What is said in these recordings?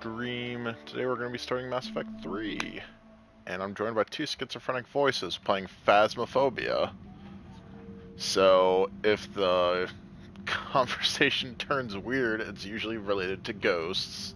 stream. Today we're going to be starting Mass Effect 3. And I'm joined by two schizophrenic voices playing Phasmophobia. So, if the conversation turns weird, it's usually related to ghosts.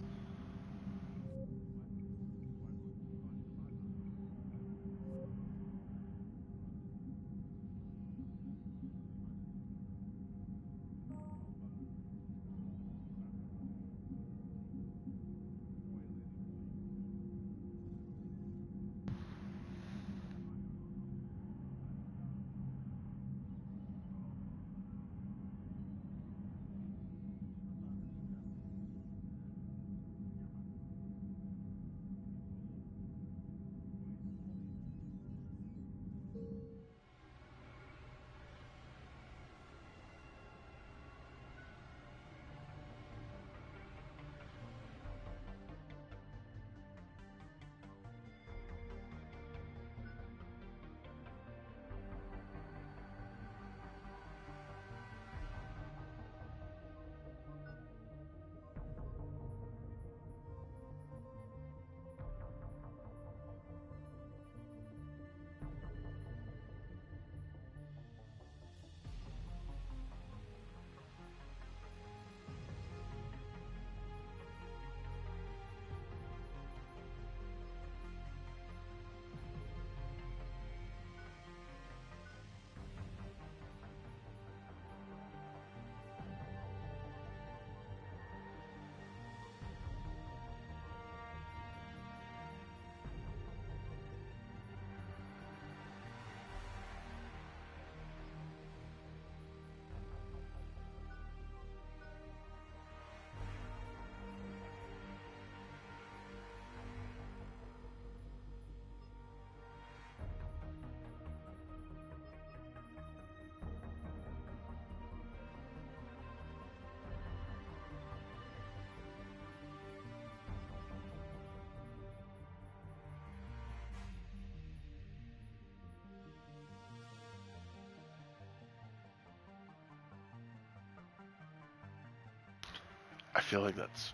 I feel like that's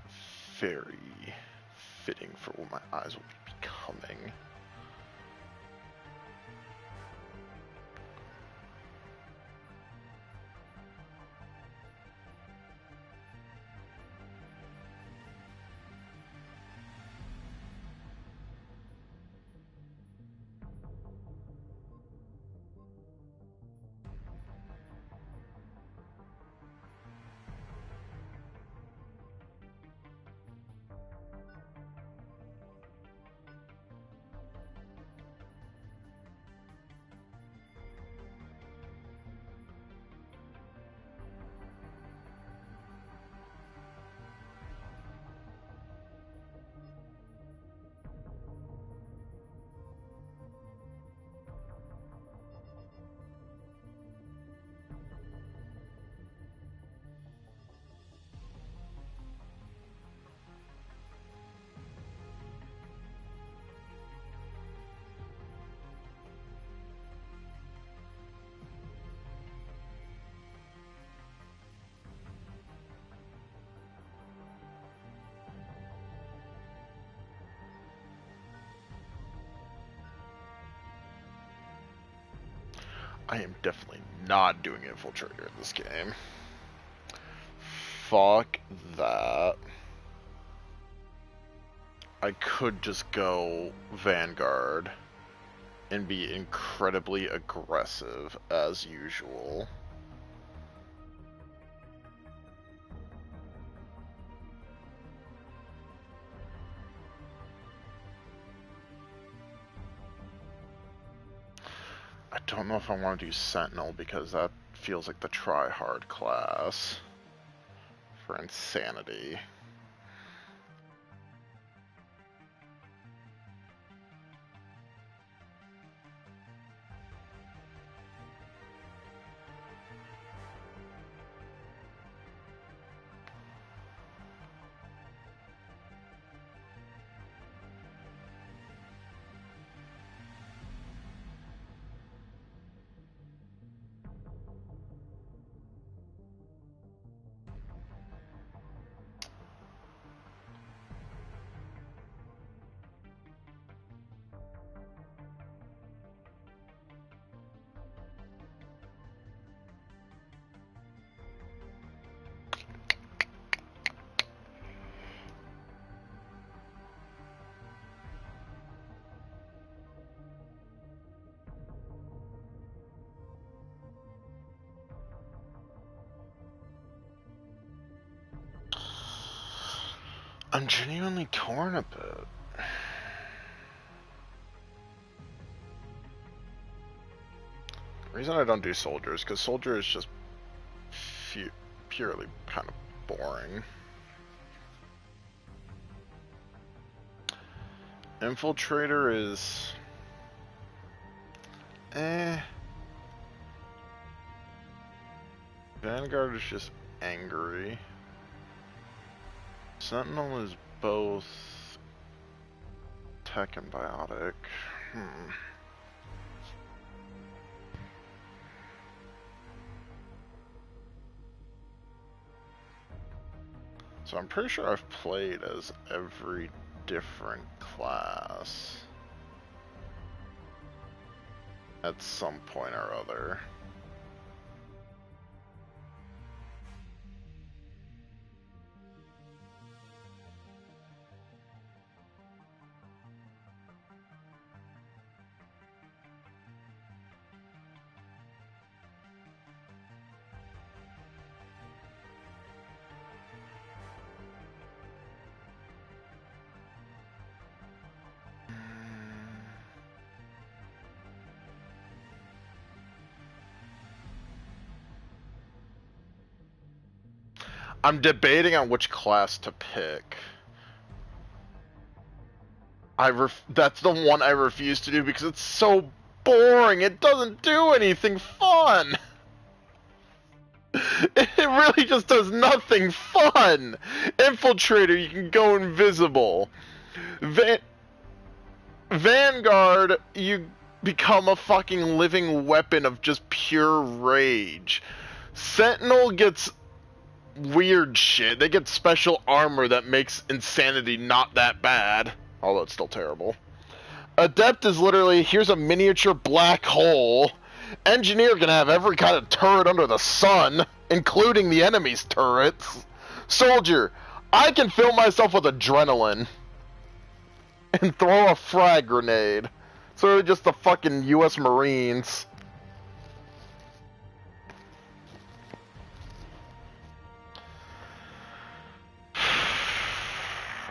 very fitting for what my eyes will be becoming. I am definitely not doing Infiltrator in this game. Fuck that. I could just go Vanguard and be incredibly aggressive as usual. I don't know if I want to do Sentinel because that feels like the try-hard class for insanity. I'm genuinely torn a bit. The reason I don't do soldiers, because soldier is just purely kind of boring. Infiltrator is... Vanguard is just angry. Sentinel is both tech and biotic. So I'm pretty sure I've played as every different class at some point or other. I'm debating on which class to pick. That's the one I refuse to do because it's so boring. It doesn't do anything fun. It really just does nothing fun. Infiltrator, you can go invisible. Vanguard, you become a fucking living weapon of just pure rage. Sentinel gets weird shit. They get special armor that makes insanity not that bad, although it's still terrible. Adept is literally, here's a miniature black hole. Engineer can have every kind of turret under the sun, including the enemy's turrets. Soldier, I can fill myself with adrenaline and throw a frag grenade. So just the fucking US Marines.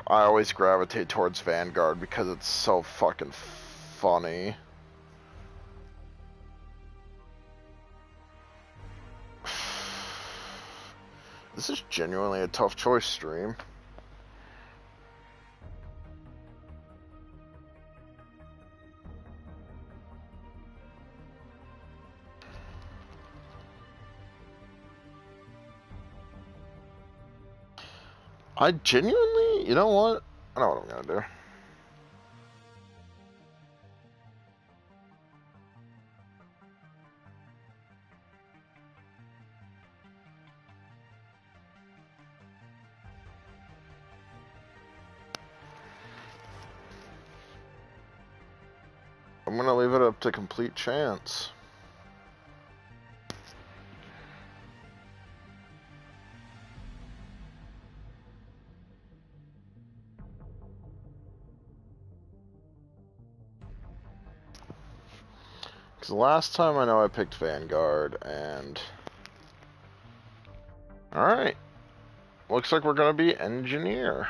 I always gravitate towards Vanguard because it's so fucking funny. This is genuinely a tough choice stream. I genuinely, you know what? I know what I'm gonna do. I'm gonna leave it up to complete chance. Because last time I know I picked Vanguard, and... Alright. Looks like we're gonna be Engineer.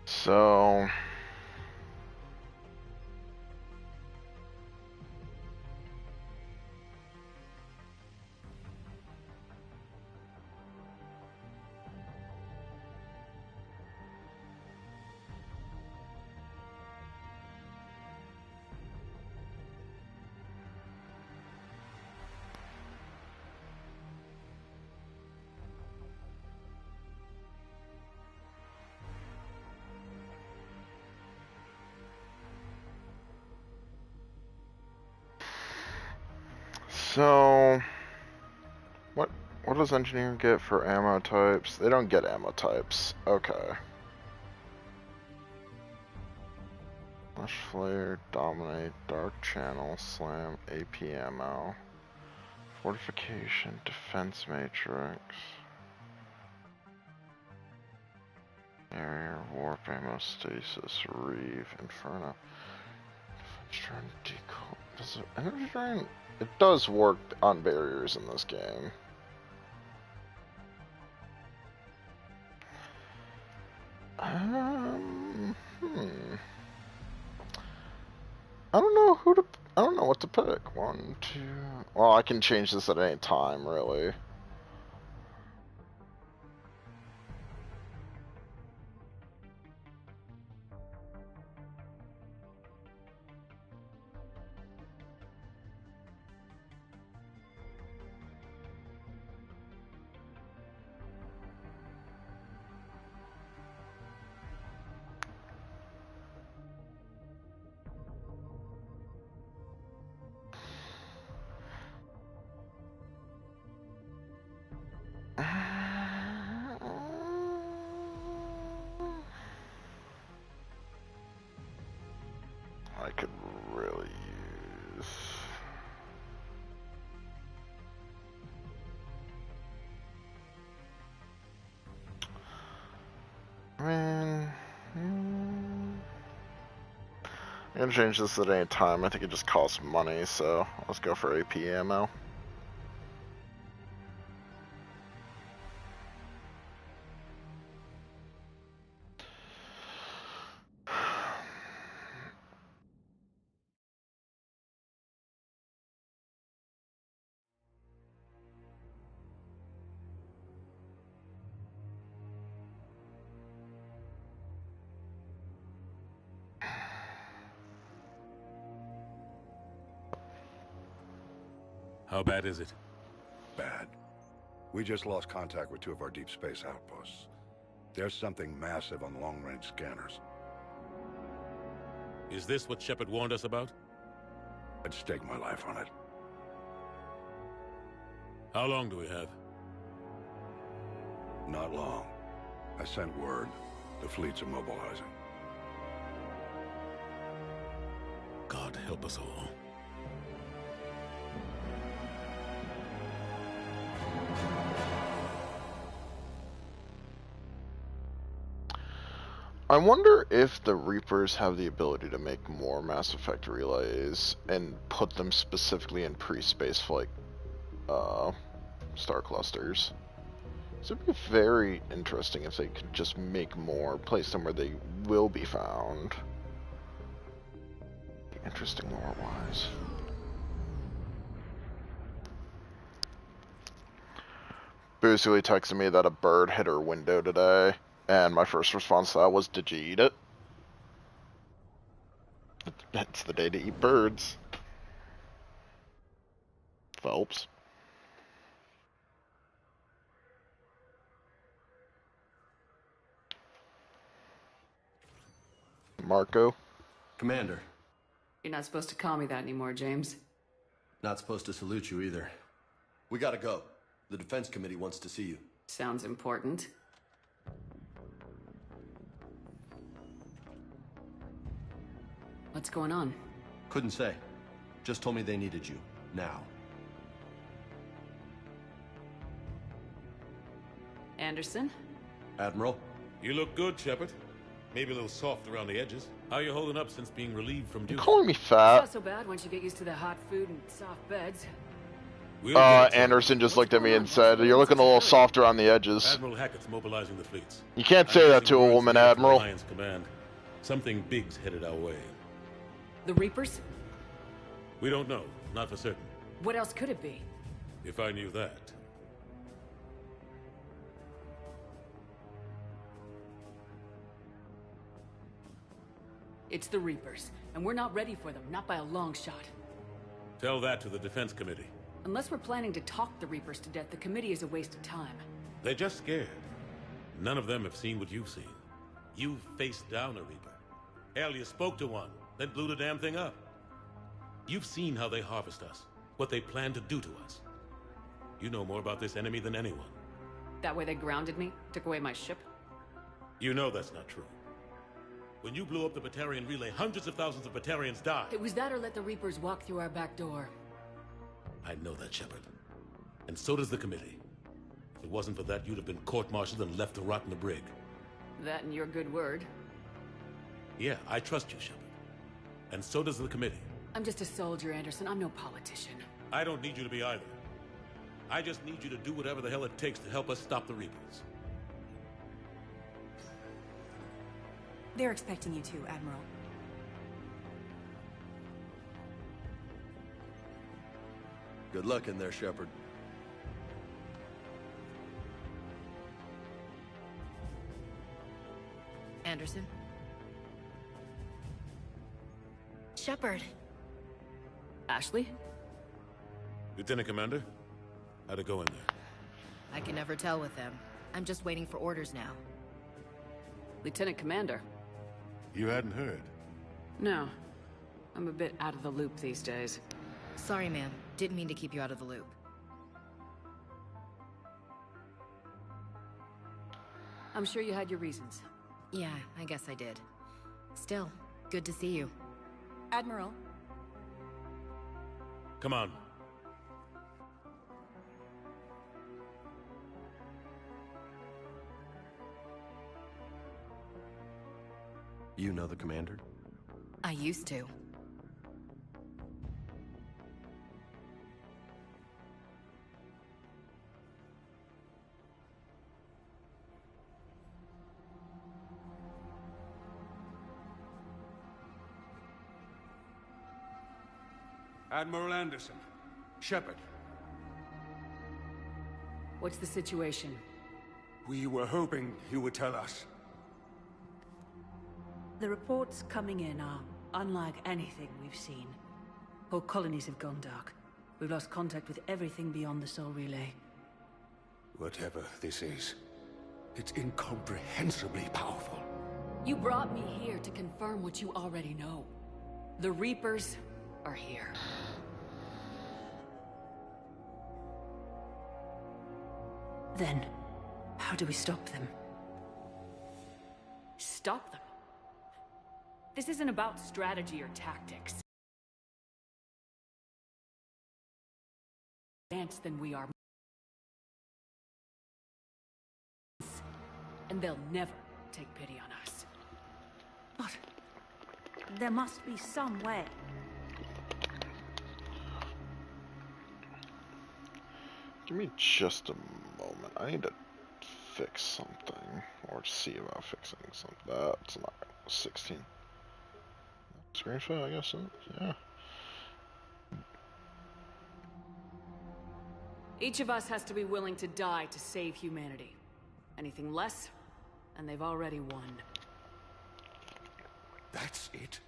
So... So... What does Engineer get for ammo types? They don't get ammo types. Okay. Flash Flare, Dominate, Dark Channel, Slam, APMO, Fortification, Defense Matrix, Barrier, Warp, Ammo, Stasis, Reeve, Inferno. Defense Drain, Decoy. Does it Energy Drain? It does work on barriers in this game. I don't know what to pick. 1, 2. Well, I can change this at any time, really. I could really use... I mean... I'm gonna change this at any time. I think it just costs money, so let's go for AP ammo. How bad is it? Bad. We just lost contact with 2 of our deep space outposts. There's something massive on the long-range scanners. Is this what Shepard warned us about? I'd stake my life on it. How long do we have? Not long. I sent word. The fleet's immobilizing. God help us all. I wonder if the Reapers have the ability to make more Mass Effect relays and put them specifically in pre-space flight star clusters. So it'd be very interesting if they could just make more, place them where they will be found. Interesting lore-wise. Basically texted me that a bird hit her window today. And my first response to that was, did you eat it? It's the day to eat birds. Phelps. Marco. Commander. You're not supposed to call me that anymore, James. Not supposed to salute you either. We gotta go. The Defense Committee wants to see you. Sounds important. What's going on? Couldn't say. Just told me they needed you. Now. Anderson? Admiral? You look good, Shepard. Maybe a little soft around the edges. How are you holding up since being relieved from duty? Calling me It's fat. not so bad once you get used to the hot food and soft beds. Anderson just looked at me and said, "You're looking a little softer on the edges." Admiral Hackett's mobilizing the fleets. You can't say that to a woman, Admiral. Alliance Command. Something big's headed our way. The Reapers? We don't know. Not for certain. What else could it be? If I knew that. It's the Reapers, and we're not ready for them, not by a long shot. Tell that to the Defense Committee. Unless we're planning to talk the Reapers to death, the committee is a waste of time. They're just scared. None of them have seen what you've seen. You've faced down a Reaper. Hell, you spoke to one, then blew the damn thing up. You've seen how they harvest us, what they plan to do to us. You know more about this enemy than anyone. That way they grounded me, took away my ship? You know that's not true. When you blew up the Batarian relay, hundreds of thousands of Batarians died. It was that or let the Reapers walk through our back door. I know that, Shepard. And so does the committee. If it wasn't for that, you'd have been court-martialed and left to rot in the brig. That and your good word. Yeah, I trust you, Shepard. And so does the committee. I'm just a soldier, Anderson. I'm no politician. I don't need you to be either. I just need you to do whatever the hell it takes to help us stop the Reapers. They're expecting you to, Admiral. Good luck in there, Shepard. Anderson? Shepard. Ashley? Lieutenant Commander, how'd it go in there? I can never tell with them. I'm just waiting for orders now. Lieutenant Commander? You hadn't heard? No. I'm a bit out of the loop these days. Sorry, ma'am. Didn't mean to keep you out of the loop. I'm sure you had your reasons. Yeah, I guess I did. Still, good to see you. Admiral, Come on. You know the commander? I used to. Admiral Anderson. Shepard. What's the situation? We were hoping you would tell us. The reports coming in are unlike anything we've seen. Whole colonies have gone dark. We've lost contact with everything beyond the Soul Relay. Whatever this is, it's incomprehensibly powerful. You brought me here to confirm what you already know. The Reapers are here. Then, how do we stop them? Stop them? This isn't about strategy or tactics. Advanced than we are. And they'll never take pity on us. But there must be some way. Give me just a moment. I need to fix something, or see about fixing something. That's not 16. Screenshot, I guess. Yeah. Each of us has to be willing to die to save humanity. Anything less, and they've already won. That's it?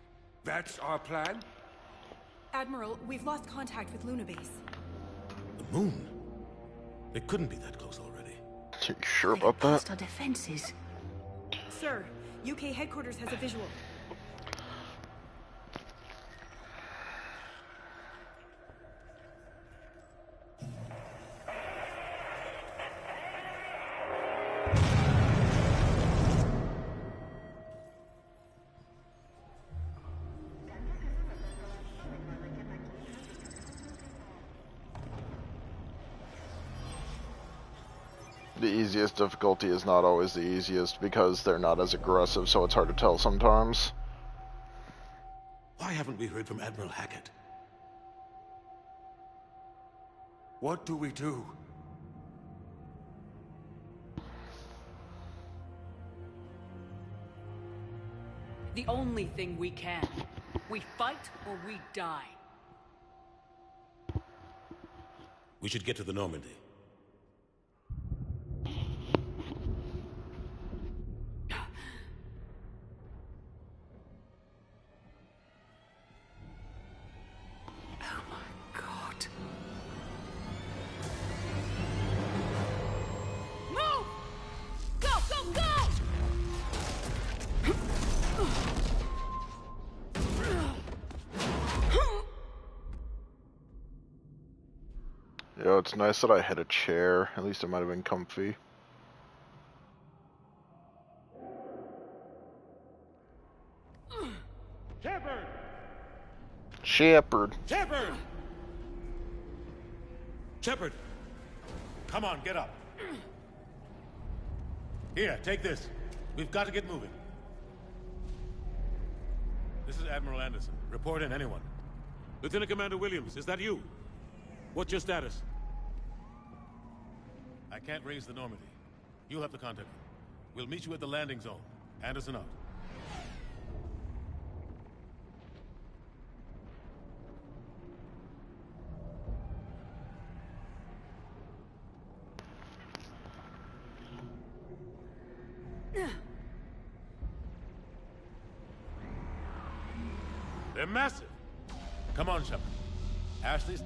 That's our plan? Admiral, we've lost contact with Luna Base. The moon? It couldn't be that close already. You sure about that? Past our defenses. Sir, UK headquarters has a visual. The easiest difficulty is not always the easiest because they're not as aggressive, so it's hard to tell sometimes. Why haven't we heard from Admiral Hackett? What do we do? The only thing we can. We fight or we die. We should get to the Normandy. Yo, it's nice that I hit a chair. At least it might have been comfy. Shepard! Shepard. Shepard! Shepard! Come on, get up. Here, take this. We've got to get moving. This is Admiral Anderson. Report in, anyone. Lieutenant Commander Williams, is that you? What's your status? I can't raise the Normandy. You'll have to contact them. We'll meet you at the landing zone. Anderson out. They're massive. Come on, Shepard. Ashley's...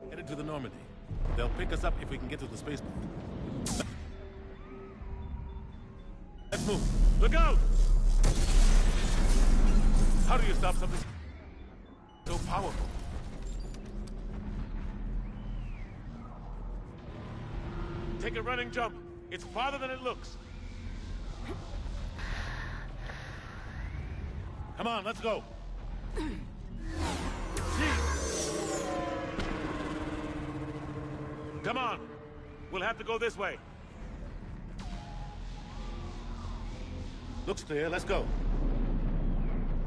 Headed to the Normandy. They'll pick us up if we can get to the spaceport. Let's move. Look out! How do you stop something so powerful? Take a running jump. It's farther than it looks. Come on, let's go. Come on. We'll have to go this way. Looks clear. Let's go.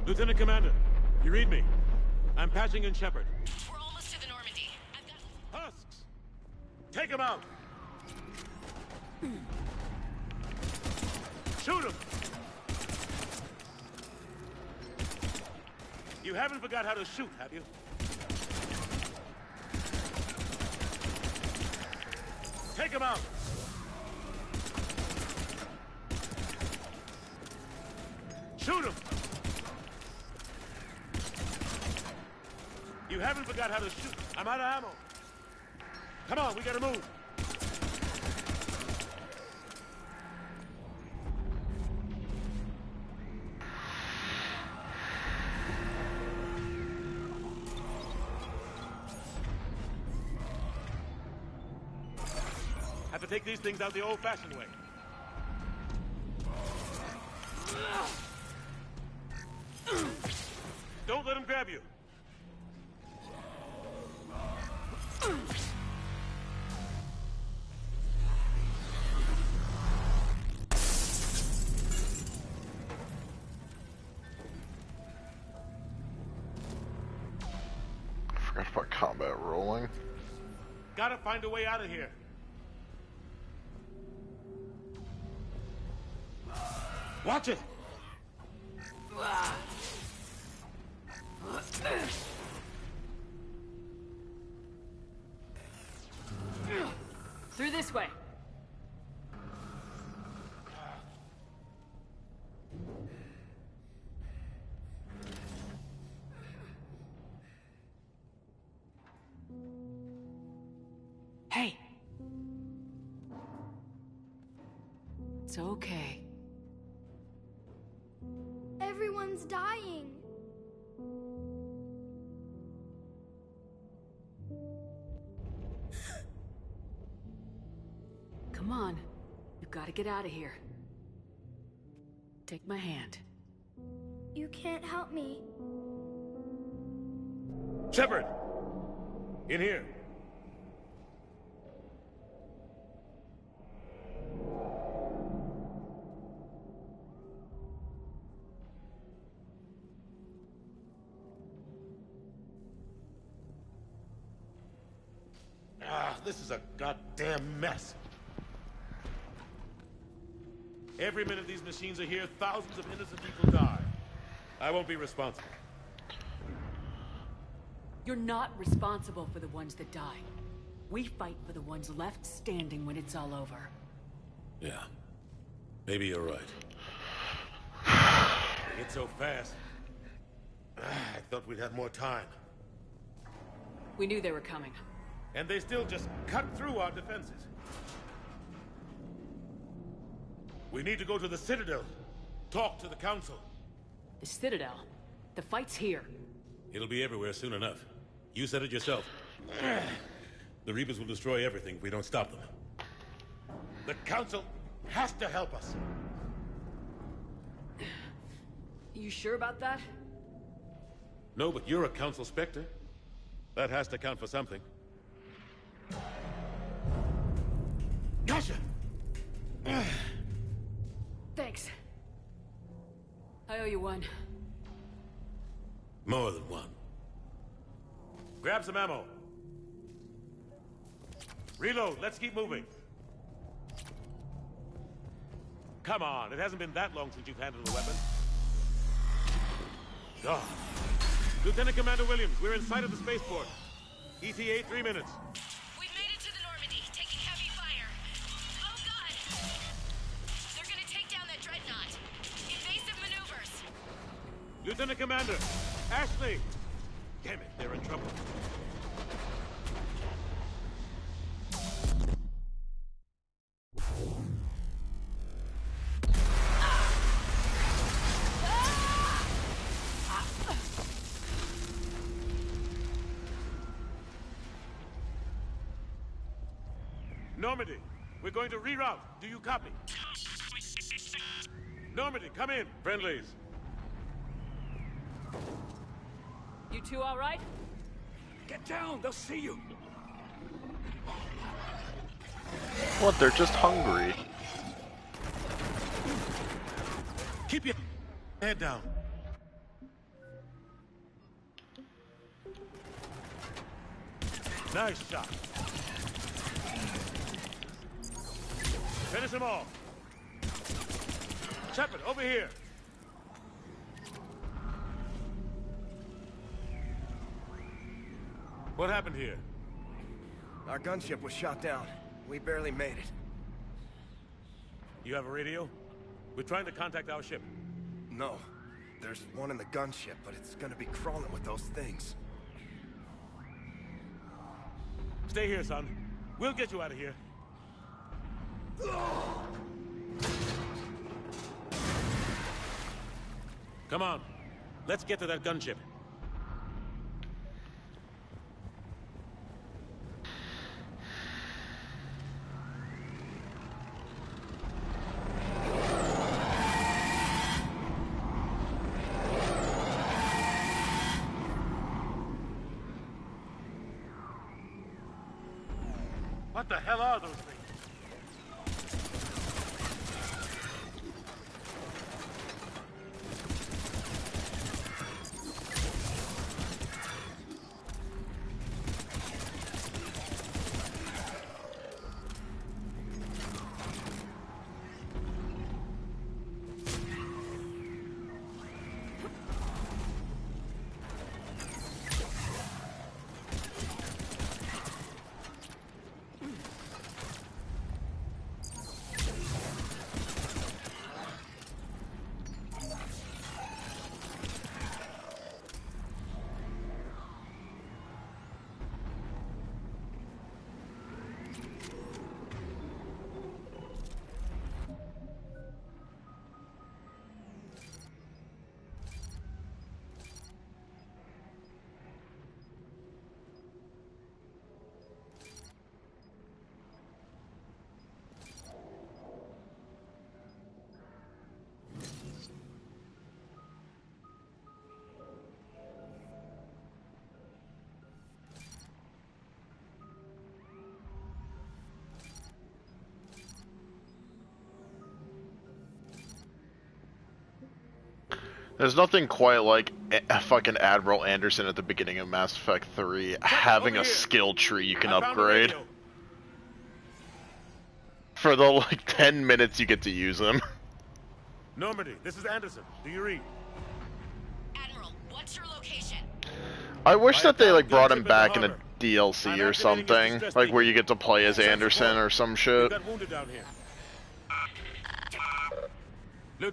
Lieutenant Commander, you read me? I'm patching in Shepard. We're almost to the Normandy. I've got... Husks! Take him out! Shoot him! You haven't forgot how to shoot, have you? Take him out! Shoot him! You haven't forgot how to shoot. I'm out of ammo. Come on, we gotta move. Have to take these things out the old-fashioned way. Don't let him grab you. I forgot about combat rolling. Gotta find a way out of here. Watch it! This way. Hey. It's okay. Everyone's dying. Come on. You've got to get out of here. Take my hand. You can't help me. Shepard! In here. This is a goddamn mess. Every minute these machines are here, thousands of innocent people die. I won't be responsible. You're not responsible for the ones that die. We fight for the ones left standing when it's all over. Yeah. Maybe you're right. They get so fast. I thought we'd have more time. We knew they were coming. And they still just cut through our defenses. We need to go to the Citadel. Talk to the Council. The Citadel? The fight's here. It'll be everywhere soon enough. You said it yourself. The Reapers will destroy everything if we don't stop them. The Council has to help us. You sure about that? No, but you're a Council Spectre. That has to count for something. Gotcha! Thanks. I owe you one. More than one. Grab some ammo. Reload, let's keep moving. Come on, it hasn't been that long since you've handled a weapon. God. Lieutenant Commander Williams, we're in sight of the spaceport. ETA 3 minutes. We've made it to the Normandy, taking heavy fire. Oh God! They're gonna take down that dreadnought. Evasive maneuvers. Lieutenant Commander, Ashley! Damn it, they're in trouble. Normandy, we're going to reroute. Do you copy? Normandy, come in. Friendlies. You two all right? Get down, they'll see you. What? They're just hungry. Keep your head down. Nice shot. Finish them all. Shepard, over here. What happened here? Our gunship was shot down. We barely made it. You have a radio? We're trying to contact our ship. No. There's one in the gunship, but it's gonna be crawling with those things. Stay here, son. We'll get you out of here. Come on. Let's get to that gunship. What the hell are those things? There's nothing quite like fucking Admiral Anderson at the beginning of Mass Effect 3 having a skill tree you can upgrade. For the like 10 minutes you get to use him. Normandy, this is Anderson. Do you read? Admiral, what's your location? I wish that they like brought him back in a DLC or something, like where you get to play as Anderson or some shit.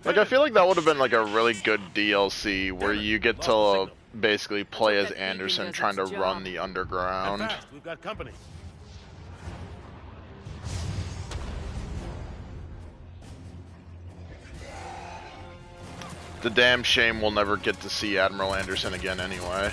Like I feel like that would have been like a really good DLC where you get to basically play as Anderson trying to run the underground. We've got company. The damn shame we'll never get to see Admiral Anderson again anyway.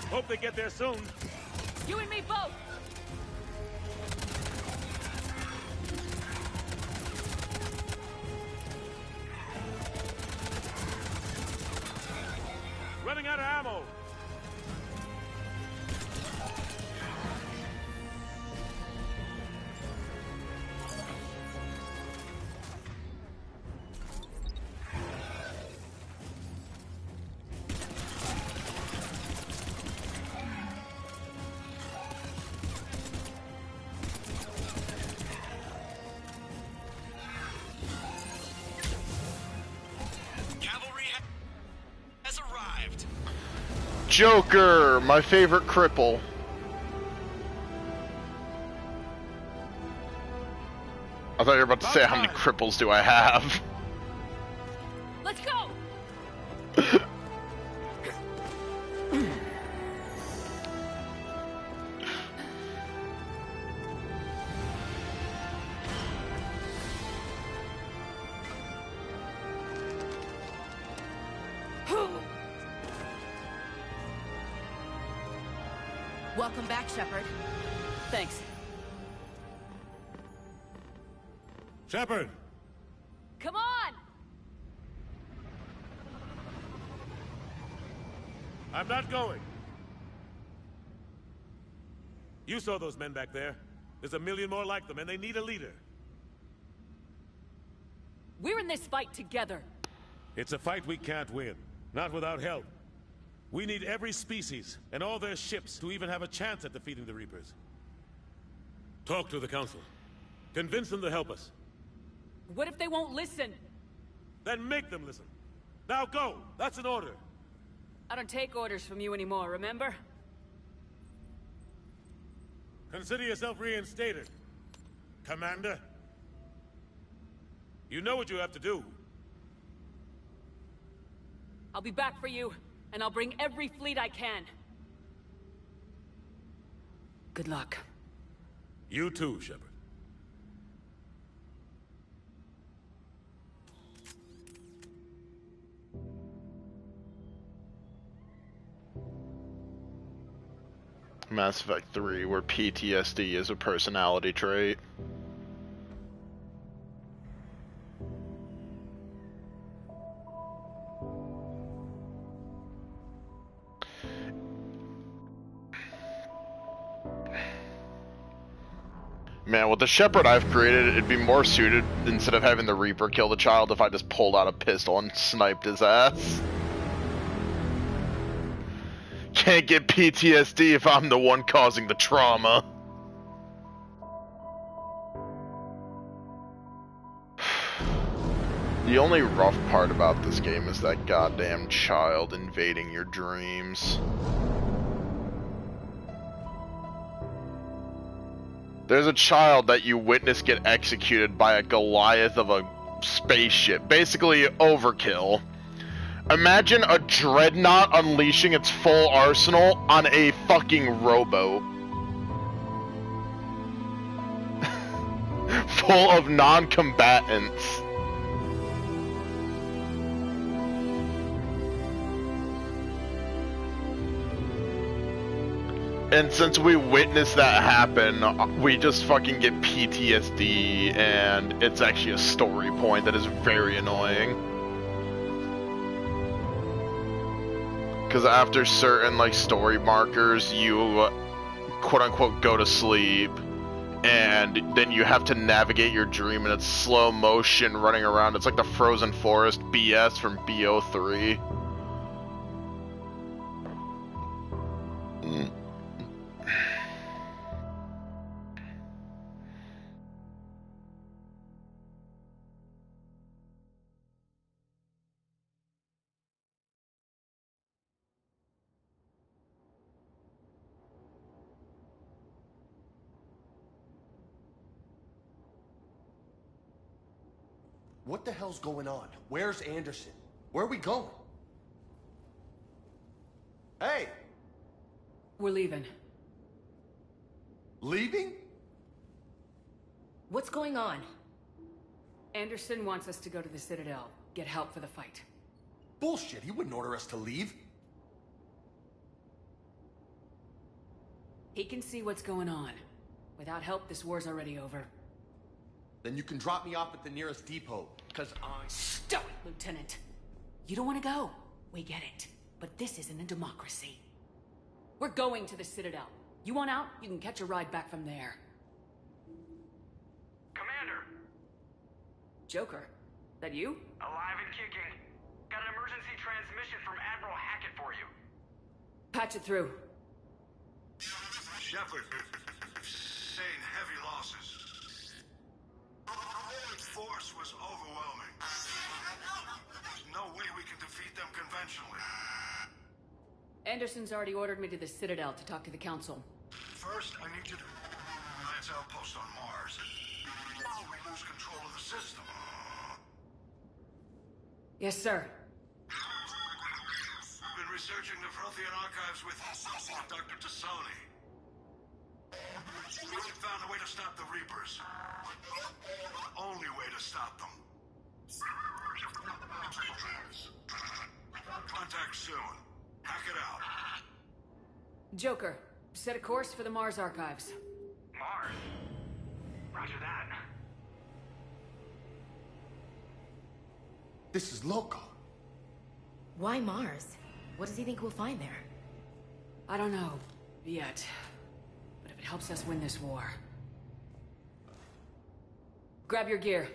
Hope they get there soon. You and me both. Running out of ammo. Joker, my favorite cripple. I thought you were about to say how many cripples do I have. Let's go. Welcome back, Shepard. Thanks. Shepard! Come on! I'm not going. You saw those men back there. There's a million more like them, and they need a leader. We're in this fight together. It's a fight we can't win. Not without help. We need every species, and all their ships, to even have a chance at defeating the Reapers. Talk to the Council. Convince them to help us. What if they won't listen? Then make them listen. Now go! That's an order! I don't take orders from you anymore, remember? Consider yourself reinstated, Commander. You know what you have to do. I'll be back for you, and I'll bring every fleet I can. Good luck. You too, Shepard. Mass Effect 3, where PTSD is a personality trait. Man, with the Shepard I've created, it'd be more suited, instead of having the Reaper kill the child, if I just pulled out a pistol and sniped his ass. Can't get PTSD if I'm the one causing the trauma. The only rough part about this game is that goddamn child invading your dreams. There's a child that you witness get executed by a Goliath of a spaceship. Basically, overkill. Imagine a dreadnought unleashing its full arsenal on a fucking rowboat. Full of non-combatants. And since we witnessed that happen, we just fucking get PTSD, and it's actually a story point that is very annoying. Because after certain, like, story markers, you, quote-unquote, go to sleep, and then you have to navigate your dream, and it's slow motion running around. It's like the Frozen Forest BS from BO3. What the hell's going on? Where's Anderson? Where are we going? Hey! We're leaving. Leaving? What's going on? Anderson wants us to go to the Citadel, get help for the fight. Bullshit, he wouldn't order us to leave. He can see what's going on. Without help, this war's already over. Then you can drop me off at the nearest depot, because Stop it, Lieutenant! You don't want to go. We get it. But this isn't a democracy. We're going to the Citadel. You want out? You can catch a ride back from there. Commander! Joker? That you? Alive and kicking. Got an emergency transmission from Admiral Hackett for you. Patch it through. Shepard, sustained heavy losses. The force was overwhelming. There's no way we can defeat them conventionally. Anderson's already ordered me to the Citadel to talk to the Council. First, I need you to Alliance outpost on Mars. We lose control of the system. Yes, sir. I've been researching the Prothean archives with Dr. Tassoni. We found a way to stop the Reapers. The only way to stop them. Contact soon. Hack it out. Joker, set a course for the Mars archives. Mars? Roger that. this is loco. Why Mars? What does he think we'll find there? I don't know. Yet. But if it helps us win this war... Grab your gear.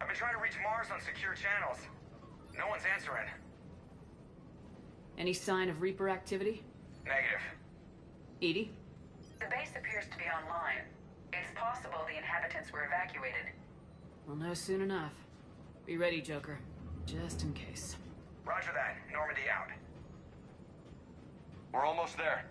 I've been trying to reach Mars on secure channels. No one's answering. Any sign of Reaper activity? Negative. Edie? The base appears to be online. It's possible the inhabitants were evacuated. We'll know soon enough. Be ready, Joker. Just in case. Roger that. Normandy out. We're almost there.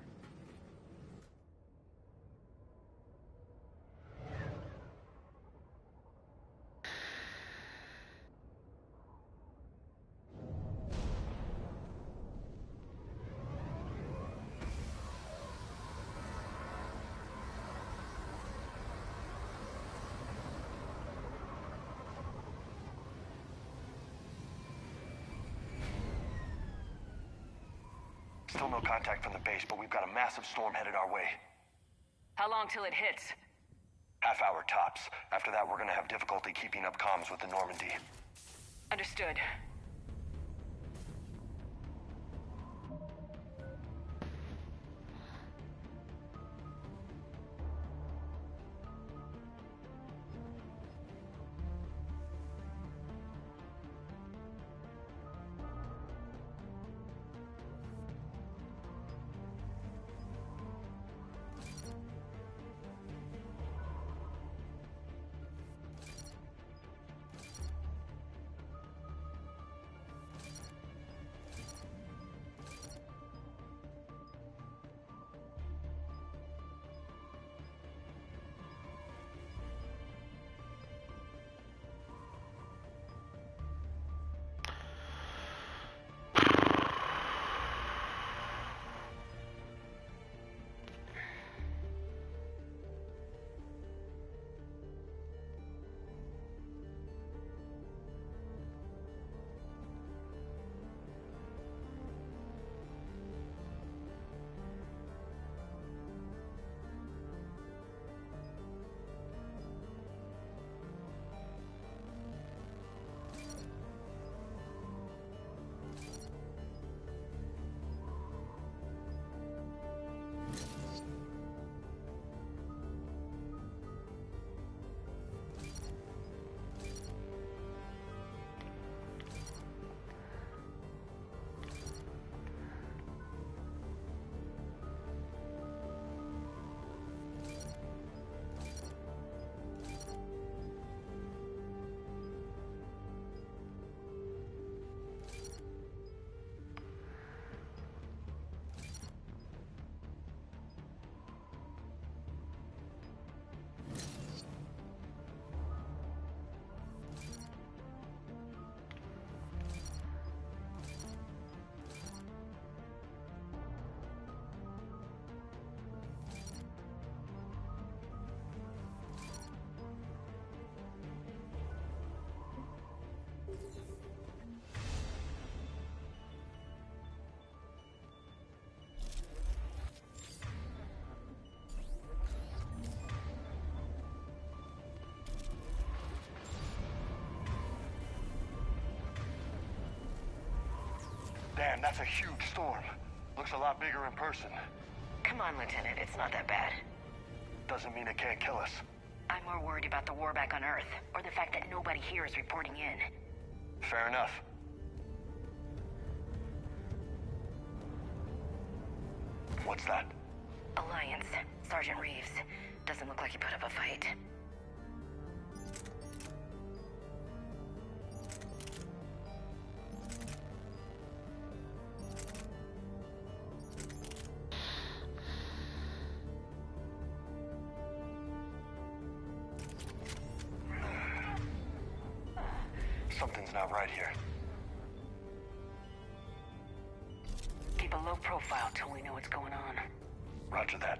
Still no contact from the base, but we've got a massive storm headed our way. How long till it hits? Half hour tops. After that, we're gonna have difficulty keeping up comms with the Normandy. Understood. Damn, that's a huge storm. Looks a lot bigger in person. Come on, Lieutenant, it's not that bad. Doesn't mean it can't kill us. I'm more worried about the war back on Earth, or the fact that nobody here is reporting in. Fair enough. What's that? Alliance. Sergeant Reeves. Doesn't look like he put up a fight. Something's not right here. Keep a low profile till we know what's going on. Roger that.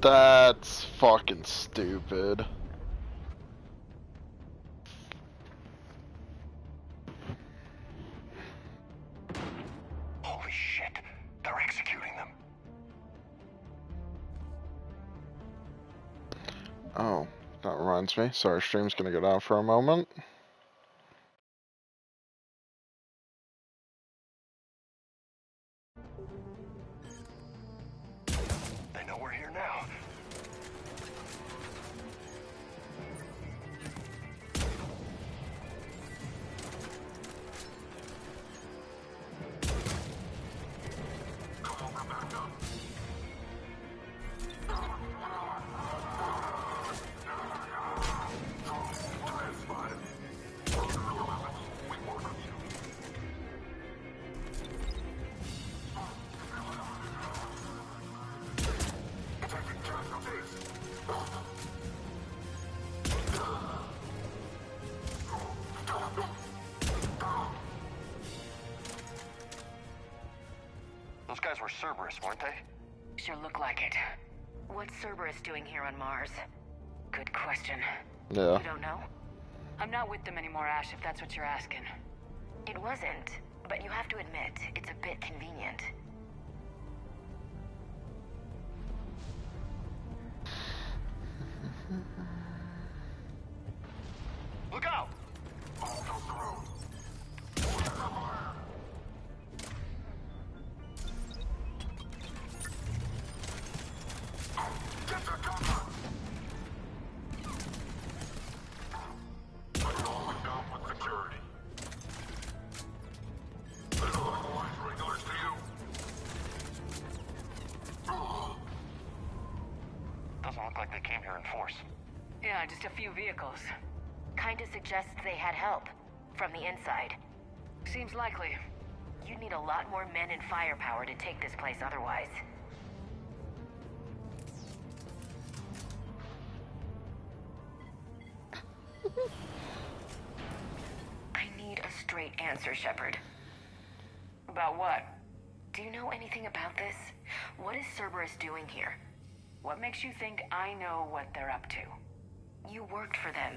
That's fucking stupid. Holy shit. They're executing them. Oh, that reminds me. Sorry, stream's gonna go down for a moment. They know we're here now. Those guys were Cerberus, weren't they? Sure look like it. What's Cerberus doing here on Mars? Good question. Yeah. You don't know? I'm not with them anymore, Ash, if that's what you're asking. It wasn't, but you have to admit, it's a bit convenient. Look out! Doesn't look like they came here in force. Yeah, just a few vehicles. Kinda suggests they had help. From the inside. Seems likely. You'd need a lot more men and firepower to take this place otherwise. I need a straight answer, Shepard. About what? Do you know anything about this? What is Cerberus doing here? What makes you think I know what they're up to? You worked for them.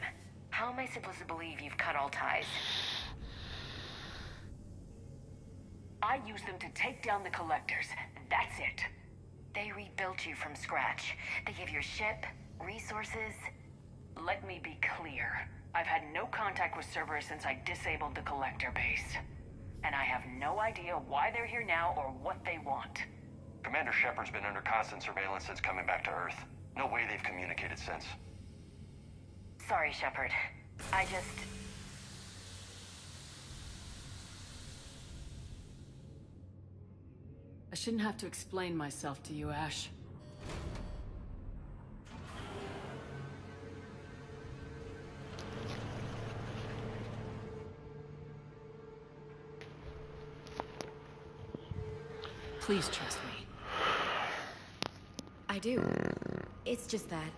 How am I supposed to believe you've cut all ties? I used them to take down the collectors. That's it. They rebuilt you from scratch. They gave your ship, resources. Let me be clear. I've had no contact with Cerberus since I disabled the collector base. And I have no idea why they're here now or what they want. Commander Shepard's been under constant surveillance since coming back to Earth. No way they've communicated since. Sorry, Shepard. I shouldn't have to explain myself to you, Ash. Please trust me. I do. It's just that...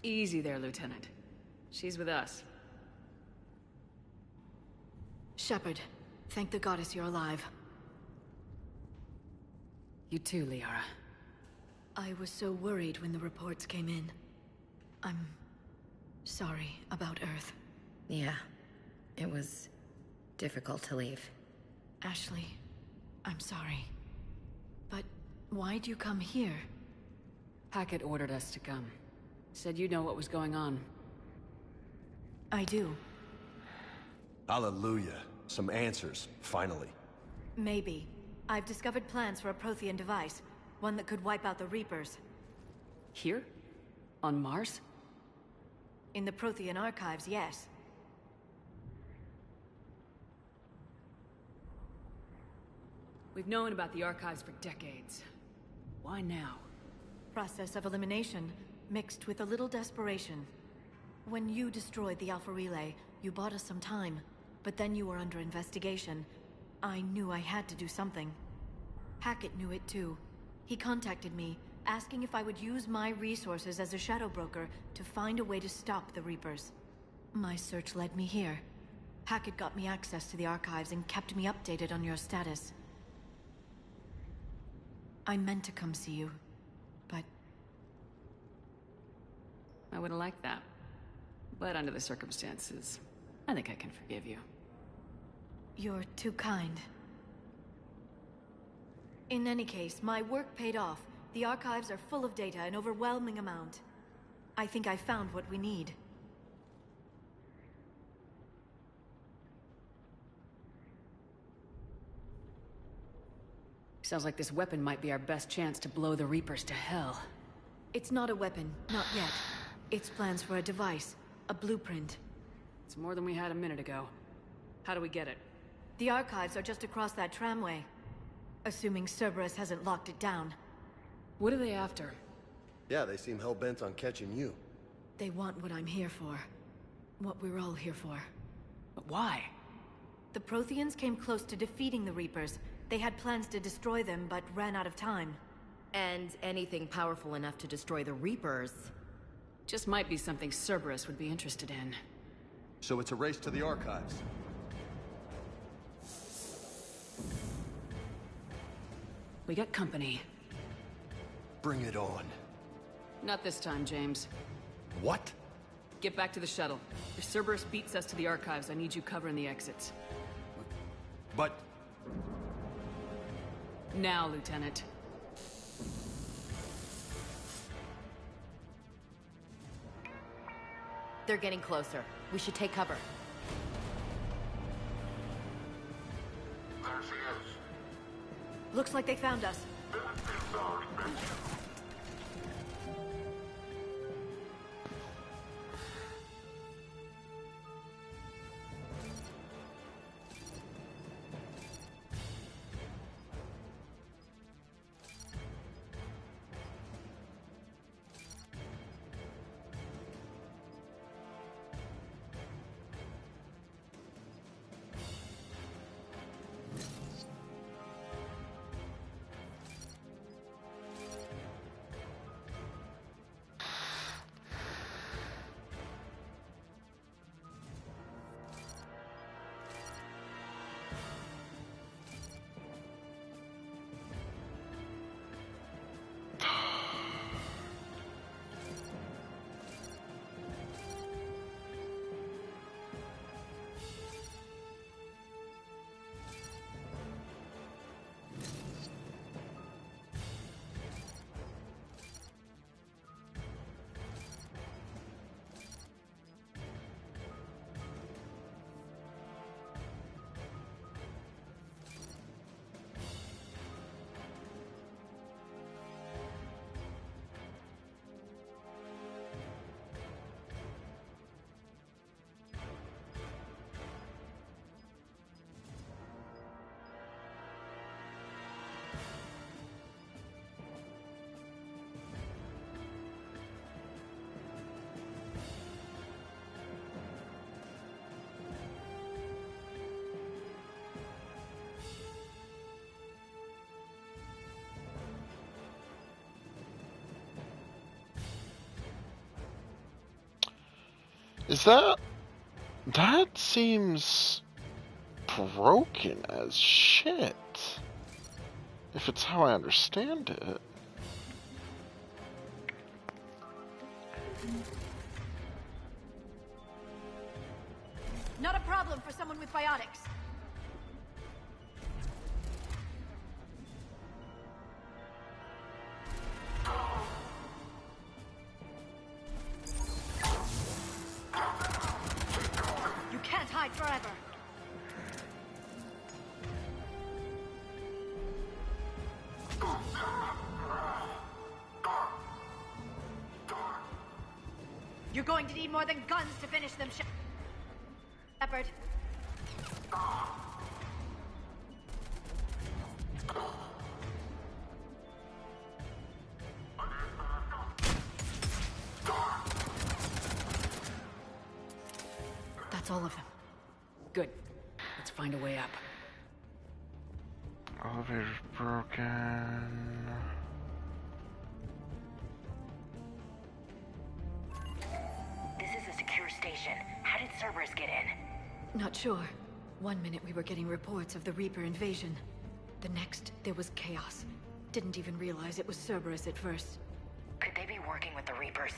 Easy there, Lieutenant. She's with us. Shepard, thank the goddess you're alive. You too, Liara. I was so worried when the reports came in. I'm sorry about Earth. Yeah. It was difficult to leave. Ashley, I'm sorry. But why'd you come here? Hackett ordered us to come. Said you know what was going on. I do. Hallelujah. Some answers, finally. Maybe. I've discovered plans for a Prothean device. One that could wipe out the Reapers. Here? On Mars? In the Prothean archives, yes. We've known about the archives for decades. Why now? Process of elimination, mixed with a little desperation. When you destroyed the Alpha Relay, you bought us some time. But then you were under investigation. I knew I had to do something. Hackett knew it too. He contacted me, asking if I would use my resources as a shadow broker to find a way to stop the Reapers. My search led me here. Hackett got me access to the archives and kept me updated on your status. I meant to come see you, but... I would've liked that. But under the circumstances, I think I can forgive you. You're too kind. In any case, my work paid off. The archives are full of data, an overwhelming amount. I think I found what we need. Sounds like this weapon might be our best chance to blow the Reapers to hell. It's not a weapon, not yet. It's plans for a device, a blueprint. It's more than we had a minute ago. How do we get it? The archives are just across that tramway. Assuming Cerberus hasn't locked it down. What are they after? Yeah, they seem hell-bent on catching you. They want what I'm here for. What we're all here for. But why? The Protheans came close to defeating the Reapers. They had plans to destroy them, but ran out of time. And anything powerful enough to destroy the Reapers. Just might be something Cerberus would be interested in. So it's a race to the archives. We got company. Bring it on. Not this time, James. What? Get back to the shuttle. If Cerberus beats us to the archives, I need you covering the exits. But... Now, Lieutenant. They're getting closer. We should take cover. There she is. Looks like they found us. Is that... That seems broken as shit. If it's how I understand it. Not a problem for someone with biotics. You can't hide forever. You're going to need more than guns to finish them, Shepard. That's all of them. Good. Let's find a way up. Elevator's broken. This is a secure station. How did Cerberus get in? Not sure. One minute we were getting reports of the Reaper invasion. The next, there was chaos. Didn't even realize it was Cerberus at first. Could they be working with the Reapers?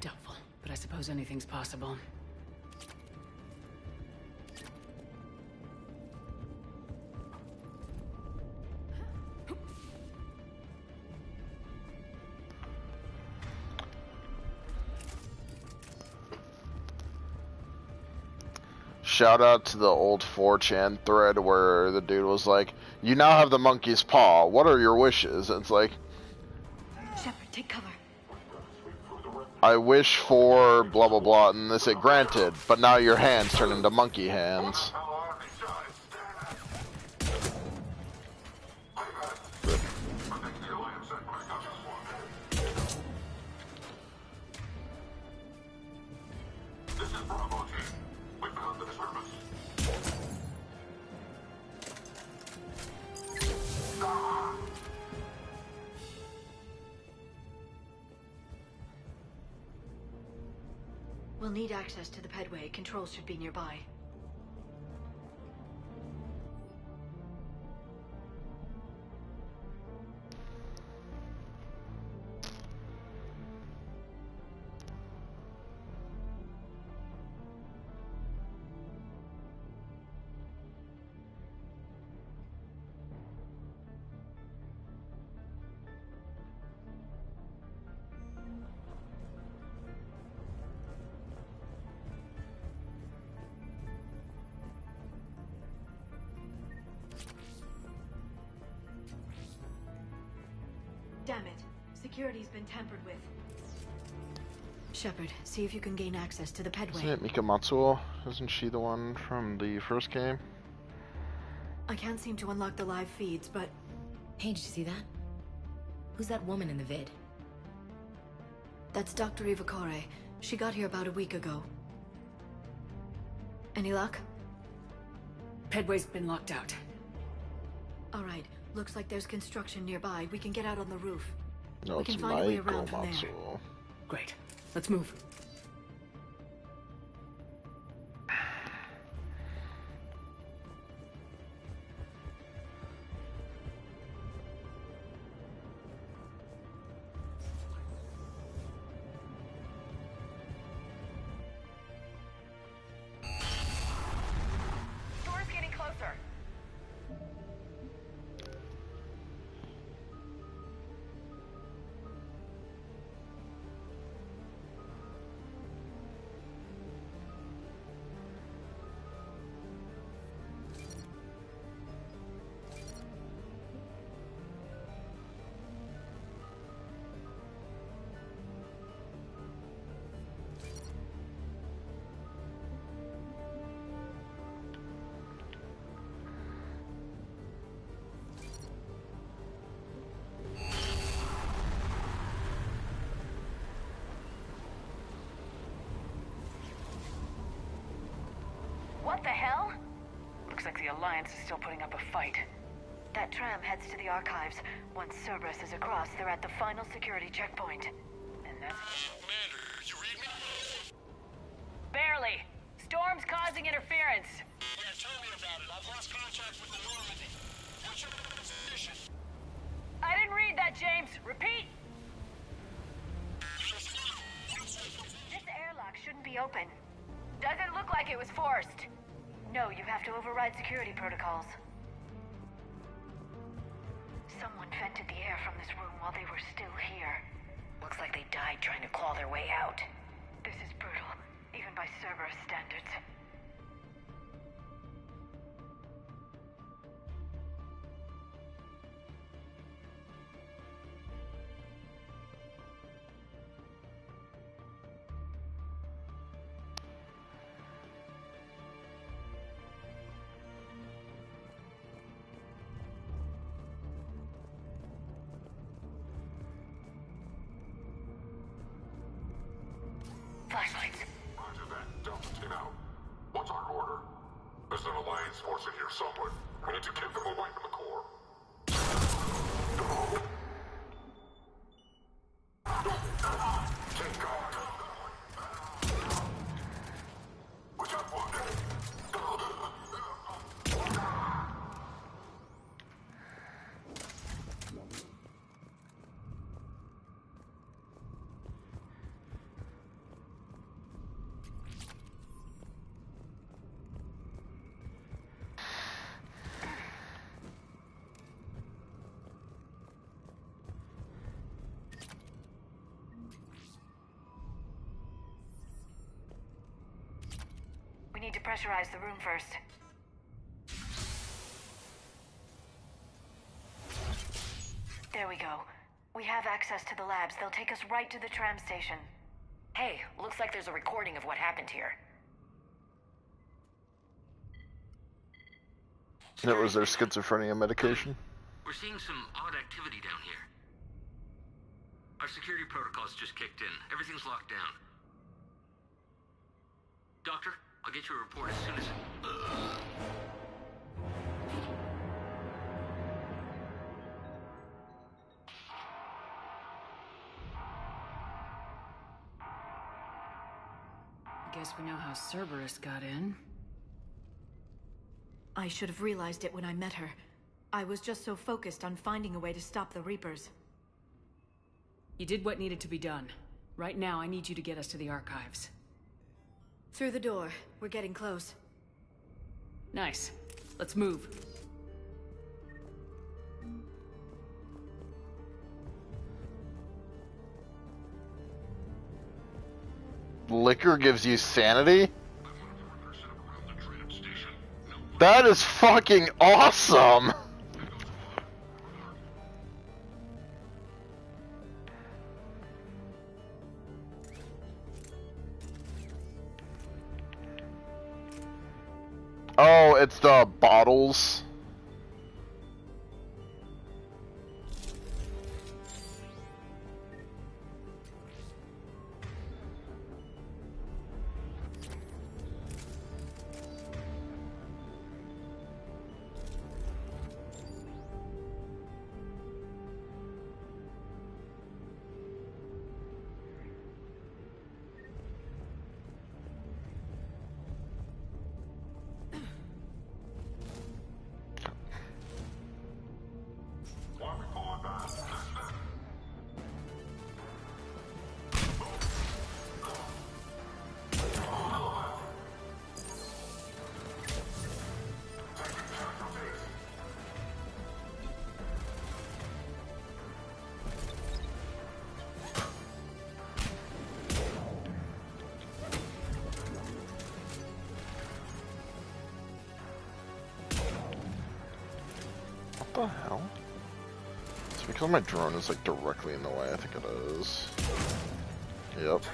Doubtful, but I suppose anything's possible. Shout out to the old 4chan thread where the dude was like, "You now have the monkey's paw. What are your wishes?" And it's like, Shepard, take cover. I wish for blah blah blah, and they say granted, but now your hands turn into monkey hands. We'll need access to the pedway. Controls should be nearby. Damn it. Security's been tampered with. Shepard, see if you can gain access to the pedway. Isn't it Mika Matsuo? Isn't she the one from the first game? I can't seem to unlock the live feeds, but... Hey, did you see that? Who's that woman in the vid? That's Dr. Ivakore. She got here about a week ago. Any luck? Pedway's been locked out. Alright. Looks like there's construction nearby. We can get out on the roof. No, we it's can find a way Michael around from there. Matsuo. Great. Let's move. Door's getting closer. What the hell? Looks like the Alliance is still putting up a fight. That tram heads to the archives. Once Cerberus is across, they're at the final security checkpoint. And that's... Commander, you read me? Defense. Yeah, tell me about it. I've lost contact with the Normandy. What's your position? I didn't read that, James. Repeat. This airlock shouldn't be open. Doesn't look like it was forced. No, you have to override security protocols. Someone vented the air from this room while they were still here. Looks like they died trying to claw their way out. This is brutal, even by Cerberus standards. Flashlights. Roger that. Delta team out. What's our order? There's an Alliance force in here somewhere. We need to keep them away from the core. Take guard. We got one. We need to pressurize the room first. There we go. We have access to the labs. They'll take us right to the tram station. Hey, looks like there's a recording of what happened here. That was their schizophrenia medication. We're seeing some odd activity down here. Our security protocols just kicked in. Everything's locked down. Doctor, I'll get you a report as soon as... Guess we know how Cerberus got in. I should have realized it when I met her. I was just so focused on finding a way to stop the Reapers. You did what needed to be done. Right now, I need you to get us to the archives. Through the door. We're getting close. Nice. Let's move. Liquor gives you sanity? That is fucking awesome! Oh, it's the bottles. What the hell? It's because my drone is like directly in the way, I think it is. Yep.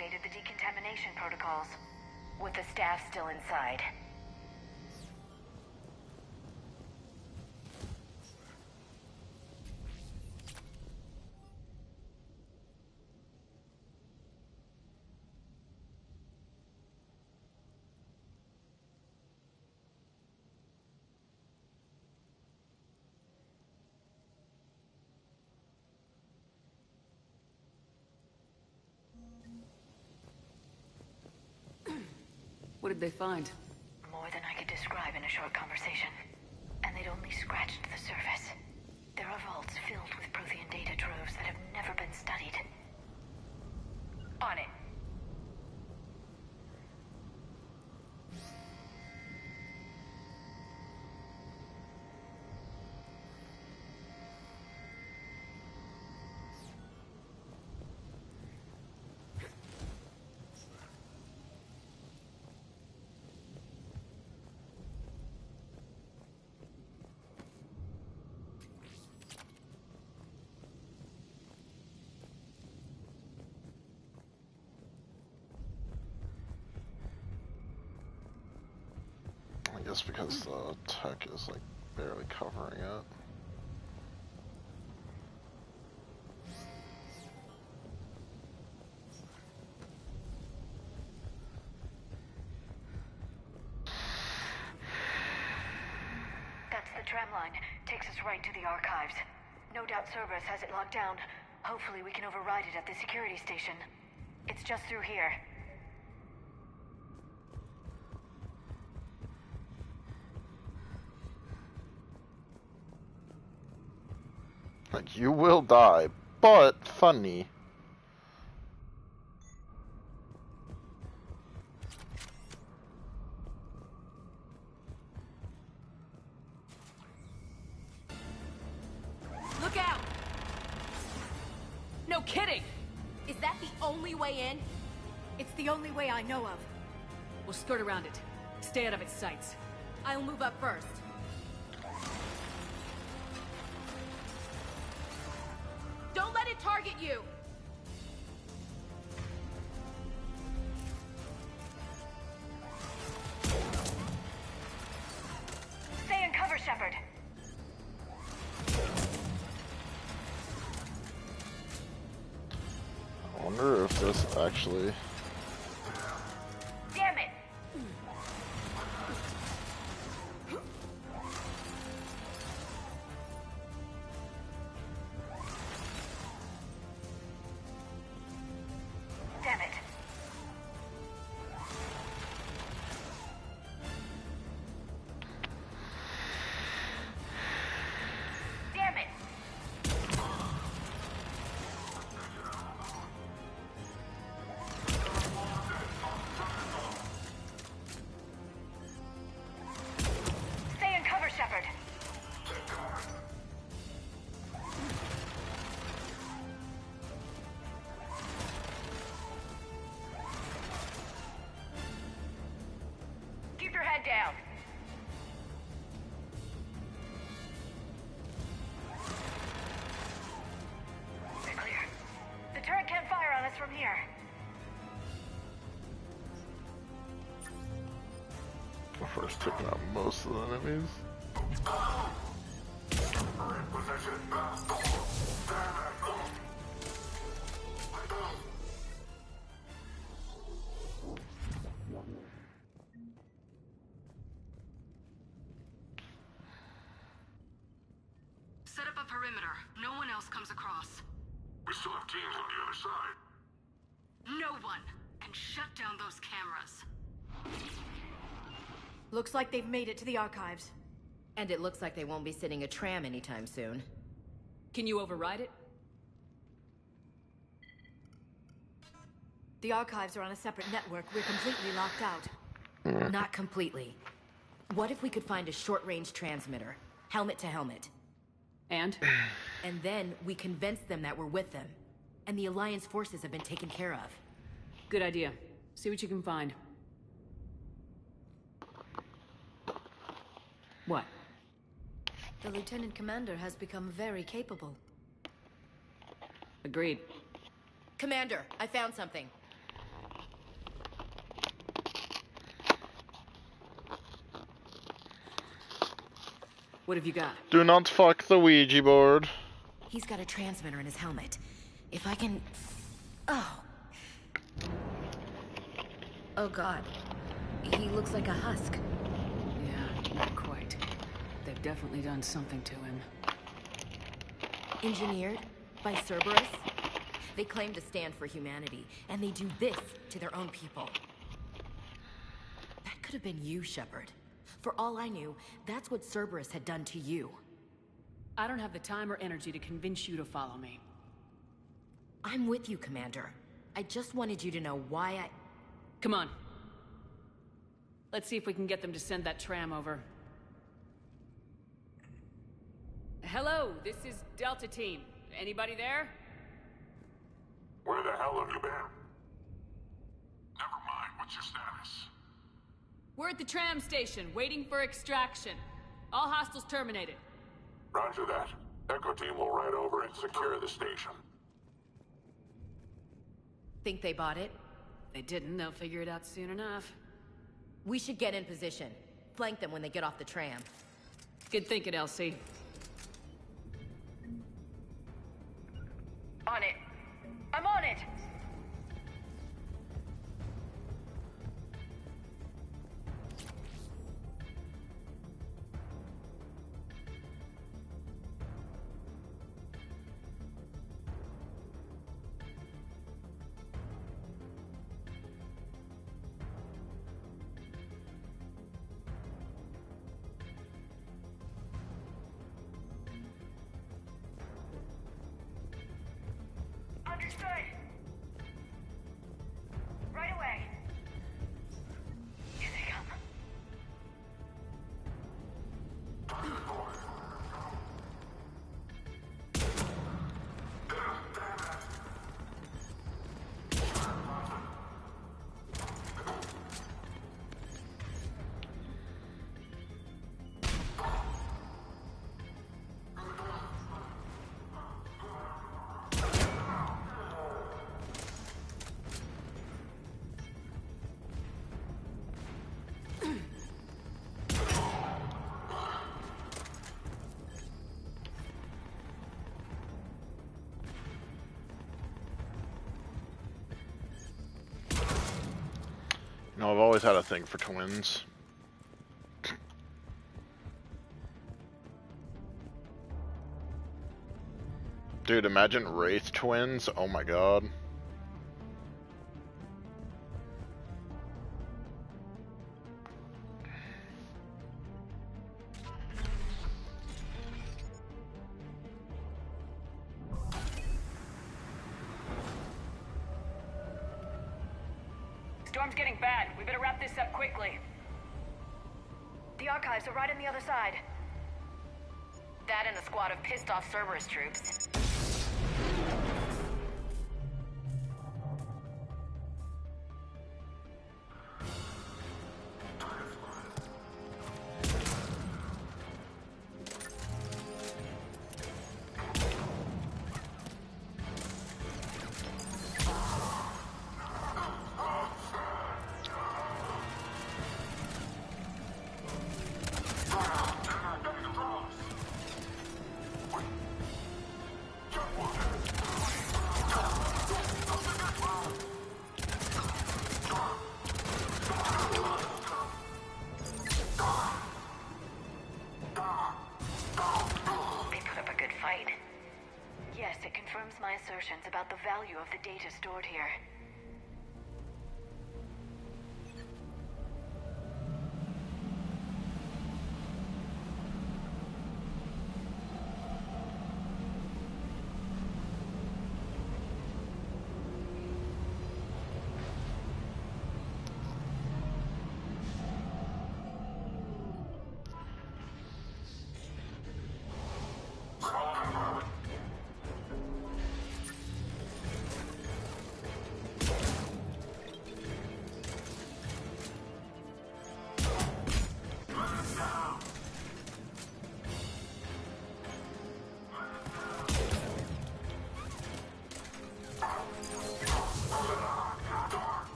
activated the decontamination protocols, with the staff still inside. What did they find? More than I could describe in a short conversation. And they'd only scratched the surface. There are vaults filled with Prothean data troves that have never been studied. On it. I guess because the tech is like barely covering it. That's the tram line. Takes us right to the archives. No doubt Cerberus has it locked down. Hopefully we can override it at the security station. It's just through here. Like, you will die, but funny. Look out! No kidding! Is that the only way in? It's the only way I know of. We'll skirt around it. Stay out of its sights. I'll move up first. Don't let it target you! Stay in cover, Shepard. I wonder if this actually... Damn it! Damn it. Damn it! Stay in cover, Shepard. Keep your head down. We're clear. The turret can't fire on us from here. First taking out most of the enemies. Set up a perimeter. No one else comes across. We still have teams on the other side. No one. And shut down those cameras. Looks like they've made it to the archives. And it looks like they won't be sitting a tram anytime soon. Can you override it? The archives are on a separate network. We're completely locked out. Not completely. What if we could find a short-range transmitter? Helmet to helmet. And? And then we convince them that we're with them. And the Alliance forces have been taken care of. Good idea. See what you can find. What? The Lieutenant Commander has become very capable. Agreed. Commander, I found something. What have you got? Do not fuck the Ouija board. He's got a transmitter in his helmet. If I can... Oh. Oh god. He looks like a husk. Yeah, not quite. They've definitely done something to him. Engineered by Cerberus? They claim to stand for humanity, and they do this to their own people. That could have been you, Shepard. For all I knew, that's what Cerberus had done to you. I don't have the time or energy to convince you to follow me. I'm with you, Commander. I just wanted you to know why I... Come on. Let's see if we can get them to send that tram over. Hello, this is Delta Team. Anybody there? Where the hell have you been? Never mind, what's your status? We're at the tram station, waiting for extraction. All hostiles terminated. Roger that. Echo Team will ride over and secure the station. Think they bought it? They didn't, they'll figure it out soon enough. We should get in position. Flank them when they get off the tram. Good thinking, Elsie. On it. I'm on it! Understood. Right away. Here they come. You know, I've always had a thing for twins. Dude, imagine Wraith twins. Oh my god. Storm's getting bad. We better wrap this up quickly. The archives are right on the other side. That and a squad of pissed-off Cerberus troops. My assertions about the value of the data stored here.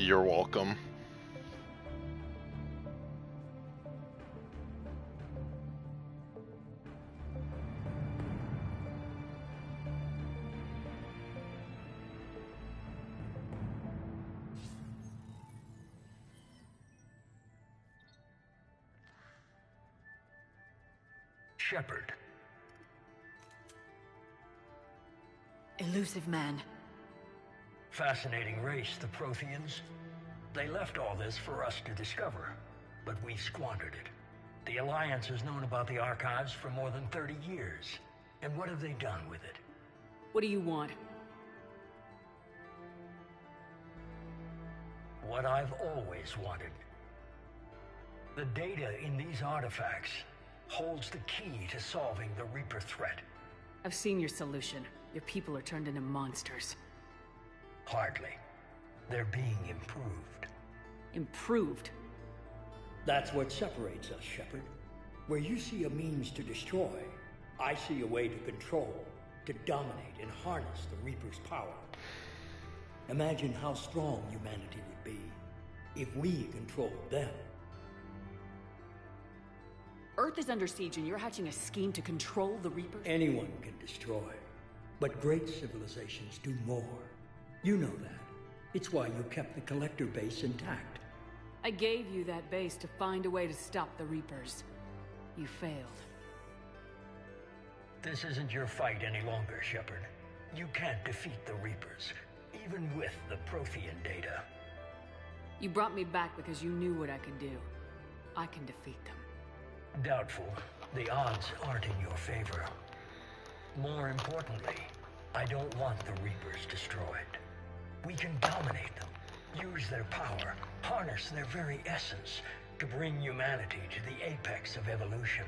You're welcome. Shepard. Elusive man. Fascinating race, the Protheans. They left all this for us to discover, but we squandered it. The Alliance has known about the archives for more than 30 years. And what have they done with it? What do you want? What I've always wanted. The data in these artifacts holds the key to solving the Reaper threat. I've seen your solution. Your people are turned into monsters. Hardly. They're being improved. Improved? That's what separates us, Shepard. Where you see a means to destroy, I see a way to control, to dominate and harness the Reaper's power. Imagine how strong humanity would be if we controlled them. Earth is under siege and you're hatching a scheme to control the Reapers? Anyone can destroy, but great civilizations do more. You know that. It's why you kept the Collector base intact. I gave you that base to find a way to stop the Reapers. You failed. This isn't your fight any longer, Shepard. You can't defeat the Reapers, even with the Prothean data. You brought me back because you knew what I could do. I can defeat them. Doubtful. The odds aren't in your favor. More importantly, I don't want the Reapers destroyed. We can dominate them, use their power, harness their very essence to bring humanity to the apex of evolution.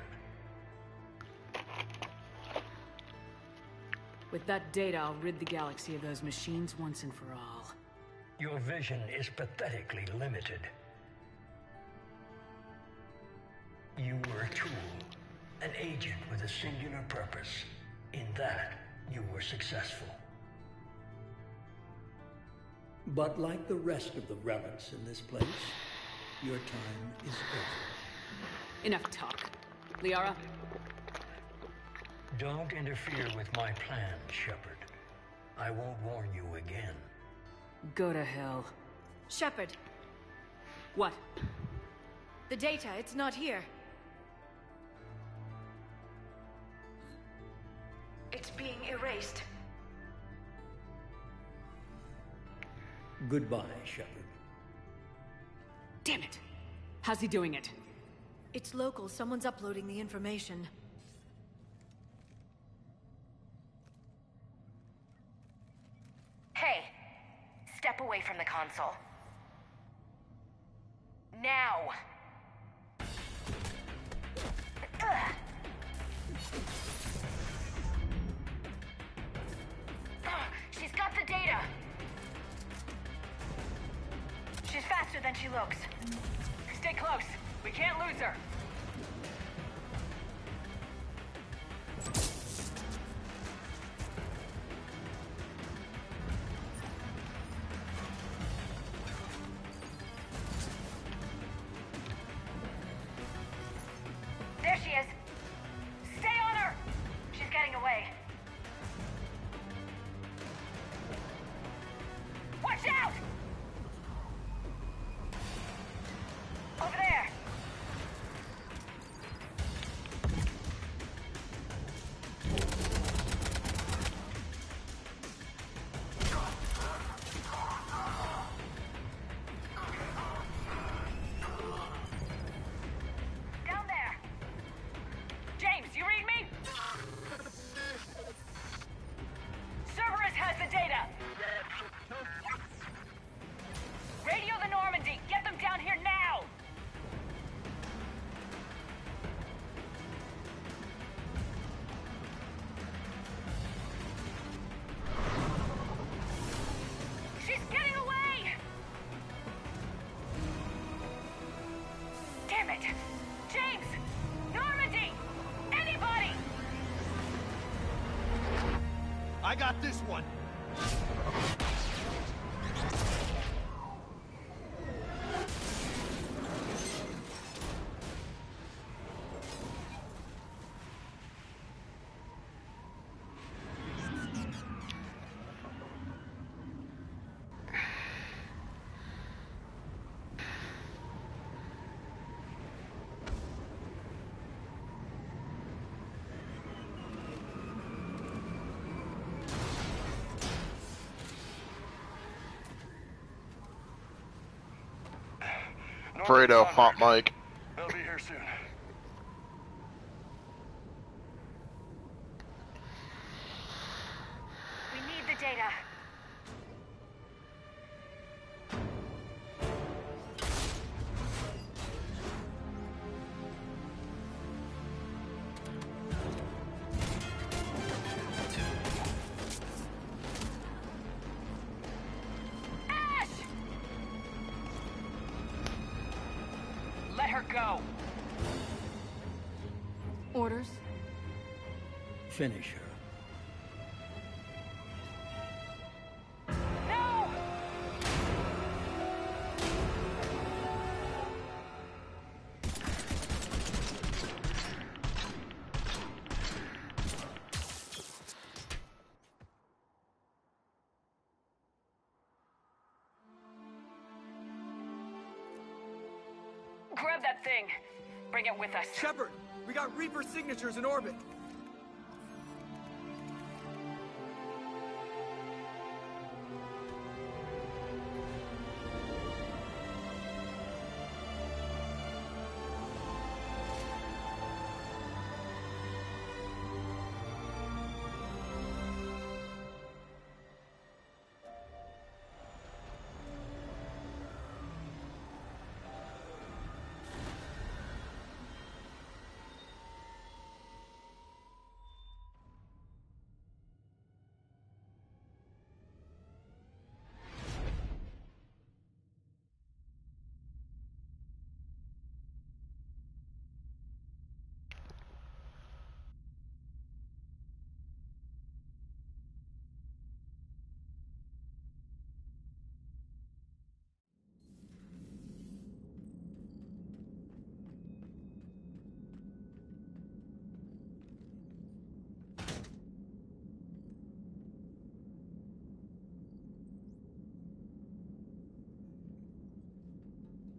With that data, I'll rid the galaxy of those machines once and for all. Your vision is pathetically limited. You were a tool, an agent with a singular purpose. In that, you were successful. But like the rest of the relics in this place, your time is over. Enough talk. Liara? Don't interfere with my plan, Shepard. I won't warn you again. Go to hell. Shepard. What? The data, it's not here. It's being erased. Goodbye, Shepard. Damn it! How's he doing it? It's local. Someone's uploading the information. Hey, step away from the console. Now! Ugh. She's got the data! She's faster than she looks. Stay close. We can't lose her. There she is. Stay on her! She's getting away. Watch out! Over there! Down there! James, you read me? Cerberus has the data! Radio the Normandy! Get them down here now! She's getting away! Damn it! James! Normandy! Anybody! I got this one. Fredo, hot mic. They'll be here soon. We need the data. Let her go. Orders? Finish her. Grab that thing. Bring it with us. Shepard, we got Reaper signatures in orbit.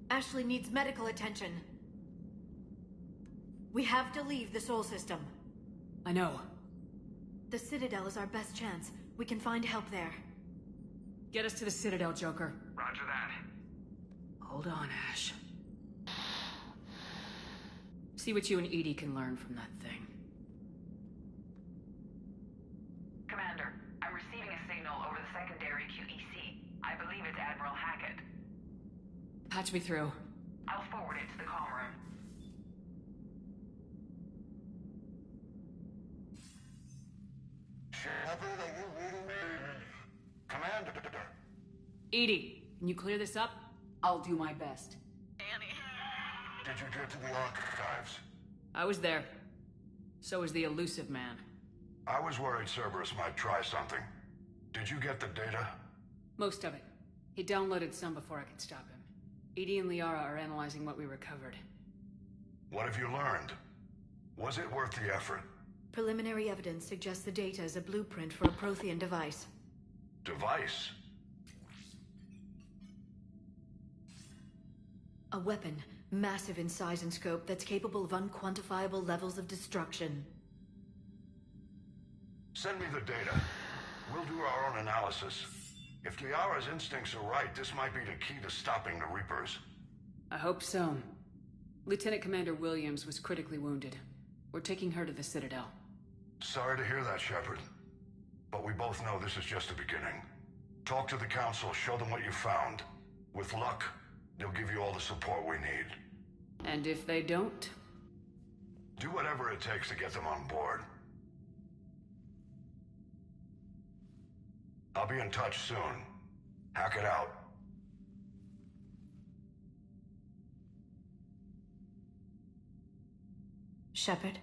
Ashley needs medical attention. We have to leave the Sol system. I know. The Citadel is our best chance. We can find help there. Get us to the Citadel, Joker. Roger that. Hold on, Ash. See what you and Edie can learn from that thing. Commander, I'm receiving a signal over the secondary QEC. I believe it's Admiral Hackett. Patch me through. I'll forward it to the comm room. Shepard, are you reading me? Commander. Edie, can you clear this up? I'll do my best. Did you get to the archives? I was there. So was the elusive man. I was worried Cerberus might try something. Did you get the data? Most of it. He downloaded some before I could stop him. Edie and Liara are analyzing what we recovered. What have you learned? Was it worth the effort? Preliminary evidence suggests the data is a blueprint for a Prothean device. Device? A weapon, massive in size and scope, that's capable of unquantifiable levels of destruction. Send me the data. We'll do our own analysis. If Liara's instincts are right, this might be the key to stopping the Reapers. I hope so. Lieutenant Commander Williams was critically wounded. We're taking her to the Citadel. Sorry to hear that, Shepard. But we both know this is just the beginning. Talk to the Council, show them what you found. With luck, they'll give you all the support we need. And if they don't? Do whatever it takes to get them on board. I'll be in touch soon. Hack it out. Shepard?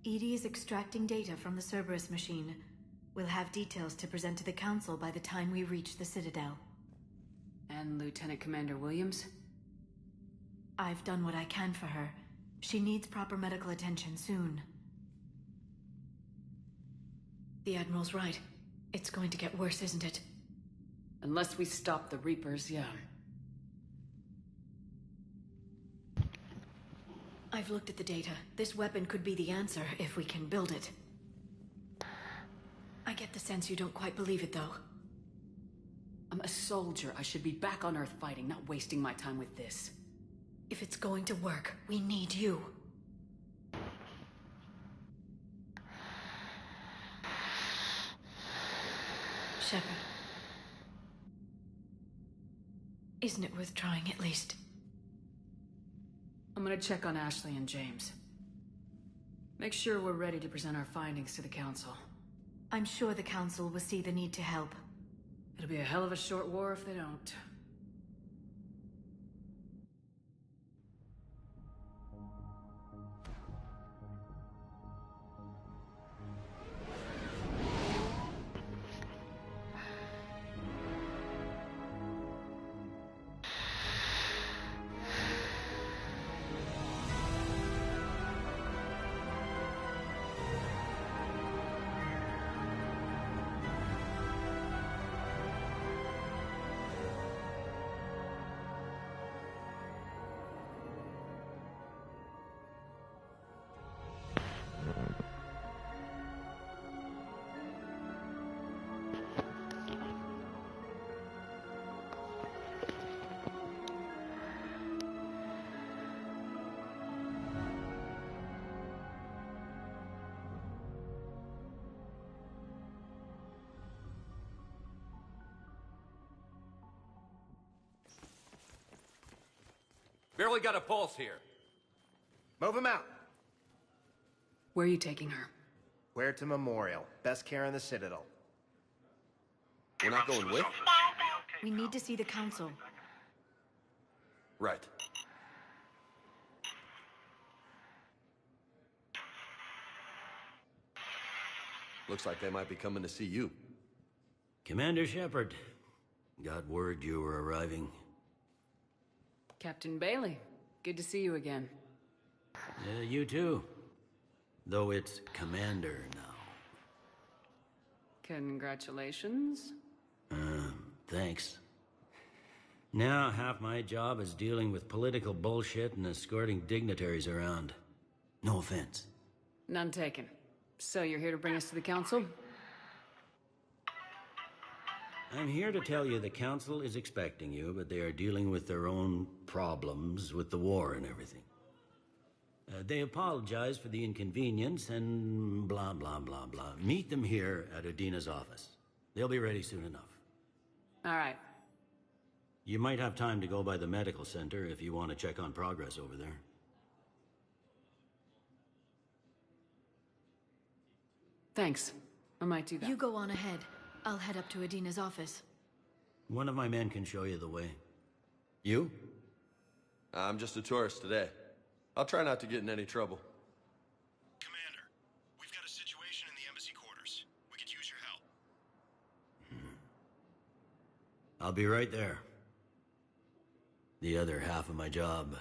Edie is extracting data from the Cerberus machine. We'll have details to present to the Council by the time we reach the Citadel. And Lieutenant Commander Williams? I've done what I can for her. She needs proper medical attention soon. The Admiral's right. It's going to get worse, isn't it? Unless we stop the Reapers, yeah. I've looked at the data. This weapon could be the answer if we can build it. I get the sense you don't quite believe it, though. I'm a soldier. I should be back on Earth fighting, not wasting my time with this. If it's going to work, we need you. Shepard. Isn't it worth trying at least? I'm gonna check on Ashley and James. Make sure we're ready to present our findings to the Council. I'm sure the Council will see the need to help. It'll be a hell of a short war if they don't. Barely got a pulse here. Move him out. Where are you taking her? Where to Memorial. Best care in the Citadel. We're not going with? We need to see the Council. Right. Looks like they might be coming to see you. Commander Shepard. Got word you were arriving. Captain Bailey, good to see you again. You too. Though it's Commander now. Congratulations. Thanks. Now half my job is dealing with political bullshit and escorting dignitaries around. No offense. None taken. So you're here to bring us to the Council? I'm here to tell you the Council is expecting you, but they are dealing with their own problems with the war and everything. They apologize for the inconvenience and blah, blah, blah, blah. Meet them here at Udina's office. They'll be ready soon enough. All right. You might have time to go by the medical center if you want to check on progress over there. Thanks. I might do that. You go on ahead. I'll head up to Udina's office. One of my men can show you the way. You? I'm just a tourist today. I'll try not to get in any trouble. Commander, we've got a situation in the embassy quarters. We could use your help. I'll be right there. The other half of my job.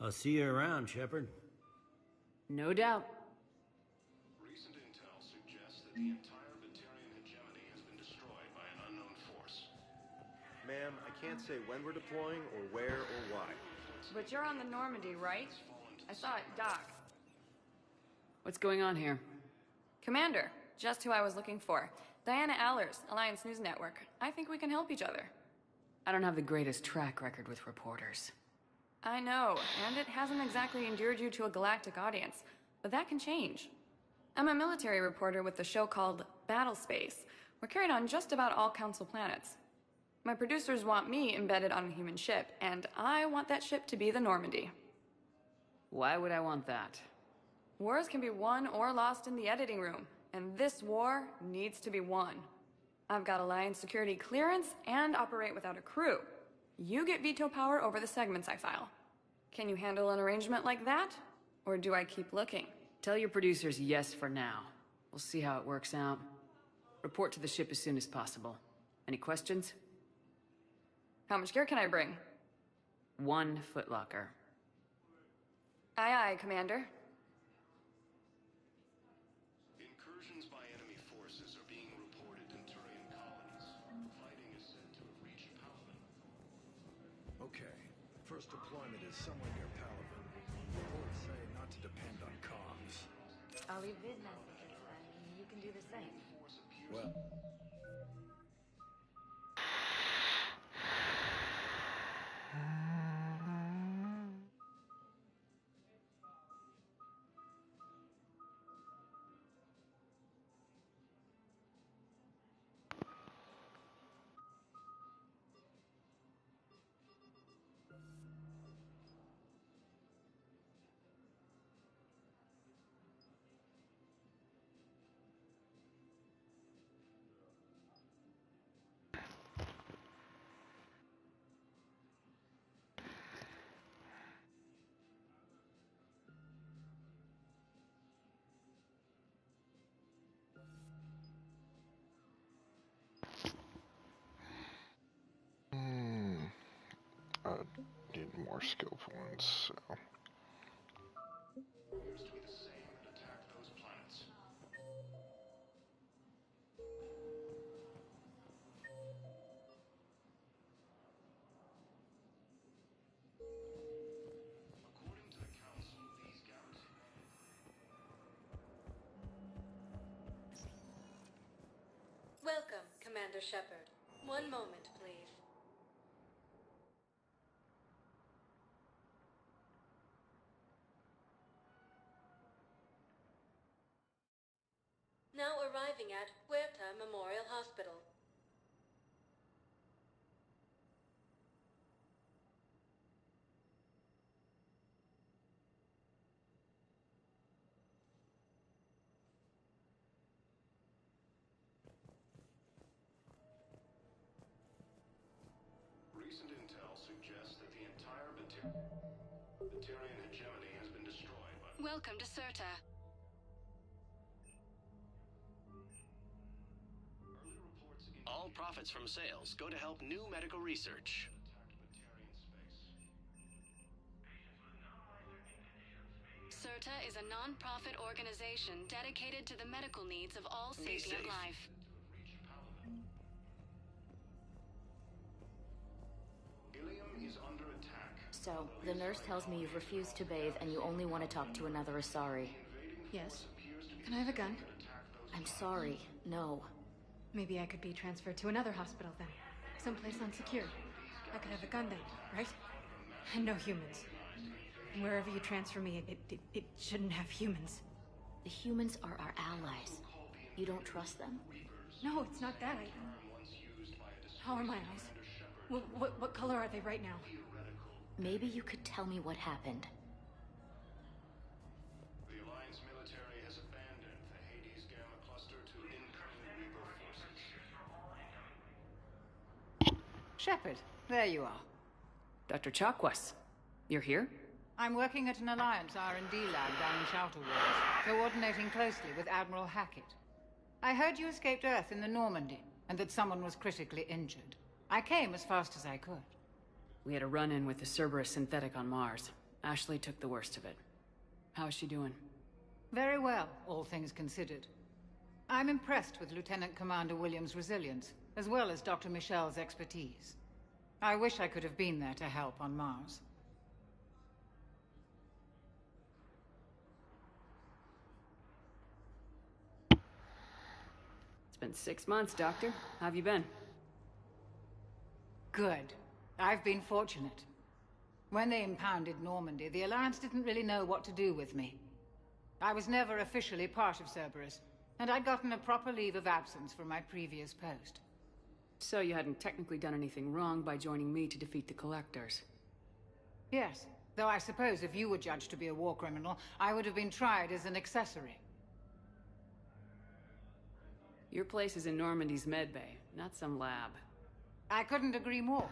I'll see you around, Shepard. No doubt. Recent intel suggests that the entire Batarian hegemony has been destroyed by an unknown force. Ma'am, I can't say when we're deploying or where or why. But you're on the Normandy, right? I saw it dock. What's going on here? Commander, just who I was looking for. Diana Allers, Alliance News Network. I think we can help each other. I don't have the greatest track record with reporters. I know, and it hasn't exactly endeared you to a galactic audience, but that can change. I'm a military reporter with the show called Battle Space. We're carried on just about all Council planets. My producers want me embedded on a human ship, and I want that ship to be the Normandy. Why would I want that? Wars can be won or lost in the editing room, and this war needs to be won. I've got Alliance security clearance and operate without a crew. You get veto power over the segments I file. Can you handle an arrangement like that? Or do I keep looking? Tell your producers yes for now. We'll see how it works out. Report to the ship as soon as possible. Any questions? How much gear can I bring? 1 footlocker. Aye, aye, Commander. Incursions by enemy forces are being reported in Turian colonies. Fighting is said to have reached Palaven. Okay. First deployment is somewhere near Palaven. Reports say not to depend on comms. I'll leave vid messages and you can do the same. Well... more skill points, so... Appears to be the same and attack those planets. According to the Council, these garrisons... Welcome, Commander Shepard. One moment, please. Now arriving at Huerta Memorial Hospital. Recent intel suggests that the entire Batarian hegemony has been destroyed by... Welcome to Serta. All profits from sales go to help new medical research. Serta is a non-profit organization dedicated to the medical needs of all sapient life. Ilium is under attack. So, the nurse tells me you've refused to bathe and you only want to talk to another Asari. Yes. Can I have a gun? I'm sorry, no. Maybe I could be transferred to another hospital then. Someplace unsecure. I could have a gun then, right? And no humans. And wherever you transfer me, it shouldn't have humans. The humans are our allies. You don't trust them? No, it's not that. How are my eyes? What color are they right now? Maybe you could tell me what happened. The Alliance military has abandoned the Hades Gamma cluster to incoming Reaper forces. Shepard, there you are. Dr. Chakwas, you're here? I'm working at an Alliance R&D lab down in Shelter Wars, coordinating closely with Admiral Hackett. I heard you escaped Earth in the Normandy, and that someone was critically injured. I came as fast as I could. We had a run-in with the Cerberus synthetic on Mars. Ashley took the worst of it. How is she doing? Very well, all things considered. I'm impressed with Lieutenant Commander Williams' resilience, as well as Dr. Michel's expertise. I wish I could have been there to help on Mars. It's been 6 months, Doctor. How have you been? Good. I've been fortunate. When they impounded Normandy, the Alliance didn't really know what to do with me. I was never officially part of Cerberus, and I'd gotten a proper leave of absence from my previous post. So you hadn't technically done anything wrong by joining me to defeat the Collectors? Yes, though I suppose if you were judged to be a war criminal, I would have been tried as an accessory. Your place is in Normandy's medbay, not some lab. I couldn't agree more.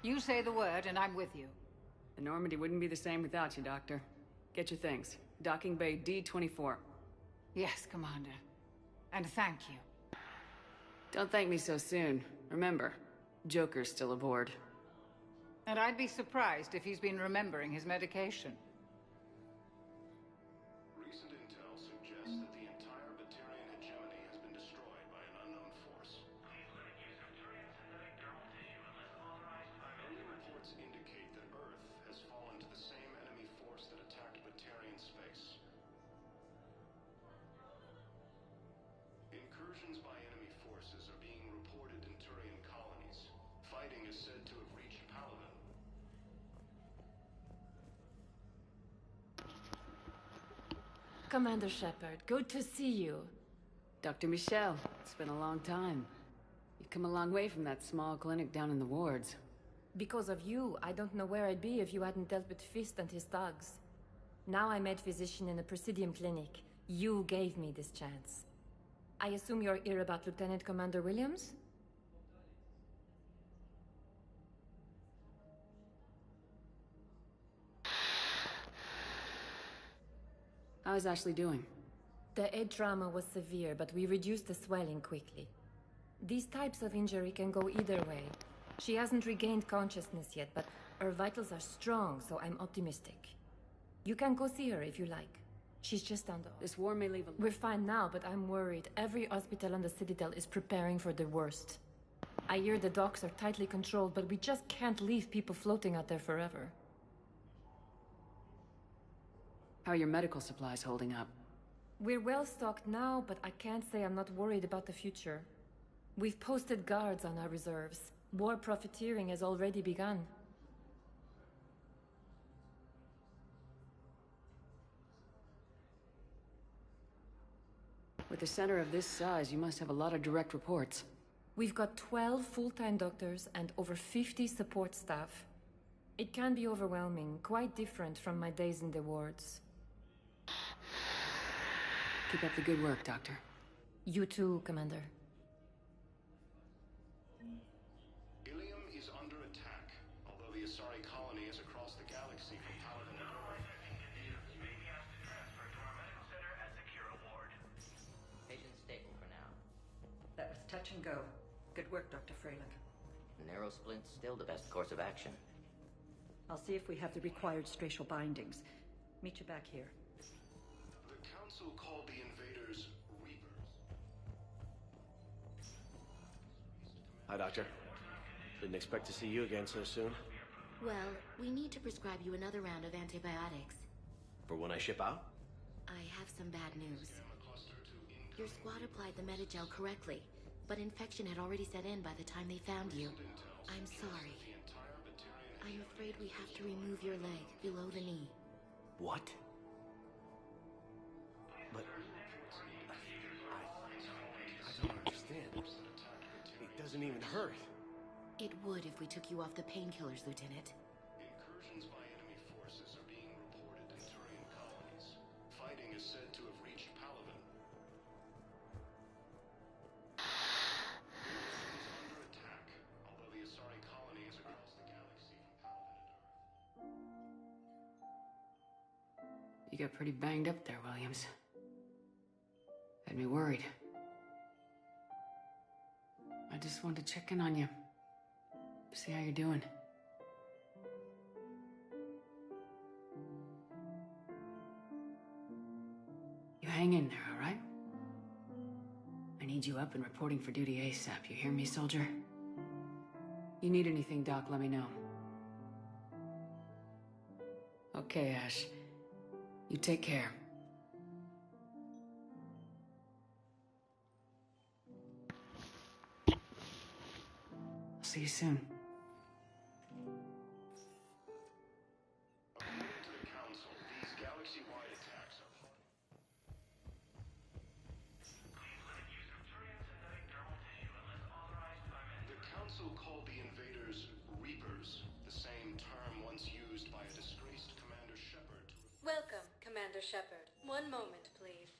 You say the word, and I'm with you. The Normandy wouldn't be the same without you, Doctor. Get your things. Docking Bay D-24. Yes, Commander. And thank you. Don't thank me so soon. Remember, Joker's still aboard. And I'd be surprised if he's been remembering his medication. Recent intel suggests that the entire Batarian hegemony has been destroyed by an unknown force. Early reports indicate that Earth has fallen to the same enemy force that attacked Batarian space. Incursions by enemy forces are being reported in Turian colonies. Fighting is said to have reached Paladin. Commander Shepard, good to see you. Dr. Michel, it's been a long time. You've come a long way from that small clinic down in the wards. Because of you, I don't know where I'd be if you hadn't dealt with Fist and his thugs. Now I'm head physician in a Presidium clinic. You gave me this chance. I assume you're here about Lieutenant Commander Williams? How is Ashley doing? The head trauma was severe, but we reduced the swelling quickly. These types of injury can go either way. She hasn't regained consciousness yet, but her vitals are strong, so I'm optimistic. You can go see her if you like. She's just down the... This war may leave a... We're fine now, but I'm worried. Every hospital on the Citadel is preparing for the worst. I hear the docks are tightly controlled, but we just can't leave people floating out there forever. How are your medical supplies holding up? We're well stocked now, but I can't say I'm not worried about the future. We've posted guards on our reserves. War profiteering has already begun. With a center of this size, you must have a lot of direct reports. We've got 12 full-time doctors and over 50 support staff. It can be overwhelming, quite different from my days in the wards. Keep up the good work, Doctor. You too, Commander. Ilium is under attack, although the Asari colony is across the galaxy from Paladin and Patient stable for now. That was touch and go. Good work, Dr. Freylich. Narrow splint's still the best course of action. I'll see if we have the required spatial bindings. Meet you back here. The Council called the invaders Reapers. Hi, Doctor. Didn't expect to see you again so soon. Well, we need to prescribe you another round of antibiotics. For when I ship out? I have some bad news. Your squad applied the Metagel correctly, but infection had already set in by the time they found you. I'm sorry. I'm afraid we have to remove your leg below the knee. What? But... I don't understand. It doesn't even hurt. It would if we took you off the painkillers, Lieutenant. Incursions by enemy forces are being reported in Turian colonies. Fighting is said to have reached Paladin. Under attack, although the Asari colony is across the galaxy from Paladin and Earth. You got pretty banged up there, Williams. Had me worried. I just wanted to check in on you. See how you're doing. You hang in there, all right? I need you up and reporting for duty ASAP. You hear me, soldier? You need anything, Doc, let me know. Okay, Ash. You take care. I'll see you soon. According to the Council, these galaxy-wide attacks are... The Council called the invaders Reapers, the same term once used by a disgraced Commander Shepard to... Welcome, Commander Shepard. One moment, please.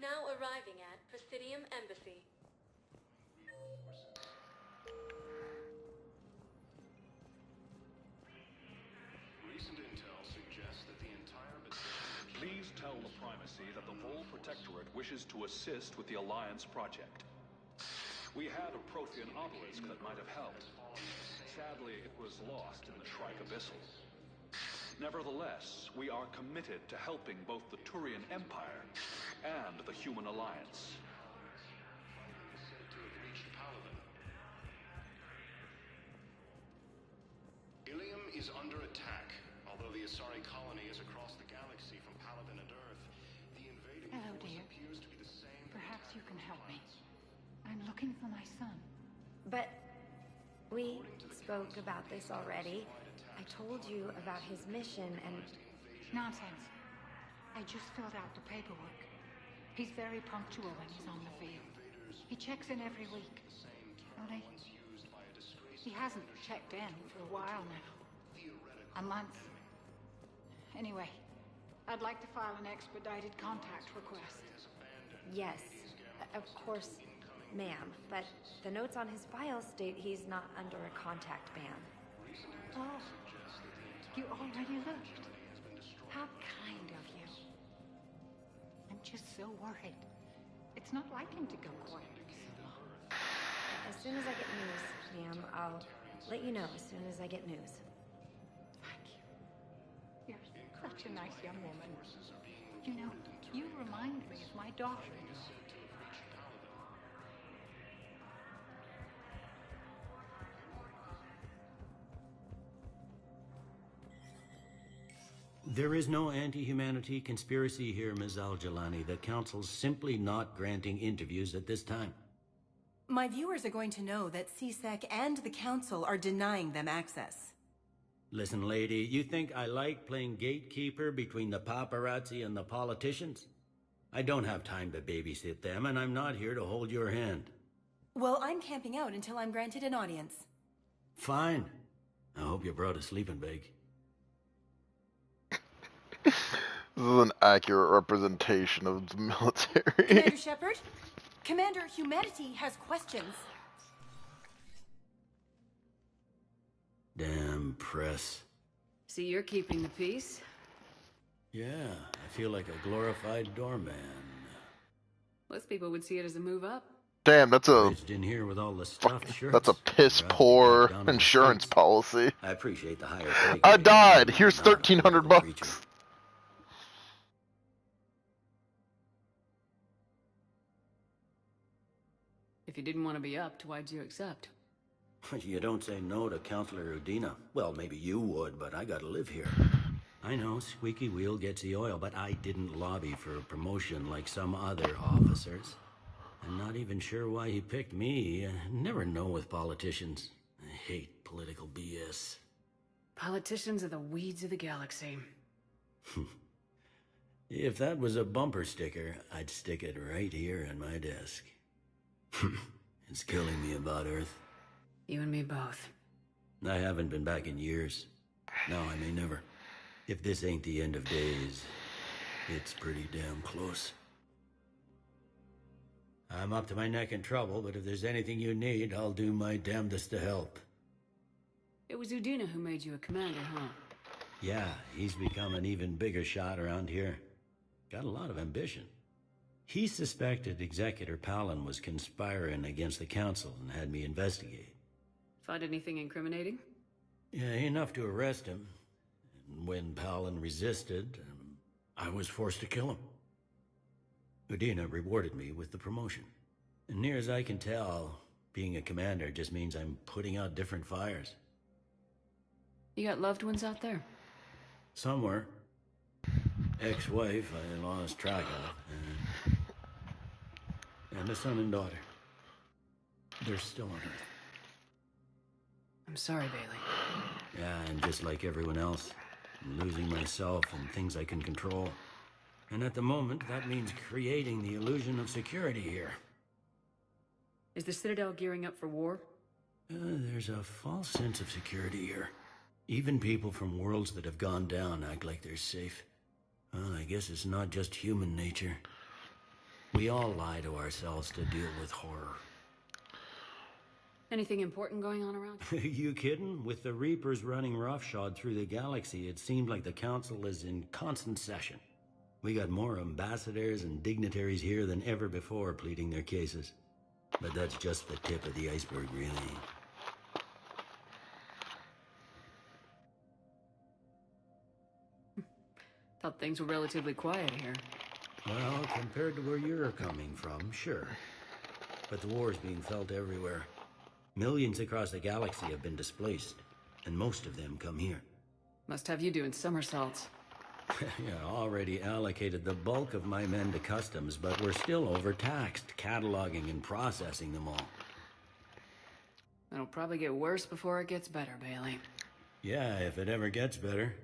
Now arriving at Presidium Embassy. Recent intel suggests that the entire Please tell the Primacy that the Vol Protectorate wishes to assist with the Alliance project. We had a Prothean obelisk that might have helped. Sadly, it was lost in the Shrike Abyssal. Nevertheless, we are committed to helping both the Turian Empire and the Human Alliance. said to have reached Paladin. Ilium is under attack. Although the Asari colony is across the galaxy from Paladin and Earth, the invading Hello, force dear. appears to be the same. Perhaps you can help me. I'm looking for my son. But we spoke about this already. I told you about his mission and... Nonsense. I just filled out the paperwork. He's very punctual when he's on the field. He checks in every week. Only... he hasn't checked in for a while now. A month. Anyway, I'd like to file an expedited contact request. Yes, of course, ma'am. But the notes on his file state he's not under a contact ban. Oh, you already looked. How just so worried. It's not like him to go quiet for so long. As soon as I get news, ma'am, I'll let you know as soon as I get news. Thank you. You're such a nice young woman. You know, you remind me of my daughter. There is no anti-humanity conspiracy here, Ms. Al-Jalani. The Council's simply not granting interviews at this time. My viewers are going to know that CSEC and the Council are denying them access. Listen, lady, you think I like playing gatekeeper between the paparazzi and the politicians? I don't have time to babysit them, and I'm not here to hold your hand. Well, I'm camping out until I'm granted an audience. Fine. I hope you brought a sleeping bag. This is an accurate representation of the military. Commander Shepard? Commander Humanity has questions. Damn press. See, you're keeping the peace. Yeah, I feel like a glorified doorman. Most people would see it as a move up. Damn, that's a Bridged in here with all the stuffed shirts. that's a piss poor insurance policy. I appreciate the higher pay. I died. Here's $1,300. If you didn't want to be upped, why'd you accept? You don't say no to Counselor Udina. Well, maybe you would, but I gotta live here. I know, squeaky wheel gets the oil, but I didn't lobby for a promotion like some other officers. I'm not even sure why he picked me. I never know with politicians. I hate political BS. Politicians are the weeds of the galaxy. If that was a bumper sticker, I'd stick it right here on my desk. It's killing me about Earth. You and me both. I haven't been back in years. No, I may never. If this ain't the end of days, it's pretty damn close. I'm up to my neck in trouble, but if there's anything you need, I'll do my damnedest to help. It was Udina who made you a commander, huh? Yeah, he's become an even bigger shot around here. Got a lot of ambition. He suspected Executor Palin was conspiring against the Council and had me investigate. Find anything incriminating? Yeah, enough to arrest him. And when Palin resisted, I was forced to kill him. Udina rewarded me with the promotion. And near as I can tell, being a commander just means I'm putting out different fires. You got loved ones out there? Somewhere. Ex-wife I lost track of. And a son and daughter. They're still on Earth. I'm sorry, Bailey. Yeah, and just like everyone else, I'm losing myself and things I can control. And at the moment, that means creating the illusion of security here. Is the Citadel gearing up for war? There's a false sense of security here. Even people from worlds that have gone down act like they're safe. Well, I guess it's not just human nature. We all lie to ourselves to deal with horror. Anything important going on around? You kidding? With the Reapers running roughshod through the galaxy, it seemed like the Council is in constant session. We got more ambassadors and dignitaries here than ever before pleading their cases. But that's just the tip of the iceberg, really. Thought things were relatively quiet here. Well, compared to where you're coming from, sure. But the war's being felt everywhere. Millions across the galaxy have been displaced, and most of them come here. Must have you doing somersaults. Yeah, already allocated the bulk of my men to customs, but we're still overtaxed, cataloging and processing them all. It'll probably get worse before it gets better, Bailey. Yeah, if it ever gets better.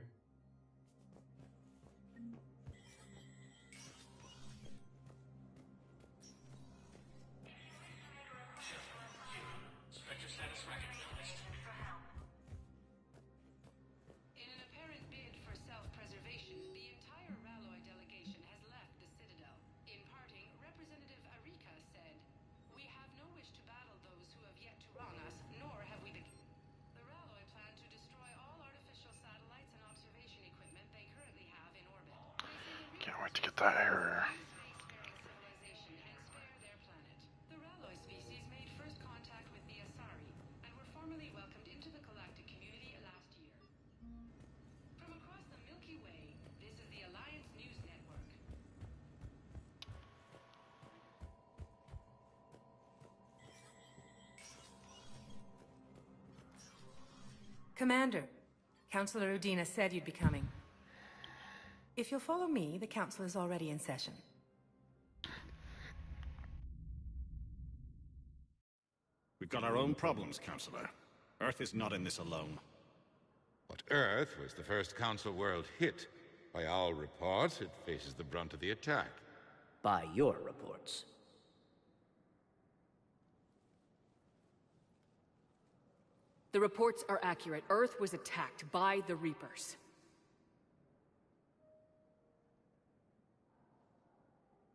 Can't wait to get that error. Commander, Councilor Udina said you'd be coming. If you'll follow me, the council is already in session. We've got our own problems, Counselor. Earth is not in this alone. But Earth was the first Council world hit. By all reports, it faces the brunt of the attack. By your reports. The reports are accurate. Earth was attacked by the Reapers.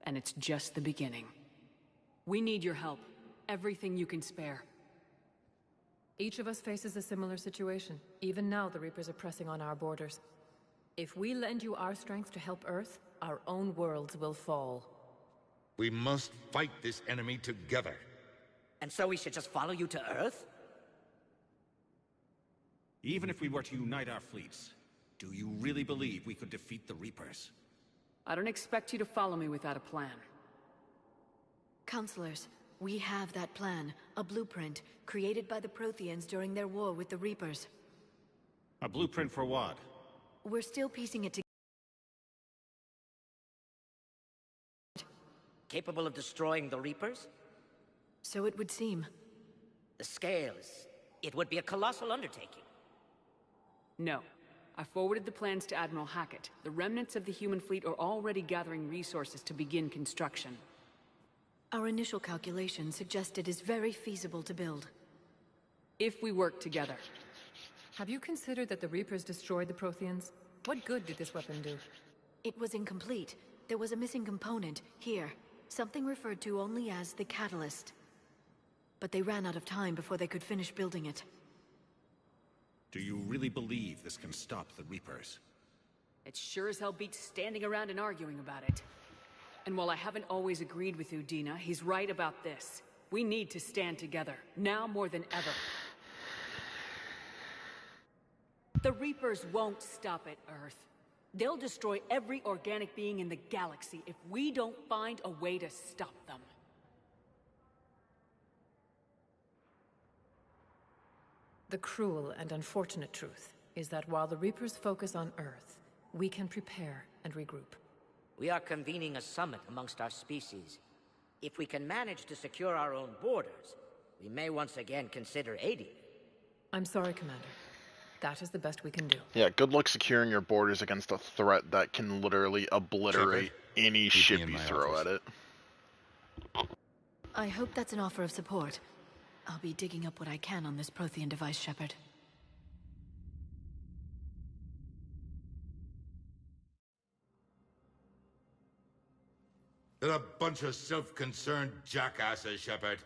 And it's just the beginning. We need your help. Everything you can spare. Each of us faces a similar situation. Even now, the Reapers are pressing on our borders. If we lend you our strength to help Earth, our own worlds will fall. We must fight this enemy together. And so we should just follow you to Earth? Even if we were to unite our fleets, do you really believe we could defeat the Reapers? I don't expect you to follow me without a plan. Counselors, we have that plan. A blueprint, created by the Protheans during their war with the Reapers. A blueprint for what? We're still piecing it together. Capable of destroying the Reapers? So it would seem. The scales. It would be a colossal undertaking. No. I forwarded the plans to Admiral Hackett. The remnants of the human fleet are already gathering resources to begin construction. Our initial calculations suggest it is very feasible to build. If we work together. Have you considered that the Reapers destroyed the Protheans? What good did this weapon do? It was incomplete. There was a missing component, here. Something referred to only as the catalyst. But they ran out of time before they could finish building it. Do you really believe this can stop the Reapers? It sure as hell beats standing around and arguing about it. And while I haven't always agreed with Udina, he's right about this. We need to stand together, now more than ever. The Reapers won't stop at Earth. They'll destroy every organic being in the galaxy if we don't find a way to stop them. The cruel and unfortunate truth is that while the Reapers focus on Earth, we can prepare and regroup. We are convening a summit amongst our species. If we can manage to secure our own borders, we may once again consider aiding. I'm sorry, Commander. That is the best we can do. Yeah, good luck securing your borders against a threat that can literally obliterate any ship you throw at it. I hope that's an offer of support. I'll be digging up what I can on this Prothean device, Shepard. They're a bunch of self-concerned jackasses, Shepard.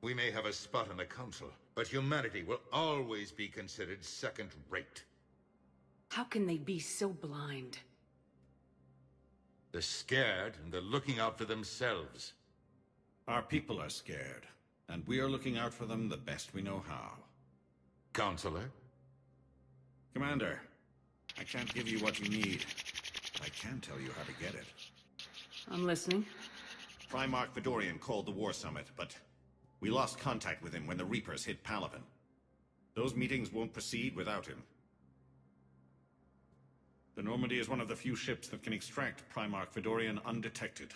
We may have a spot on the Council, but humanity will always be considered second-rate. How can they be so blind? They're scared, and they're looking out for themselves. Our people are scared, and we are looking out for them the best we know how. Counselor? Commander, I can't give you what you need. I can tell you how to get it. I'm listening. Primarch Fedorian called the War Summit, but we lost contact with him when the Reapers hit Palaven. Those meetings won't proceed without him. The Normandy is one of the few ships that can extract Primarch Fedorian undetected.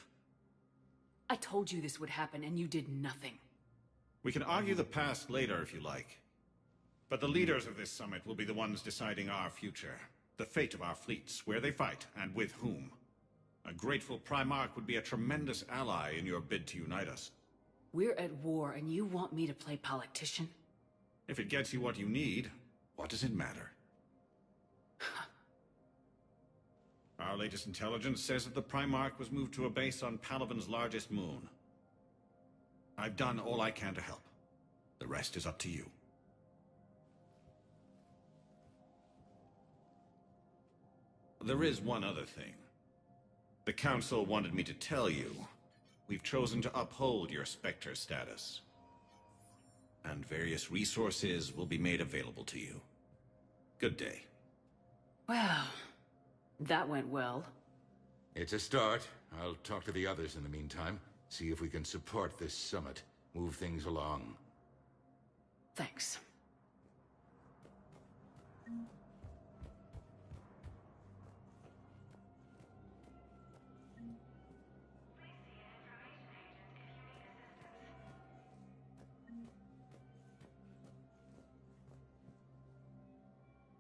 I told you this would happen, and you did nothing. We can argue the past later if you like. But the leaders of this summit will be the ones deciding our future. The fate of our fleets, where they fight, and with whom. A grateful Primarch would be a tremendous ally in your bid to unite us. We're at war, and you want me to play politician? If it gets you what you need, what does it matter? Our latest intelligence says that the Primarch was moved to a base on Palaven's largest moon. I've done all I can to help. The rest is up to you. There is one other thing. The Council wanted me to tell you, we've chosen to uphold your Spectre status. And various resources will be made available to you. Good day. Well, that went well. It's a start. I'll talk to the others in the meantime. See if we can support this summit. Move things along. Thanks.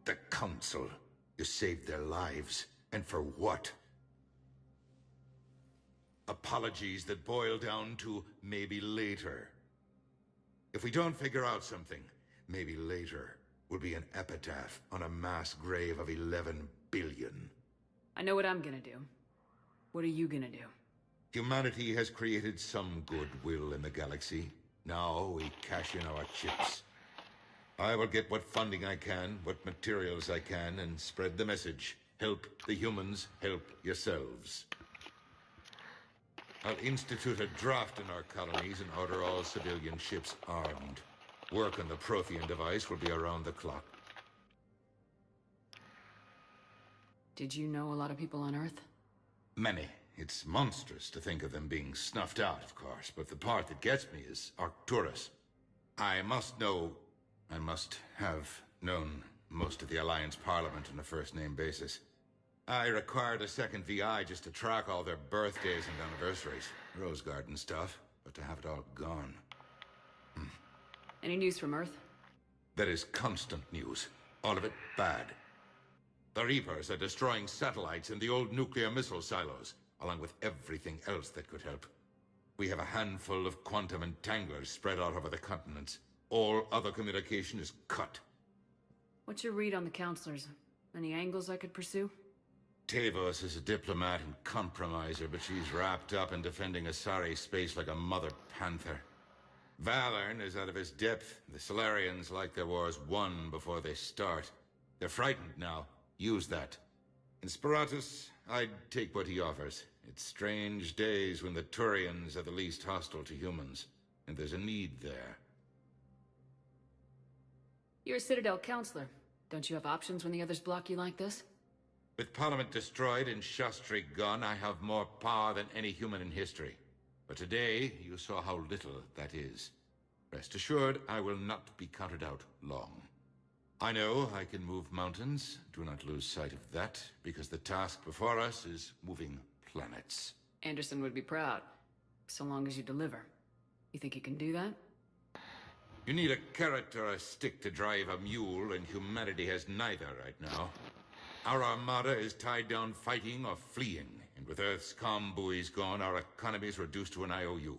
The Council. You saved their lives. And for what? Apologies that boil down to maybe later. If we don't figure out something, maybe later will be an epitaph on a mass grave of 11 billion. I know what I'm gonna do. What are you gonna do? Humanity has created some goodwill in the galaxy. Now we cash in our chips. I will get what funding I can, what materials I can, and spread the message. Help the humans, help yourselves. I'll institute a draft in our colonies and order all civilian ships armed. Work on the Prothean device will be around the clock. Did you know a lot of people on Earth? Many. It's monstrous to think of them being snuffed out, of course, but the part that gets me is Arcturus. I must have known most of the Alliance Parliament on a first-name basis. I required a second VI just to track all their birthdays and anniversaries. Rose Garden stuff, but to have it all gone. Any news from Earth? That is constant news. All of it bad. The Reapers are destroying satellites and the old nuclear missile silos, along with everything else that could help. We have a handful of quantum entanglers spread out over the continents. All other communication is cut. What's your read on the counselors? Any angles I could pursue? Tavos is a diplomat and compromiser, but she's wrapped up in defending Asari space like a mother panther. Valorn is out of his depth. The Solarians like their wars won before they start. They're frightened now. Use that. In Sparatus, I'd take what he offers. It's strange days when the Turians are the least hostile to humans, and there's a need there. You're a Citadel counselor. Don't you have options when the others block you like this? With Parliament destroyed and Shastri gone, I have more power than any human in history. But today, you saw how little that is. Rest assured, I will not be counted out long. I know I can move mountains. Do not lose sight of that, because the task before us is moving planets. Anderson would be proud, so long as you deliver. You think you can do that? You need a carrot or a stick to drive a mule, and humanity has neither right now. Our armada is tied down fighting or fleeing, and with Earth's comm buoys gone, our economy is reduced to an IOU.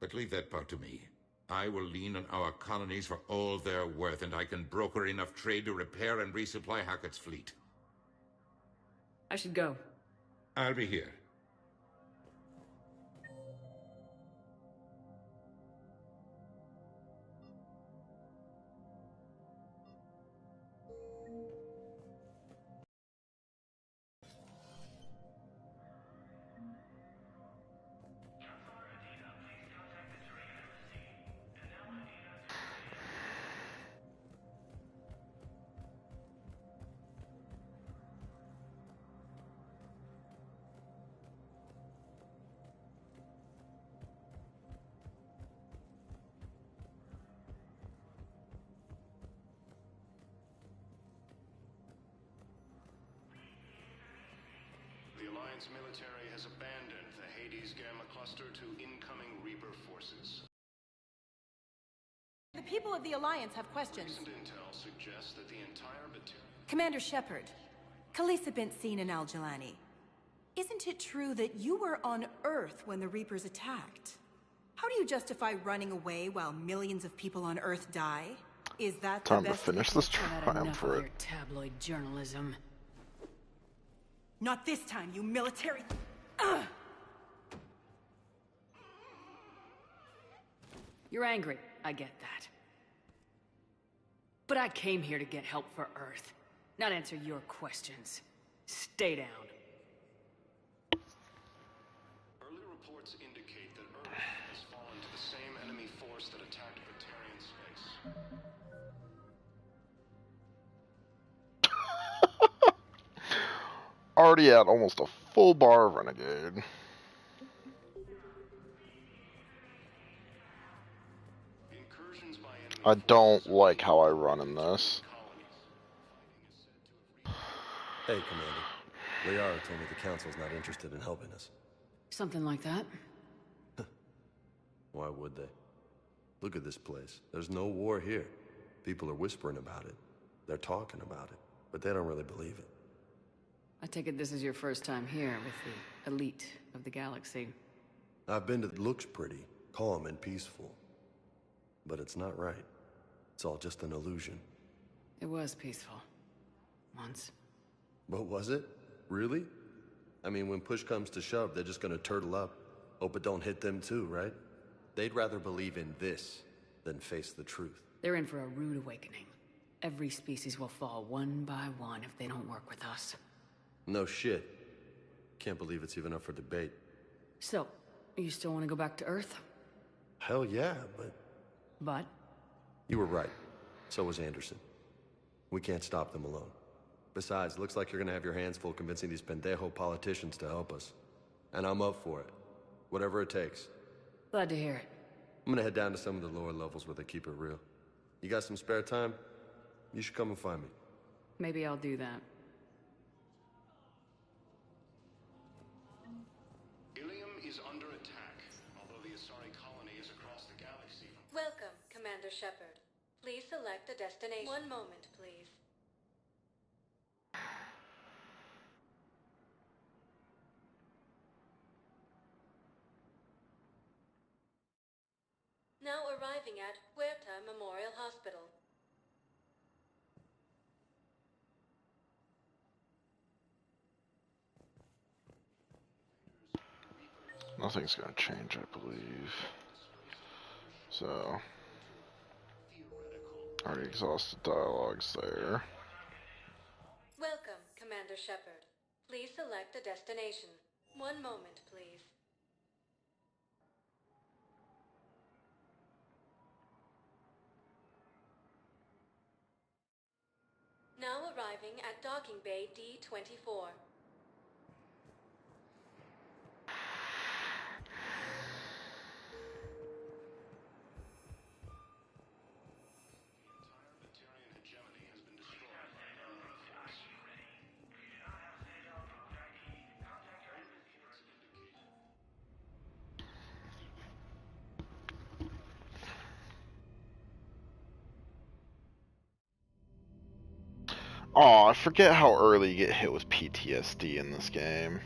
But leave that part to me. I will lean on our colonies for all they're worth, and I can broker enough trade to repair and resupply Hackett's fleet. I should go. I'll be here. The Alliance military has abandoned the Hades Gamma Cluster to incoming Reaper forces. The people of the Alliance have questions. Recent intel suggests that the entire battalion... Commander Shepard, Khalisah bint Seen and Al-Jalani. Isn't it true that you were on Earth when the Reapers attacked? How do you justify running away while millions of people on Earth die? Is that Time the to best... finish this I've had enough of triumvirate. your tabloid journalism. Not this time, you military... Ugh! You're angry, I get that. But I came here to get help for Earth, not answer your questions. Stay down. Early reports indicate that Earth has fallen to the same enemy force that attacked Batarian space. Already at almost a full bar of Renegade. I don't like how I run in this. Hey, Commander. Liara told me the Council's not interested in helping us. Something like that. Why would they? Look at this place. There's no war here. People are whispering about it. They're talking about it, but they don't really believe it. I take it this is your first time here with the elite of the galaxy. I've been to... It looks pretty, calm and peaceful. But it's not right. It's all just an illusion. It was peaceful. Once. But was it? Really? I mean, when push comes to shove, they're just gonna turtle up. Hope it don't hit them too, right? They'd rather believe in this than face the truth. They're in for a rude awakening. Every species will fall one by one if they don't work with us. No shit. Can't believe it's even up for debate. So, you still want to go back to Earth? Hell yeah, but... But? You were right. So was Anderson. We can't stop them alone. Besides, looks like you're gonna have your hands full convincing these pendejo politicians to help us. And I'm up for it. Whatever it takes. Glad to hear it. I'm gonna head down to some of the lower levels where they keep it real. You got some spare time? You should come and find me. Maybe I'll do that. Ilium is under attack, although the Asari colony is across the galaxy. Welcome, Commander Shepard. Please select a destination. One moment, please. Now arriving at Huerta Memorial Hospital. Nothing's gonna change, I believe. So, already exhausted dialogues there. Welcome, Commander Shepard. Please select a destination. One moment, please. Now arriving at Docking Bay D-24. Aw, I forget how early you get hit with PTSD in this game.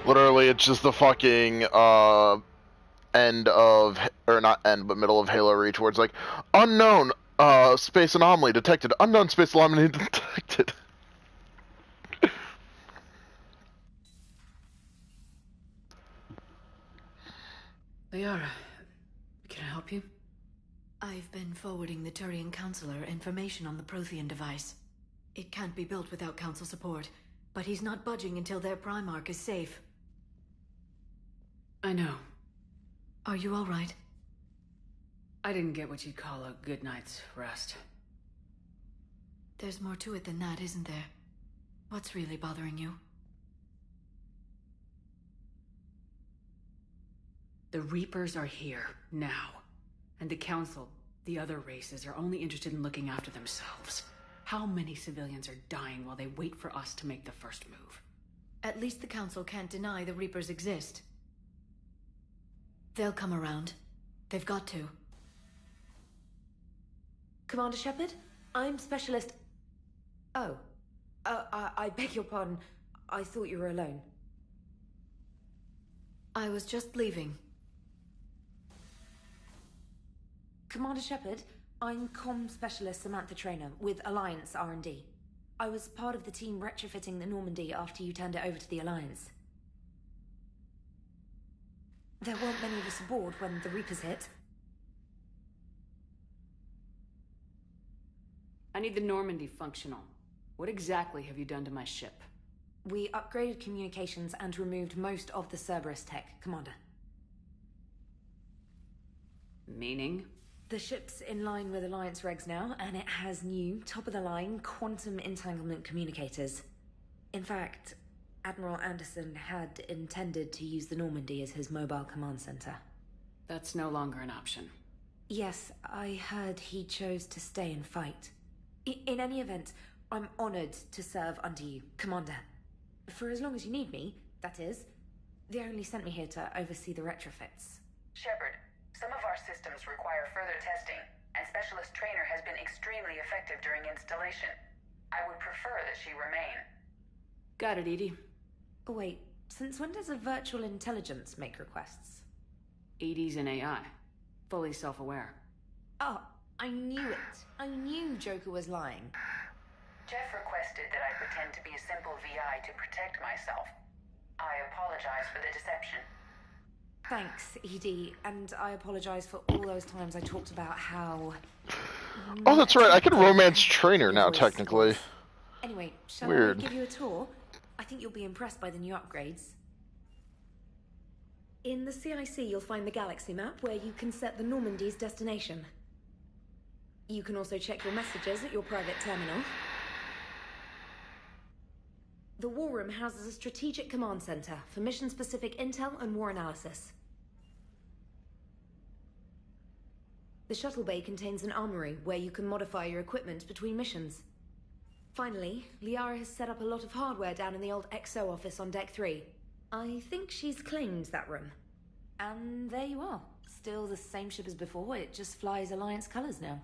Literally, it's just the fucking, end of, or not end, but middle of Halo Reach, where it's like, unknown, space anomaly detected, unknown space anomaly detected. Liara, can I help you? I've been forwarding the Turian Counselor information on the Prothean device. It can't be built without Council support, but he's not budging until their Primarch is safe. I know. Are you all right? I didn't get what you'd call a good night's rest. There's more to it than that, isn't there? What's really bothering you? The Reapers are here, now. And the Council, the other races, are only interested in looking after themselves. How many civilians are dying while they wait for us to make the first move? At least the Council can't deny the Reapers exist. They'll come around. They've got to. Commander Shepard, I'm Specialist... Oh. I beg your pardon. I thought you were alone. I was just leaving. Commander Shepard, I'm Comm Specialist Samantha Traynor with Alliance R&D. I was part of the team retrofitting the Normandy after you turned it over to the Alliance. There weren't many of us aboard when the Reapers hit. I need the Normandy functional. What exactly have you done to my ship? We upgraded communications and removed most of the Cerberus tech, Commander. Meaning? The ship's in line with Alliance regs now, and it has new, top-of-the-line, quantum entanglement communicators. In fact, Admiral Anderson had intended to use the Normandy as his mobile command center. That's no longer an option. Yes, I heard he chose to stay and fight. In any event, I'm honored to serve under you, Commander. For as long as you need me, that is. They only sent me here to oversee the retrofits. Shepard, some of our systems require further testing, and Specialist Traynor has been extremely effective during installation. I would prefer that she remain. Got it, Edie. Oh, wait, since when does a virtual intelligence make requests? Edie's an AI. Fully self-aware. Oh, I knew it. I knew Joker was lying. Jeff requested that I pretend to be a simple VI to protect myself. I apologize for the deception. Thanks, Edie, and I apologize for all those times I talked about how... Oh, that's right. I can romance Trainer now, technically. Anyway, shall Weird. I give you a tour? I think you'll be impressed by the new upgrades. In the CIC, you'll find the galaxy map where you can set the Normandy's destination. You can also check your messages at your private terminal. The War Room houses a strategic command center for mission-specific intel and war analysis. The shuttle bay contains an armory where you can modify your equipment between missions. Finally, Liara has set up a lot of hardware down in the old XO office on Deck 3. I think she's claimed that room. And there you are. Still the same ship as before, it just flies Alliance colors now.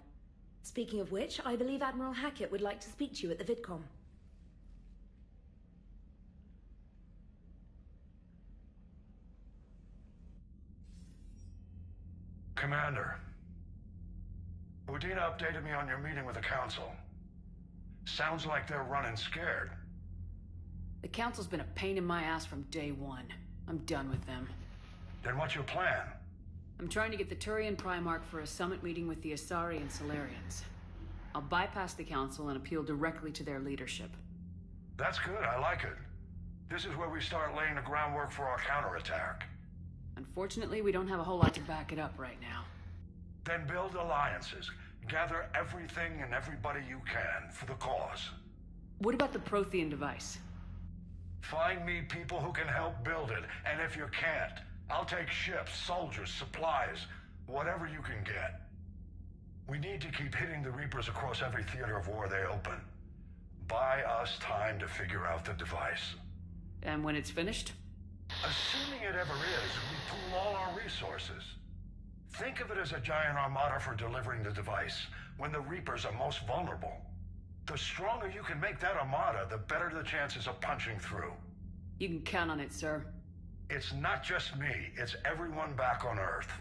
Speaking of which, I believe Admiral Hackett would like to speak to you at the VidCom. Commander, Udina updated me on your meeting with the Council. Sounds like they're running scared. The Council's been a pain in my ass from day one. I'm done with them. Then what's your plan? I'm trying to get the Turian Primarch for a summit meeting with the Asari and Solarians. I'll bypass the Council and appeal directly to their leadership. That's good, I like it. This is where we start laying the groundwork for our counterattack. Unfortunately, we don't have a whole lot to back it up right now. Then build alliances. Gather everything and everybody you can for the cause. What about the Prothean device? Find me people who can help build it, and if you can't, I'll take ships, soldiers, supplies, whatever you can get. We need to keep hitting the Reapers across every theater of war they open. Buy us time to figure out the device. And when it's finished? Assuming it ever is, we pool all our resources. Think of it as a giant armada for delivering the device, when the Reapers are most vulnerable. The stronger you can make that armada, the better the chances of punching through. You can count on it, sir. It's not just me, it's everyone back on Earth.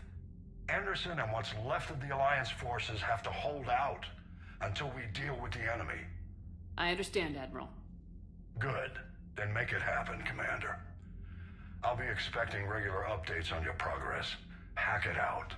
Anderson and what's left of the Alliance forces have to hold out until we deal with the enemy. I understand, Admiral. Good. Then make it happen, Commander. I'll be expecting regular updates on your progress. Hack it out.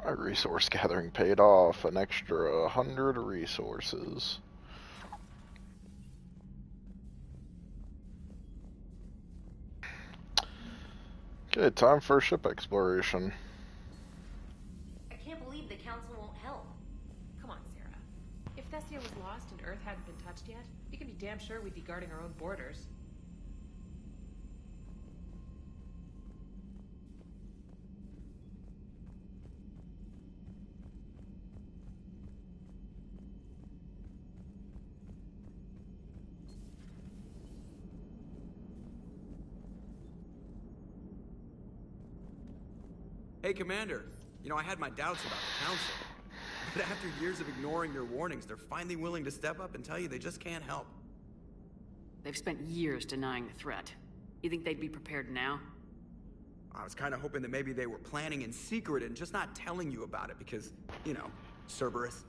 My resource gathering paid off. An extra 100 resources. Okay, time for ship exploration. I can't believe the Council won't help. Come on, Sarah. If Thessia was lost and Earth hadn't been touched yet, you can be damn sure we'd be guarding our own borders. Hey, Commander. You know, I had my doubts about the Council. But after years of ignoring your warnings, they're finally willing to step up and tell you they just can't help. They've spent years denying the threat. You think they'd be prepared now? I was kind of hoping that maybe they were planning in secret and just not telling you about it because, you know, Cerberus.